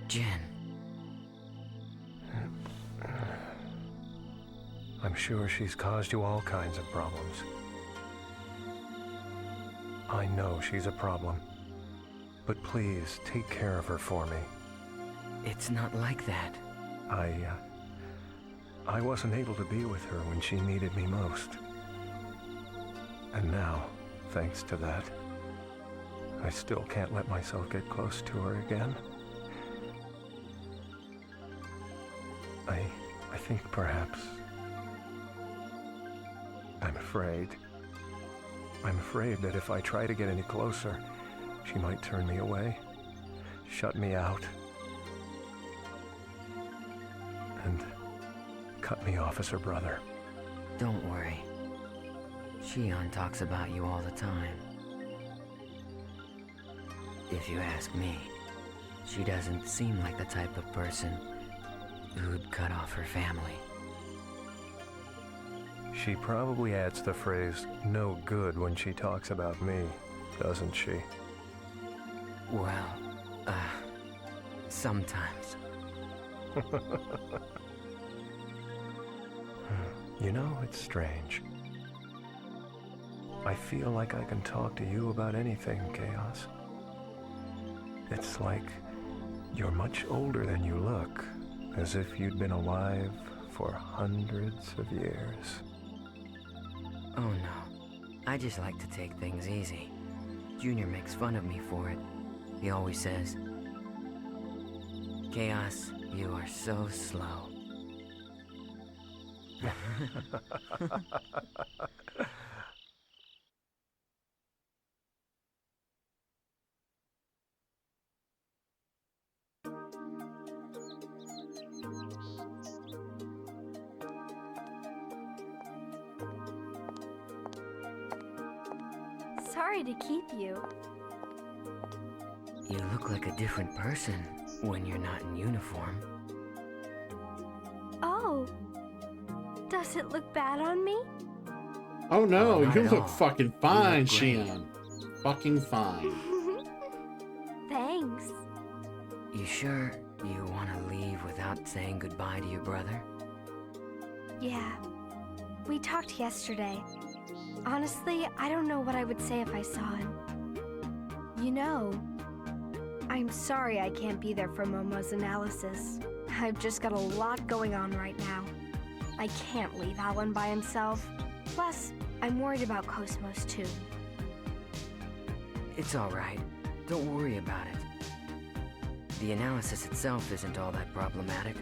G: Jin.
L: I'm sure she's caused you all kinds of problems. I know she's a problem, but please take care of her for me.
G: It's not like that.
L: I wasn't able to be with her when she needed me most. And now, thanks to that, I still can't let myself get close to her again. I think perhaps... I'm afraid that if I try to get any closer, she might turn me away, shut me out, and cut me off as her brother.
G: Don't worry. Shion talks about you all the time. If you ask me, she doesn't seem like the type of person who'd cut off her family.
L: She probably adds the phrase, no good, when she talks about me, doesn't she?
G: Well, sometimes.
L: You know, it's strange. I feel like I can talk to you about anything, Chaos. It's like you're much older than you look, as if you'd been alive for hundreds of years.
G: Oh no, I just like to take things easy. Junior makes fun of me for it. He always says, "Chaos, you are so slow."
P: Sorry to keep you.
G: You look like a different person when you're not in uniform.
P: Oh. Does it look bad on me?
A: Oh no,
G: not
A: you
G: at
A: look
G: all.
A: fucking fine,
G: look great.
A: Xian. Fucking fine.
P: Thanks.
G: You sure you want to leave without saying goodbye to your brother?
P: Yeah. We talked yesterday. Honestly, I don't know what I would say if I saw him. You know, I'm sorry I can't be there for Momo's analysis. I've just got a lot going on right now. I can't leave Alan by himself. Plus, I'm worried about Cosmos too.
G: It's all right. Don't worry about it. The analysis itself isn't all that problematic.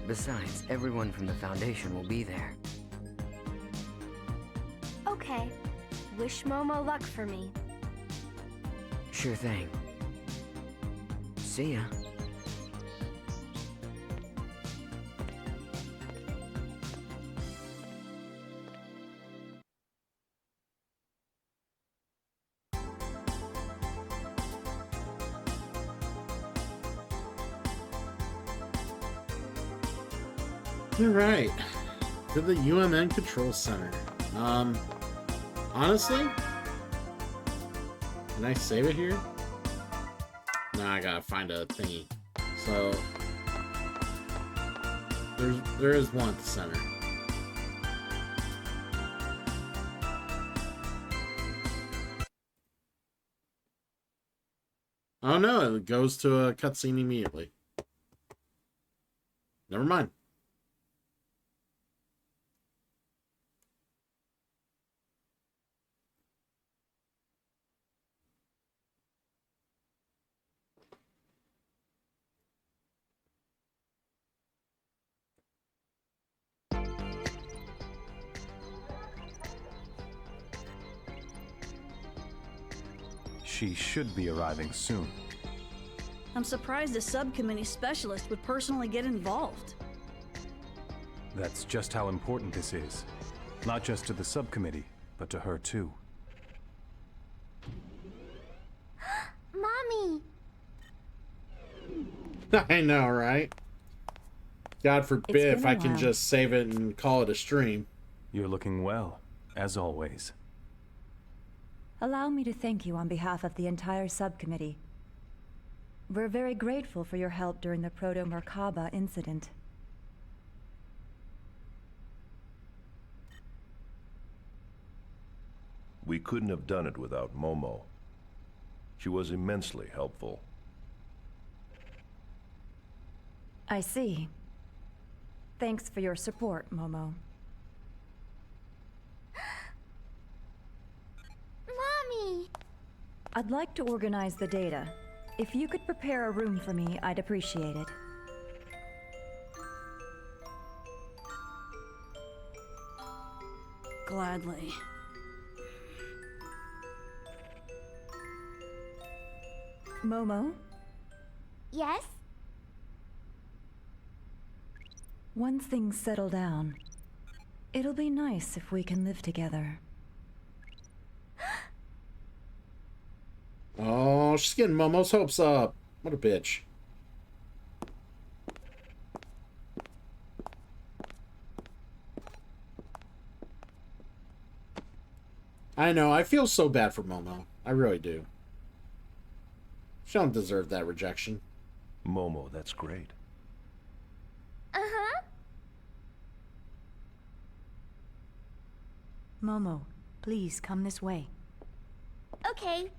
G: Besides, everyone from the Foundation will be there.
P: Okay. Wish Momo luck for me.
G: Sure thing. See ya.
A: Alright. To the UMN Control Center. Honestly? Can I save it here? No, I gotta find a thingy. So there is one at the center. Oh no, it goes to a cutscene immediately. Never mind.
C: She should be arriving soon.
R: I'm surprised a subcommittee specialist would personally get involved.
C: That's just how important this is. Not just to the subcommittee, but to her too.
T: Mommy!
A: I know, right? God forbid if I can just save it and call it a stream.
C: You're looking well, as always.
S: Allow me to thank you on behalf of the entire subcommittee. We're very grateful for your help during the Proto-Merkaba incident.
B: We couldn't have done it without Momo. She was immensely helpful.
S: I see. Thanks for your support, Momo.
T: Mommy!
S: I'd like to organize the data. If you could prepare a room for me, I'd appreciate it.
R: Gladly.
S: Momo?
T: Yes?
S: Once things settle down, it'll be nice if we can live together.
A: Oh, she's getting Momo's hopes up. What a bitch. I know, I feel so bad for Momo. I really do. She don't deserve that rejection.
B: Momo, that's great.
T: Uh-huh.
K: Momo, Please come this way.
T: Okay.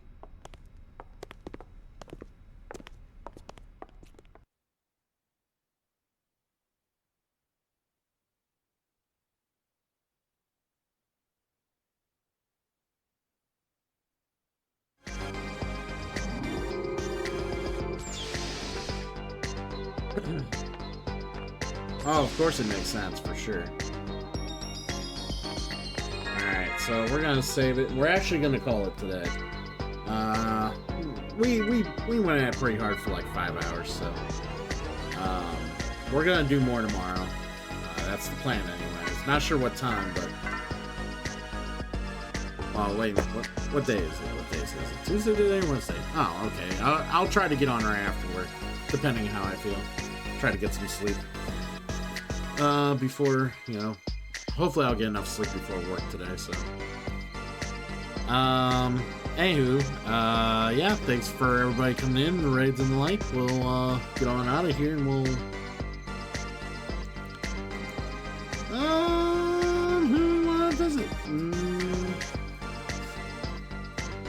A: Oh, of course it makes sense, for sure. Alright, so we're gonna save it. We're actually gonna call it today. We went at it pretty hard for like 5 hours, so we're gonna do more tomorrow. That's the plan anyways. Not sure what time, but oh wait, what day is it? What day is it? Is it Tuesday today or Wednesday? Oh, okay. I'll try to get on right after work, depending on how I feel. Try to get some sleep. Before, you know, hopefully I'll get enough sleep before work today, so. Anywho, yeah, thanks for everybody coming in, the raids and the like. We'll, get on out of here and we'll, what does it?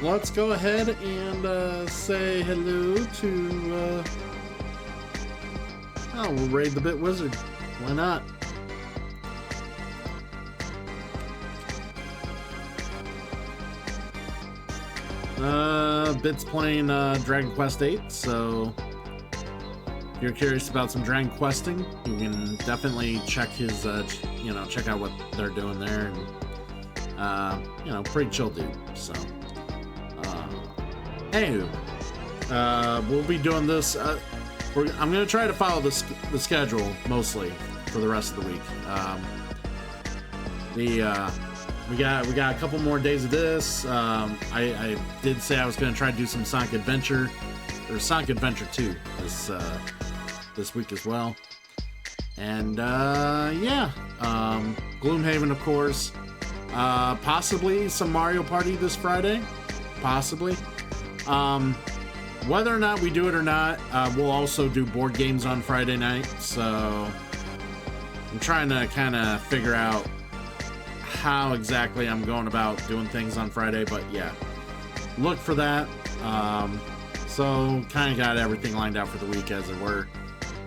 A: Let's go ahead and, say hello to, oh, we'll raid the Bit Wizard. Why not? Bit's playing Dragon Quest VIII, so if you're curious about some Dragon Questing, you can definitely check his, you know, check out what they're doing there, and you know, pretty chill dude. So, anywho, we'll be doing this. I'm gonna try to follow the schedule mostly for the rest of the week. We got a couple more days of this. I did say I was gonna try to do some Sonic Adventure or Sonic Adventure 2 this week as well. And yeah, Gloomhaven, of course. Possibly some Mario Party this Friday. Possibly. Whether or not we do it or not, we'll also do board games on Friday night, so I'm trying to kind of figure out how exactly I'm going about doing things on Friday, but yeah, look for that. So kind of got everything lined out for the week, as it were.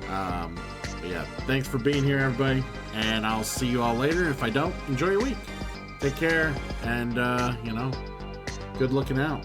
A: But yeah, thanks for being here, everybody, and I'll see you all later. If I don't, enjoy your week. Take care, and you know, good looking out.